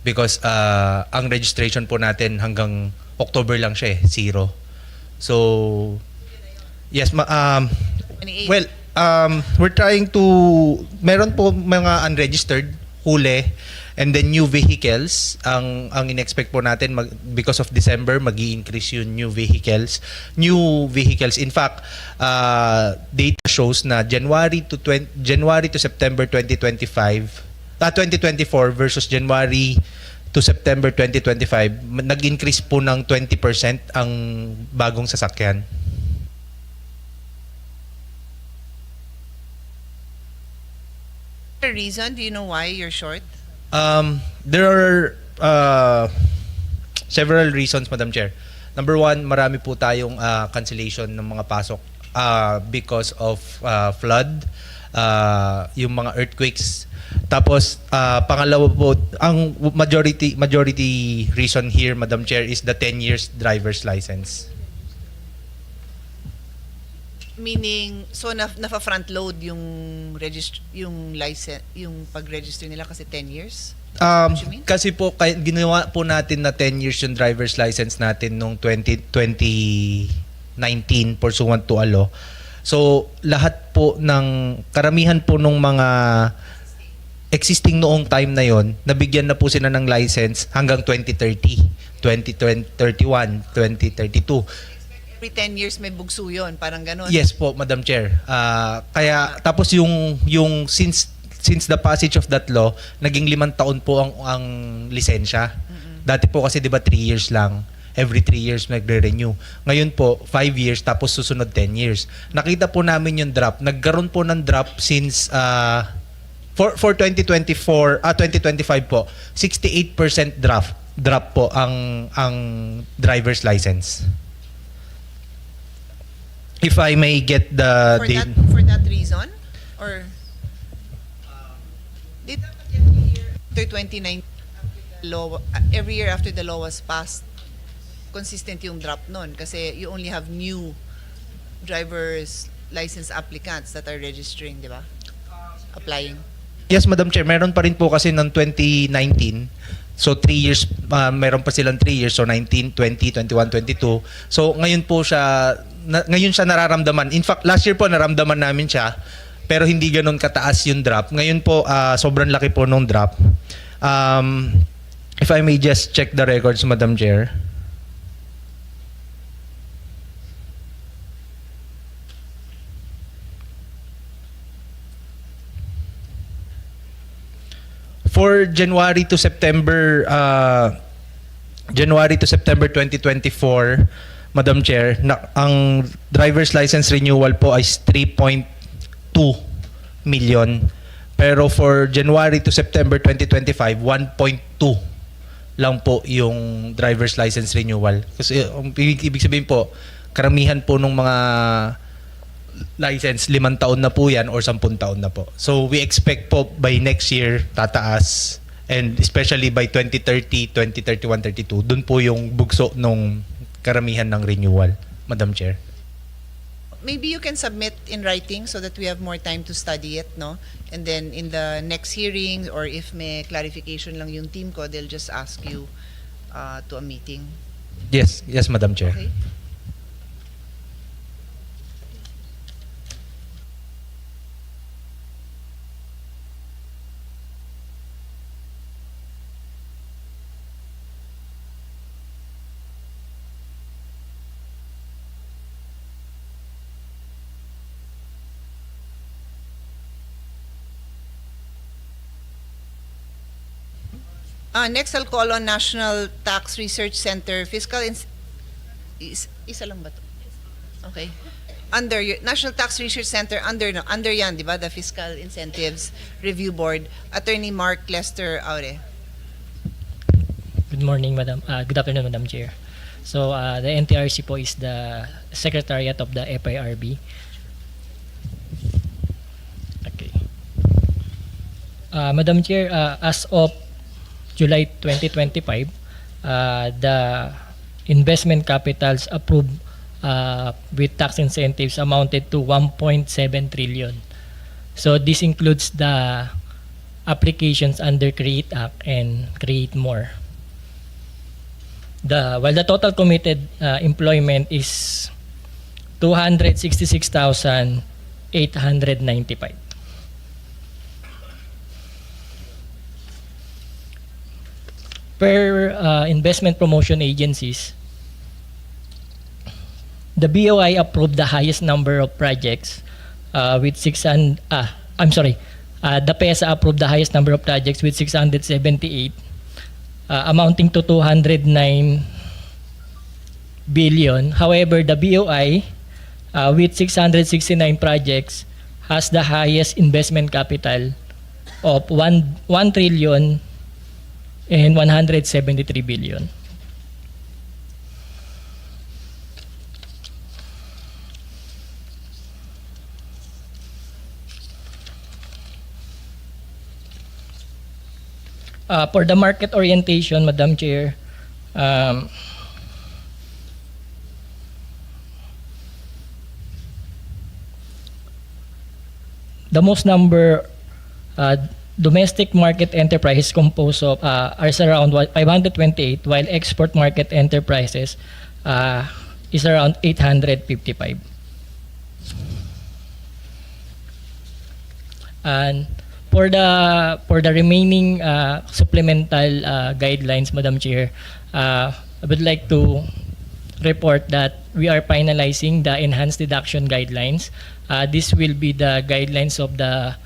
because ang registration po natin hanggang October lang siya, zero. So yes, 28. well, we're trying to, meron po mga unregistered huli, and then new vehicles. Ang in-expect po natin because of December, magi-increase yung new vehicles. In fact, data shows na January to September 2024 versus January to September 2025, nag-increase po ng 20% ang bagong sasakyan. The reason? Do you know why you're short? There are several reasons, Madam Chair. Number one, marami po tayong cancellation ng mga pasok because of flood, yung mga earthquakes. Tapos, pangalawa po, ang majority reason here, Madam Chair, is the 10 years driver's license. Meaning, so nafa-front load yung license, yung pag-register nila kasi 10 years? What you mean? Kasi po, ginawa po natin na 10 years yung driver's license natin nung 2019 pursuant to a law. So, lahat po karamihan po nung mga existing noong time na yon, nabigyan na po sila ng license hanggang 2030, 2031, 2032. Every 10 years may bugso yun, parang ganon. Yes po, Madam Chair. Kaya tapos yung since the passage of that law, naging 5 taon po ang lisensya. Dati po kasi 'di ba 3 years lang. Every 3 years nagre-renew. Ngayon po 5 years tapos susunod 10 years. Nakita po namin yung drop. Nagkaroon po ng drop since for 2024 2025 po. 68% drop po ang driver's license. If I may get the date. For that reason? Or did every year after 2019 every year after the law was passed, consistent yung drop nun kasi you only have new driver's license applicants that are registering, di ba? Applying. Yes, Madam Chair, meron pa rin po kasi ng 2019 So 3 years, meron pa silang 3 years, so 19, 20, 21, 22. So ngayon po siya, ngayon siya nararamdaman. In fact, last year po naramdaman namin siya, pero hindi ganun kataas yung drop. Ngayon po, sobrang laki po nung drop. If I may just check the records, Madam Chair. For January to September 2024, Madam Chair, ang driver's license renewal po ay 3.2 million. Pero for January to September 2025, 1.2 lang po yung driver's license renewal. Kasi ibig sabihin po, karamihan po ng mga license, 5 taon na po yan or 10 taon na po. So we expect po by next year tataas, and especially by 2030, 2031, 32, dun po yung bugso nung karamihan ng renewal, Madam Chair. Maybe you can submit in writing so that we have more time to study it, no? And then in the next hearing, or if may clarification lang yung team ko, they'll just ask you to a meeting. Yes, Madam Chair. Okay? Next, I'll call on National Tax Research Center isa lang ba to? Okay. Under National Tax Research Center, under yan, di ba? The Fiscal Incentives Review Board. Attorney Mark Lester Aure. Good morning, Madam. Good afternoon, Madam Chair. So, the NTRC po is the Secretariat of the FIRB. Okay. Madam Chair, as of July 2025, the investment capitals approved with tax incentives amounted to 1.7 trillion. So this includes the applications under CREATE Act and CREATE More. While the total committed employment is 266,895. Per investment promotion agencies, the BOI approved the highest number of projects with 600. The PESA approved the highest number of projects with 678, amounting to 209 billion. However, the BOI with 669 projects has the highest investment capital of 1 trillion and 173 billion. For the market orientation, Madam Chair, the most number domestic market enterprises composed of are around 528, while export market enterprises is around 855. And for the remaining supplemental guidelines, Madam Chair, I would like to report that we are finalizing the enhanced deduction guidelines. This will be the guidelines of the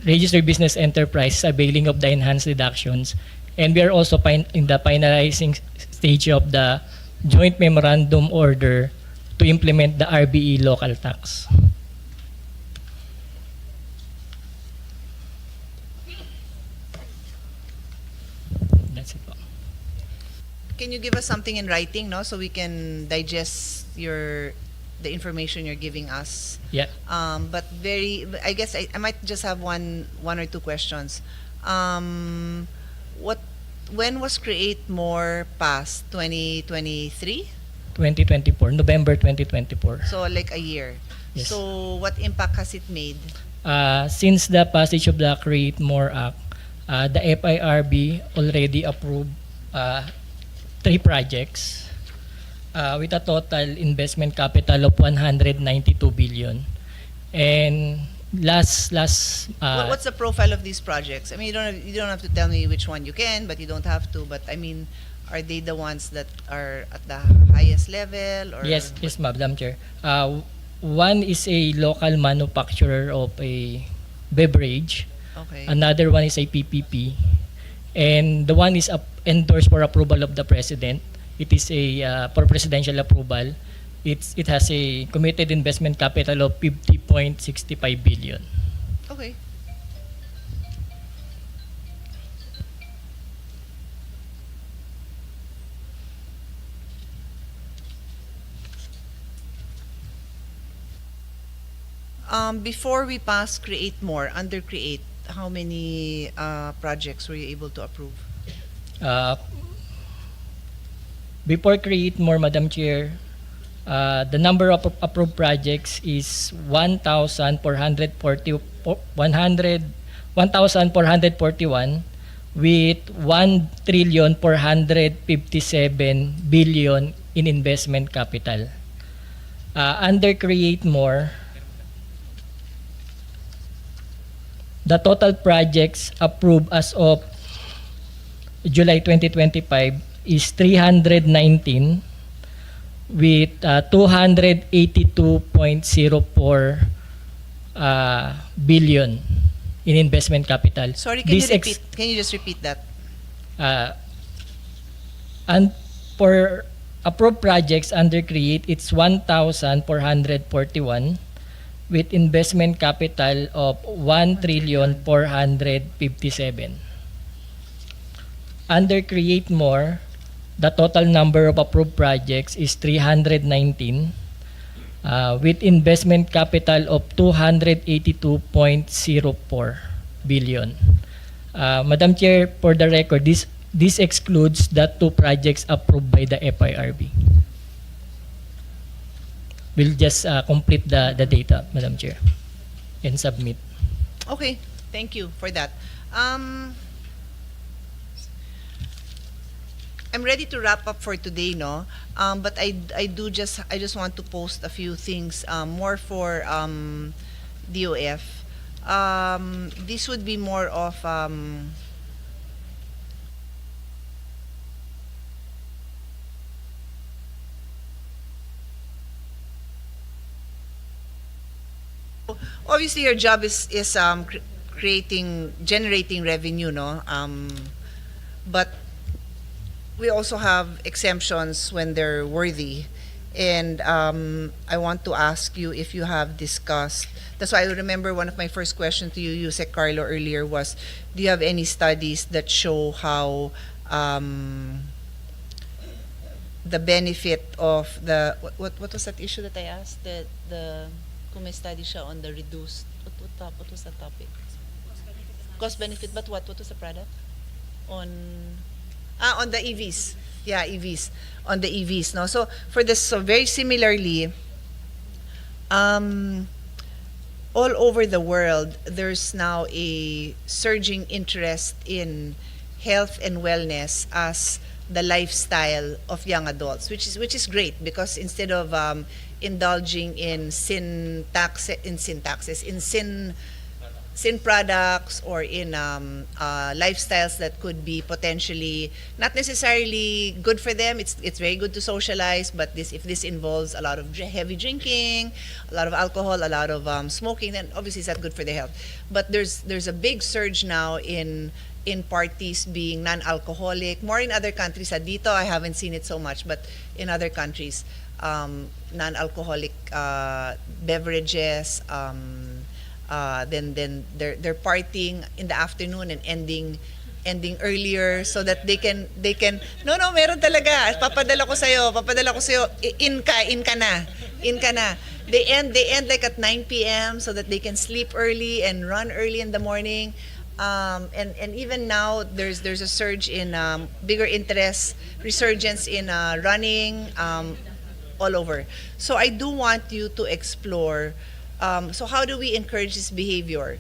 registered business enterprise availing of the enhanced deductions, and we are also in the finalizing stage of the joint memorandum order to implement the RBE local tax. That's it. Can you give us something in writing, no, so we can digest the information you're giving us? Yeah. But I guess I might just have one or two questions. When was Create More passed? 2023? 2024, November 2024. So like a year. Yes. So what impact has it made? Since the passage of the Create More Act, The FIRB already approved 3 projects with a total investment capital of 192 billion. And last What's the profile of these projects? I mean, you don't have to tell me which one you can, but you don't have to. But I mean, are they the ones that are at the highest level? Or yes, Madam Chair. One is a local manufacturer of a beverage. Okay. Another one is a PPP. And the one is endorsed for approval of the President. It is a for presidential approval. It has a committed investment capital of 50.65 billion. Okay. Before we pass create more, under create, how many projects were you able to approve? Before create more, Madam Chair, the number of approved projects is 1,441 with 1,457 billion in investment capital. Under create more, the total projects approved as of July 2025 is 319 with 282.04 billion in investment capital. Sorry, can This you repeat? Can you just repeat that? And for approved projects under create, it's 1,441 with investment capital of 1,457. Under create more, the total number of approved projects is 319 with investment capital of 282.04 billion. Madam Chair, for the record, this excludes the 2 projects approved by the FIRB. We'll just complete the data, Madam Chair, and submit. Okay, thank you for that. I'm ready to wrap up for today, no? But I just want to post a few things more for DOF. This would be more of obviously your job is generating revenue, no? But we also have exemptions when they're worthy. And I want to ask you if you have discussed, that's why I remember one of my first questions to you, Yusek Carlo, earlier was, do you have any studies that show how the benefit of the, what was that issue that I asked? The kung may study siya on the reduced, what was that topic? Cost benefit, but what was the product? On the EVs. Yeah, EVs. On the EVs, no? So for this, so very similarly, all over the world, there's now a surging interest in health and wellness as the lifestyle of young adults, which is great, because instead of indulging in sin products or in lifestyles that could be potentially not necessarily good for them. It's very good to socialize, but if this involves a lot of heavy drinking, a lot of alcohol, a lot of smoking, then obviously it's not good for their health. But there's a big surge now in parties being non-alcoholic, more in other countries. Dito I haven't seen it so much, but in other countries, non-alcoholic beverages. Then they're partying in the afternoon and ending earlier so that they can no meron talaga, papadala ko sa'yo in ka na they end like at 9 p.m. so that they can sleep early and run early in the morning. And even now there's a surge in bigger interest, resurgence in running all over. So I do want you to explore. So how do we encourage this behavior?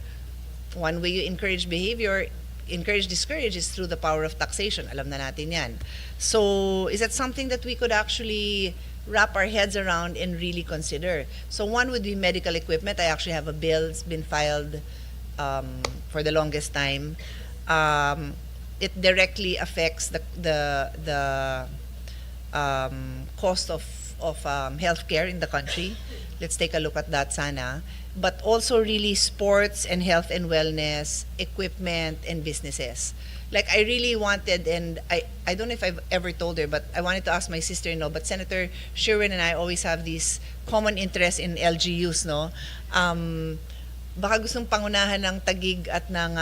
One way you encourage behavior encourage, discourage is through the power of taxation. Alam na natin yan. So, is that something that we could actually wrap our heads around and really consider? So, one would be medical equipment. I actually have a bill. It's been filed for the longest time. It directly affects the cost of healthcare in the country. Let's take a look at that sana. But also really sports and health and wellness, equipment and businesses. Like I really wanted, and I don't know if I've ever told her, but I wanted to ask my sister-in-law, but Senator Sherwin and I always have these common interests in LGUs, no? Baka gustong pangunahan ng Taguig at ng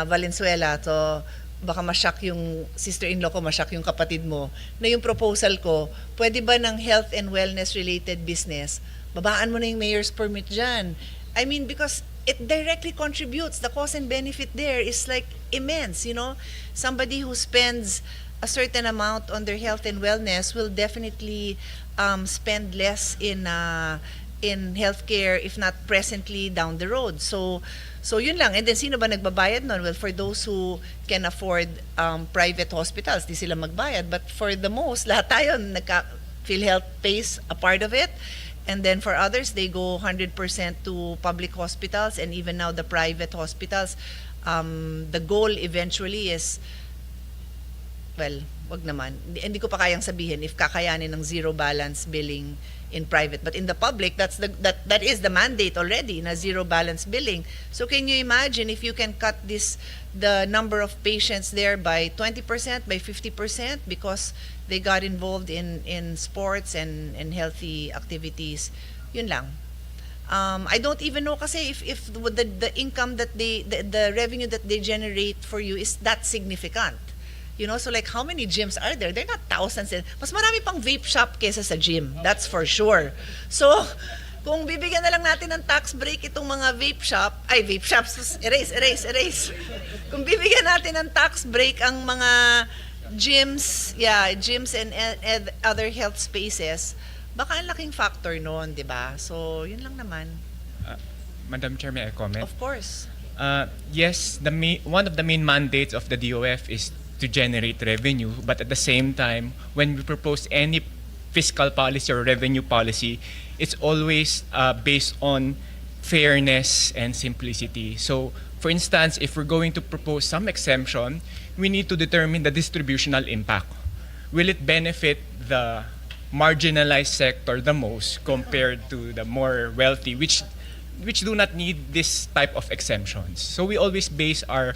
Valenzuela, so baka ma-shock yung sister-in-law ko, ma-shock yung kapatid mo, na yung proposal ko, pwede ba ng health and wellness related business, babaan mo na yung mayor's permit dyan. I mean, because it directly contributes. The cost and benefit there is like immense, you know. Somebody who spends a certain amount on their health and wellness will definitely spend less in healthcare, if not presently, down the road. So yun lang. And then sino ba nagbabayad nun? Well, for those who can afford private hospitals, di sila magbayad. But for the most, lahat tayo, PhilHealth pays a part of it. And then for others, they go 100% to public hospitals, and even now the private hospitals. The goal eventually is, well, wag naman. Hindi ko pa kayang sabihin if kakayanin ng zero balance billing in private, but in the public, that is the mandate already, na zero balance billing. So can you imagine if you can cut the number of patients there by 20%, by 50%, because they got involved in sports and healthy activities? Yun lang. I don't even know kasi if the income that the revenue that they generate for you is that significant. You know, so like how many gyms are there? They're not thousands. Mas marami pang vape shop kesa sa gym. That's for sure. So, kung bibigyan na lang natin ng tax break itong mga vape shops, erase. Kung bibigyan natin ng tax break ang mga gyms and other health spaces, baka ang laking factor noon, di ba? So, yun lang naman. Madam Chair, may I comment? Of course. Yes, one of the main mandates of the DOF is to generate revenue, but at the same time, when we propose any fiscal policy or revenue policy, it's always based on fairness and simplicity. So, for instance, if we're going to propose some exemption, we need to determine the distributional impact. Will it benefit the marginalized sector the most compared to the more wealthy, which do not need this type of exemptions? So we always base our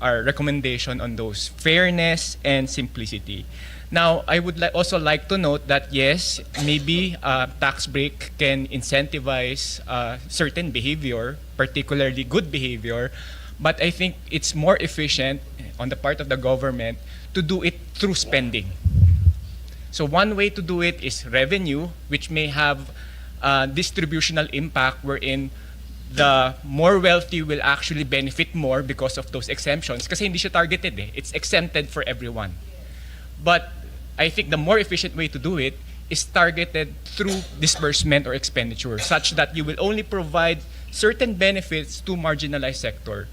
recommendation on those fairness and simplicity. Now, I would also like to note that yes, maybe tax break can incentivize certain behavior, particularly good behavior, but I think it's more efficient on the part of the government to do it through spending. So one way to do it is revenue, which may have distributional impact wherein the more wealthy will actually benefit more because of those exemptions. Kasi hindi siya targeted eh. It's exempted for everyone. But I think the more efficient way to do it is targeted through disbursement or expenditure, such that you will only provide certain benefits to marginalized sector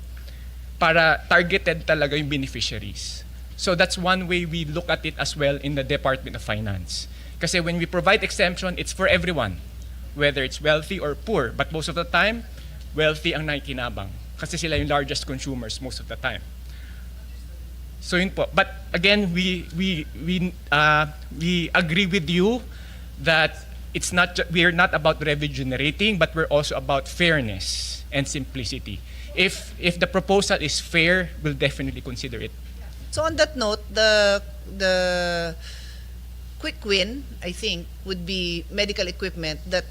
para targeted talaga yung beneficiaries. So that's one way we look at it as well in the Department of Finance. Kasi when we provide exemption, it's for everyone, whether it's wealthy or poor. But most of the time, wealthy ang nakikinabang kasi sila yung largest consumers most of the time. So yun po. But again, we agree with you that we're not about revenue generating, but we're also about fairness and simplicity. If the proposal is fair, we'll definitely consider it. So on that note, the quick win, I think, would be medical equipment that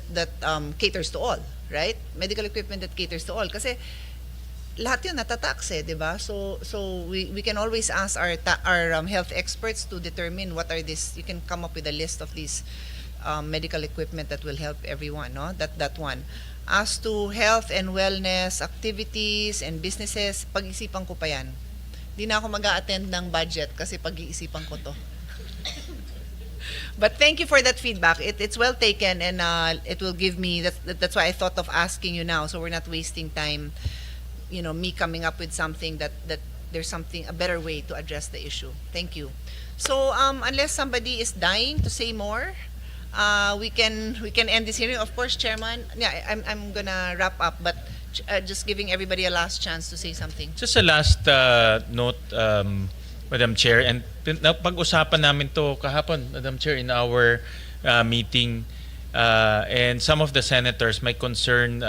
caters to all, right? Medical equipment that caters to all. Kasi lahat yun natatax eh, di ba? So we can always ask our health experts to determine what are these. You can come up with a list of these medical equipment that will help everyone, no? That one. As to health and wellness activities and businesses, pag-isipan ko pa yan. Di na ako mag-a-attend ng budget kasi pag-iisipan ko to. But thank you for that feedback. It's well taken, and it will give me, that's why I thought of asking you now, so we're not wasting time me coming up with something that there's a better way to address the issue. Thank you. So unless somebody is dying to say more, we can end this hearing. Of course, Chairman. Yeah, I'm gonna wrap up, but just giving everybody a last chance to say something. Just a last note, Madam Chair, and pag-usapan namin to kahapon, Madam Chair, in our meeting, and some of the senators may concern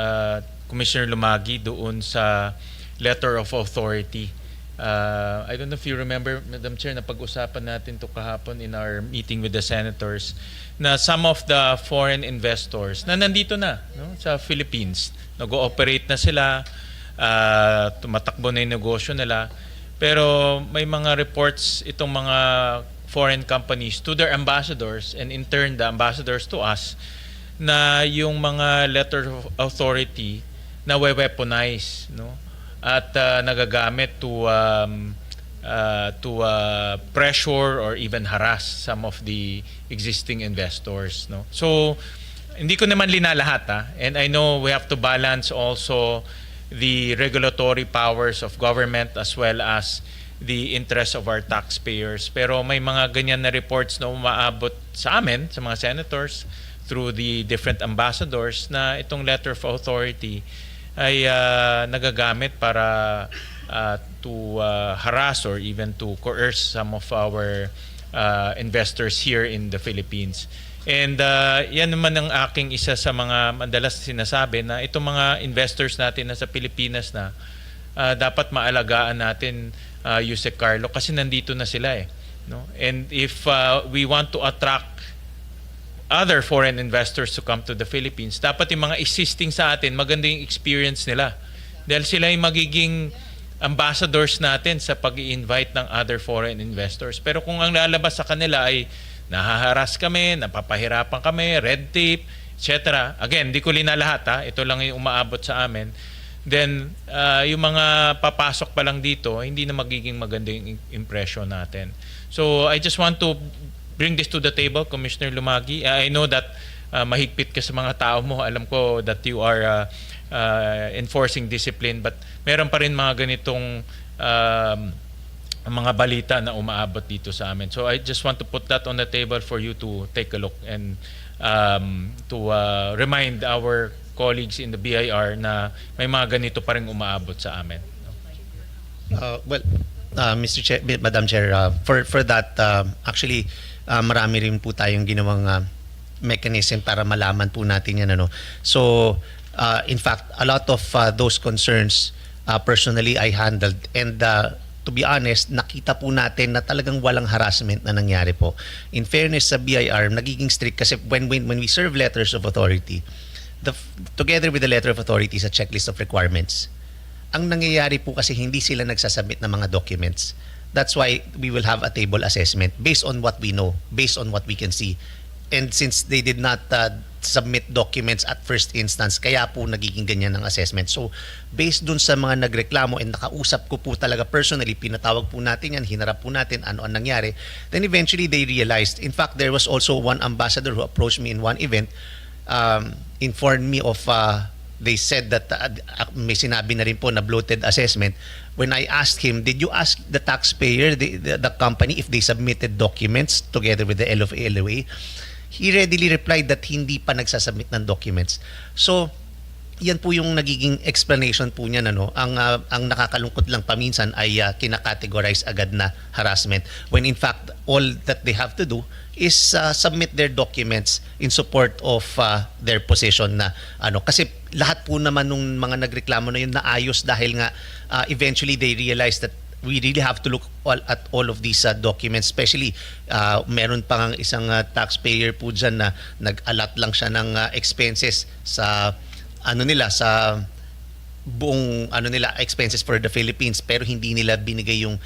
Commissioner Lumagi doon sa letter of authority. I don't know if you remember, Madam Chair, na pag-usapan natin to kahapon in our meeting with the senators, na some of the foreign investors na nandito na, no, sa Philippines, nag-ooperate na sila, tumatakbo na yung negosyo nila, pero may mga reports itong mga foreign companies to their ambassadors, and in turn the ambassadors to us, na yung mga letter of authority na weaponize, no, at nagagamit to pressure or even harass some of the existing investors, no. So hindi ko naman linalahat, and I know we have to balance also the regulatory powers of government as well as the interests of our taxpayers, pero may mga ganyan na reports na umaabot sa amin, sa mga senators, through the different ambassadors, na itong letter of authority ay nagagamit para to harass or even to coerce some of our investors here in the Philippines. And yan naman ang aking isa sa mga madalas sinasabi, na itong mga investors natin na sa Pilipinas na dapat maalagaan natin, Yusek Carlo, kasi nandito na sila, no? And if we want to attract other foreign investors to come to the Philippines, dapat yung mga existing sa atin, maganda yung experience nila. Dahil sila yung magiging ambassadors natin sa pag-i-invite ng other foreign investors. Pero kung ang lalabas sa kanila ay nahaharas kami, napapahirapan kami, red tape, etc. Again, di ko linalahat, ito lang yung umaabot sa amin. Then, yung mga papasok pa lang dito, hindi na magiging maganda yung impression natin. So, I just want to bring this to the table, Commissioner Lumagi. I know that mahigpit ka sa mga tao mo. Alam ko that you are enforcing discipline, but meron pa rin mga ganitong mga balita na umaabot dito sa amin. So I just want to put that on the table for you to take a look and to remind our colleagues in the BIR na may mga ganito pa rin umaabot sa amin. Mr. Chair, Madam Chair, for that, actually, marami rin po tayong ginawang mechanism para malaman po natin yan. So, in fact, a lot of those concerns, personally, I handled. And to be honest, nakita po natin na talagang walang harassment na nangyari po. In fairness sa BIR, nagiging strict kasi when we serve letters of authority, together with the letter of authority sa checklist of requirements, ang nangyayari po kasi hindi sila nagsasubmit ng mga documents. That's why we will have a table assessment based on what we know, based on what we can see. And since they did not submit documents at first instance, kaya po nagiging ganyan ang assessment. So, based dun sa mga nagreklamo, and nakausap ko po talaga personally, pinatawag po natin yan, hinarap po natin ano ang nangyari, then eventually they realized. In fact, there was also one ambassador who approached me in one event, informed me of, they said that may sinabi na rin po na bloated assessment. When I asked him, did you ask the taxpayer, the company, if they submitted documents together with the LOA, LOA? He readily replied that hindi pa nagsasubmit ng documents. So, yan po yung nagiging explanation po niya. Ang nakakalungkot lang paminsan ay kinakategorize agad na harassment, when in fact, all that they have to do is submit their documents in support of their position na kasi lahat po naman nung mga nagreklamo na yun naayos dahil nga eventually they realized that we really have to look at all of these documents, especially meron pang isang taxpayer po dyan na nag-allot lang siya ng expenses sa sa buong expenses for the Philippines, pero hindi nila binigay yung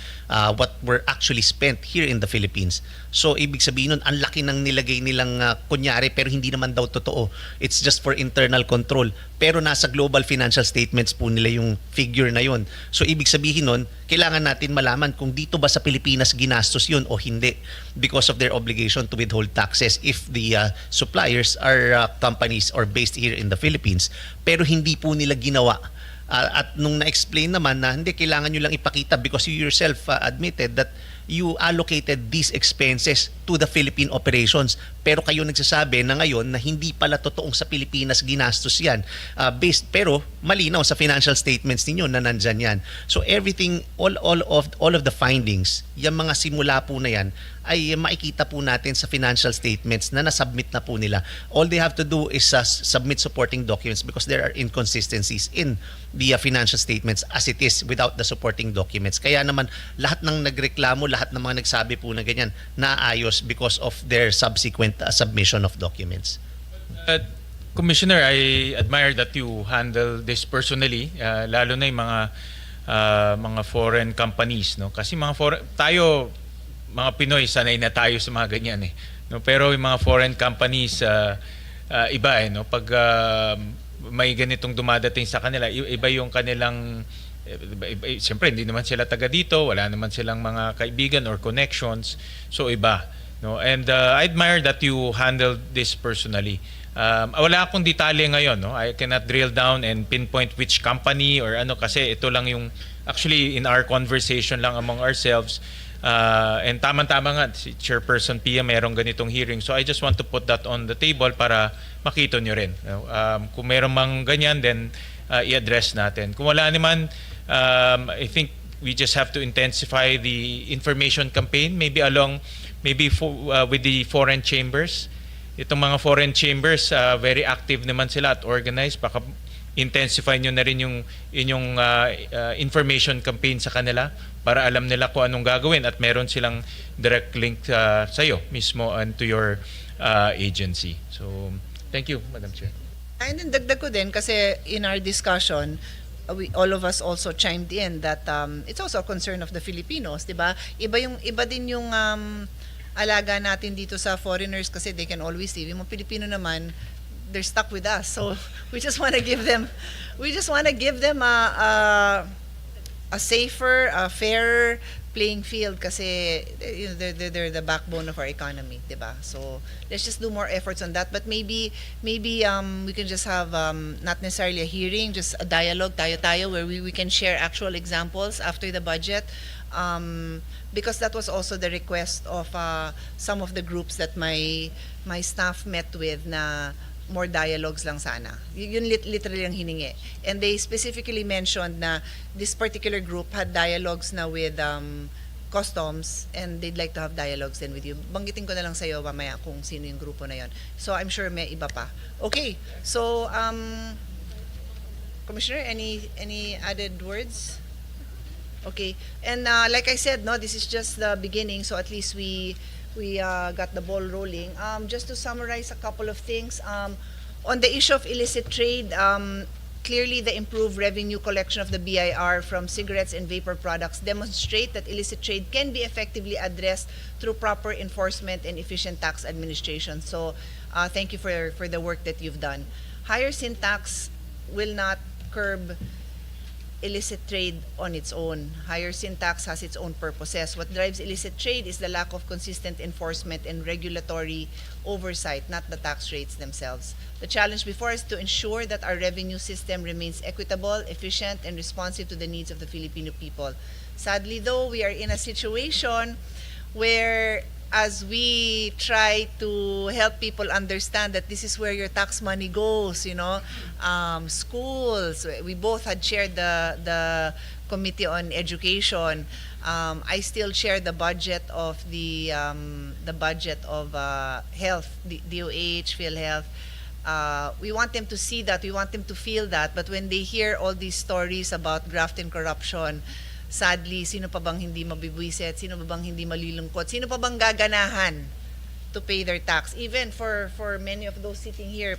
what were actually spent here in the Philippines. So ibig sabihin nun, ang laki ng nilagay nilang kunyari pero hindi naman daw totoo. It's just for internal control. Pero nasa global financial statements po nila yung figure na yun. So ibig sabihin nun, kailangan natin malaman kung dito ba sa Pilipinas ginastos yun o hindi, because of their obligation to withhold taxes if the suppliers are companies or based here in the Philippines. Pero hindi po nila ginawa At nung na-explain naman na hindi, kailangan nyo lang ipakita because you yourself admitted that you allocated these expenses to the Philippine operations. Pero kayo nagsasabi na ngayon na hindi pala totoong sa Pilipinas ginastos yan. Pero malinaw sa financial statements ninyo na nandyan yan. So everything, all of the findings, yung mga simula po na yan, ay makikita po natin sa financial statements na nasubmit na po nila. All they have to do is submit supporting documents because there are inconsistencies in the financial statements as it is without the supporting documents. Kaya naman lahat ng nagreklamo, lahat ng mga nagsabi po na ganyan, naayos because of their subsequent submission of documents. Commissioner, I admire that you handle this personally, lalo na yung mga foreign companies, no? Kasi tayo mga Pinoy sanay na tayo sa mga ganyan eh. No, pero yung mga foreign companies iba no, pag may ganitong dumadating sa kanila, iba yung kanilang siyempre hindi naman sila taga dito, wala naman silang mga kaibigan or connections, so iba, no. And I admire that you handled this personally. Wala akong detalye ngayon, no. I cannot drill down and pinpoint which company or ano, kasi ito lang yung actually in our conversation lang among ourselves. And tama-tama nga, si Chairperson Pia merong ganitong hearing. So I just want to put that on the table para makita nyo rin. Kung meron mang ganyan, then i-address natin. Kung wala naman, I think we just have to intensify the information campaign, maybe with the foreign chambers. Itong mga foreign chambers, very active naman sila at organized. Baka intensify nyo na rin yung inyong information campaign sa kanila para alam nila kung anong gagawin at meron silang direct link sa iyo mismo and to your agency. So, thank you, Madam Chair. And then dagdag ko din kasi in our discussion, all of us also chimed in that it's also a concern of the Filipinos, 'di ba? Iba din yung alaga natin dito sa foreigners kasi they can always leave. Yung mga Pilipino naman, they're stuck with us. So we just want to give them a safer, a fairer playing field kasi they're the backbone of our economy, 'di ba? So let's just do more efforts on that. But maybe we can just have not necessarily a hearing, just a dialogue tayo where we can share actual examples after the budget. Because that was also the request of some of the groups that my staff met with na more dialogues lang sana. Yun literally ang hiningi. And they specifically mentioned na this particular group had dialogues na with customs and they'd like to have dialogues then with you. Banggitin ko na lang sa'yo mamaya kung sino yung grupo na yon. So I'm sure may iba pa. Okay, so Commissioner, any added words? Okay, and like I said, no, this is just the beginning, so at least we got the ball rolling. Just to summarize a couple of things, on the issue of illicit trade, clearly the improved revenue collection of the BIR from cigarettes and vapor products demonstrate that illicit trade can be effectively addressed through proper enforcement and efficient tax administration. So thank you for the work that you've done. Higher sin tax will not curb illicit trade on its own. Higher sin tax has its own purposes. What drives illicit trade is the lack of consistent enforcement and regulatory oversight, not the tax rates themselves. The challenge before us is to ensure that our revenue system remains equitable, efficient, and responsive to the needs of the Filipino people. Sadly, though, we are in a situation where as we try to help people understand that this is where your tax money goes, schools. We both had chaired the Committee on Education. I still chair the budget of the health, DOH, PhilHealth. We want them to see that, we want them to feel that, but when they hear all these stories about graft and corruption, sadly, sino pa bang hindi mabibwisit? Sino pa bang hindi malilungkot? Sino pa bang gaganahan to pay their tax? Even for many of those sitting here,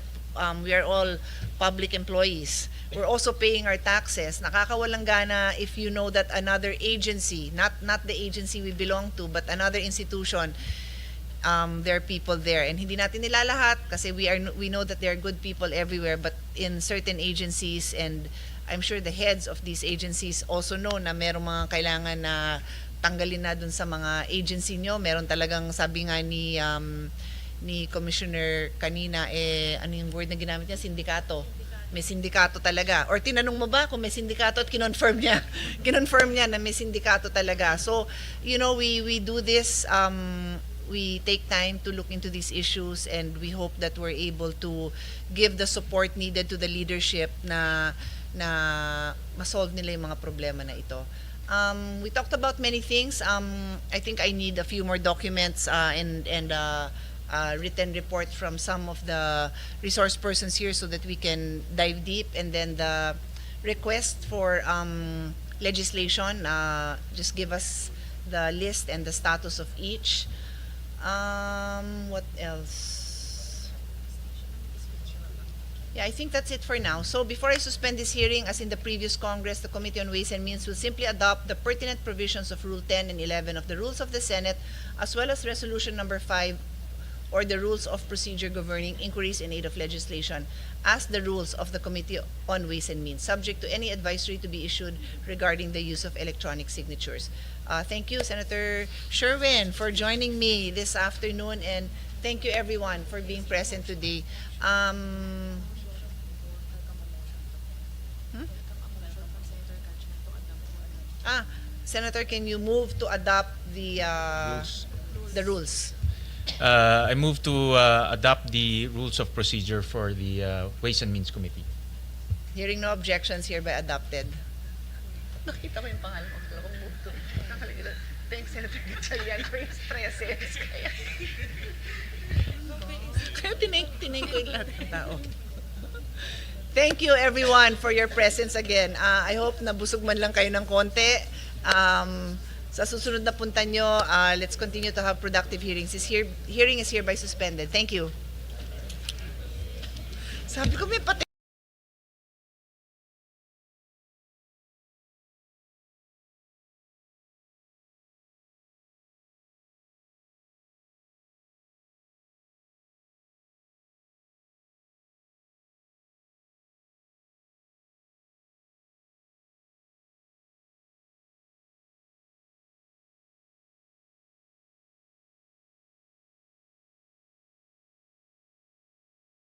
we are all public employees. We're also paying our taxes. Nakakawalang gana if you know that another agency, not the agency we belong to, but another institution, there are people there. And hindi natin nilalahat kasi we know that there are good people everywhere, but in certain agencies, and I'm sure the heads of these agencies also know na merong mga kailangan na tanggalin na dun sa mga agency nyo. Meron talagang, sabi nga ni Commissioner kanina, ano yung word na ginamit niya? Sindikato. may sindikato talaga. Or tinanong mo ba kung may sindikato at kinonfirm niya? Kinonfirm niya na may sindikato talaga. So, you know, we do this, we take time to look into these issues, and we hope that we're able to give the support needed to the leadership na ma-solve nila yung mga problema na ito. We talked about many things. I think I need a few more documents and written report from some of the resource persons here so that we can dive deep. And then the request for legislation, just give us the list and the status of each. What else? Yeah, I think that's it for now. So before I suspend this hearing, as in the previous Congress, the Committee on Ways and Means will simply adopt the pertinent provisions of Rule 10 and 11 of the Rules of the Senate, as well as Resolution Number 5, or the Rules of Procedure governing inquiries in aid of legislation, as the rules of the Committee on Ways and Means, subject to any advisory to be issued regarding the use of electronic signatures. Thank you, Senator Sherwin, for joining me this afternoon, and thank you everyone for being present today. Senator, can you move to adopt the rules? I move to adopt the rules of procedure for the Ways and Means Committee. Hearing no objections, hereby adopted. Nakita ko yung pangalan ko. Move to. Thanks, Senator Gatchalian, for his presence. Kaya tinay ko yung lahat ng tao. Thank you everyone for your presence again. I hope nabusog man lang kayo ng konti. Sa susunod na punta nyo, let's continue to have productive hearings. Hearing is hereby suspended. Thank you. Sabi ko may pati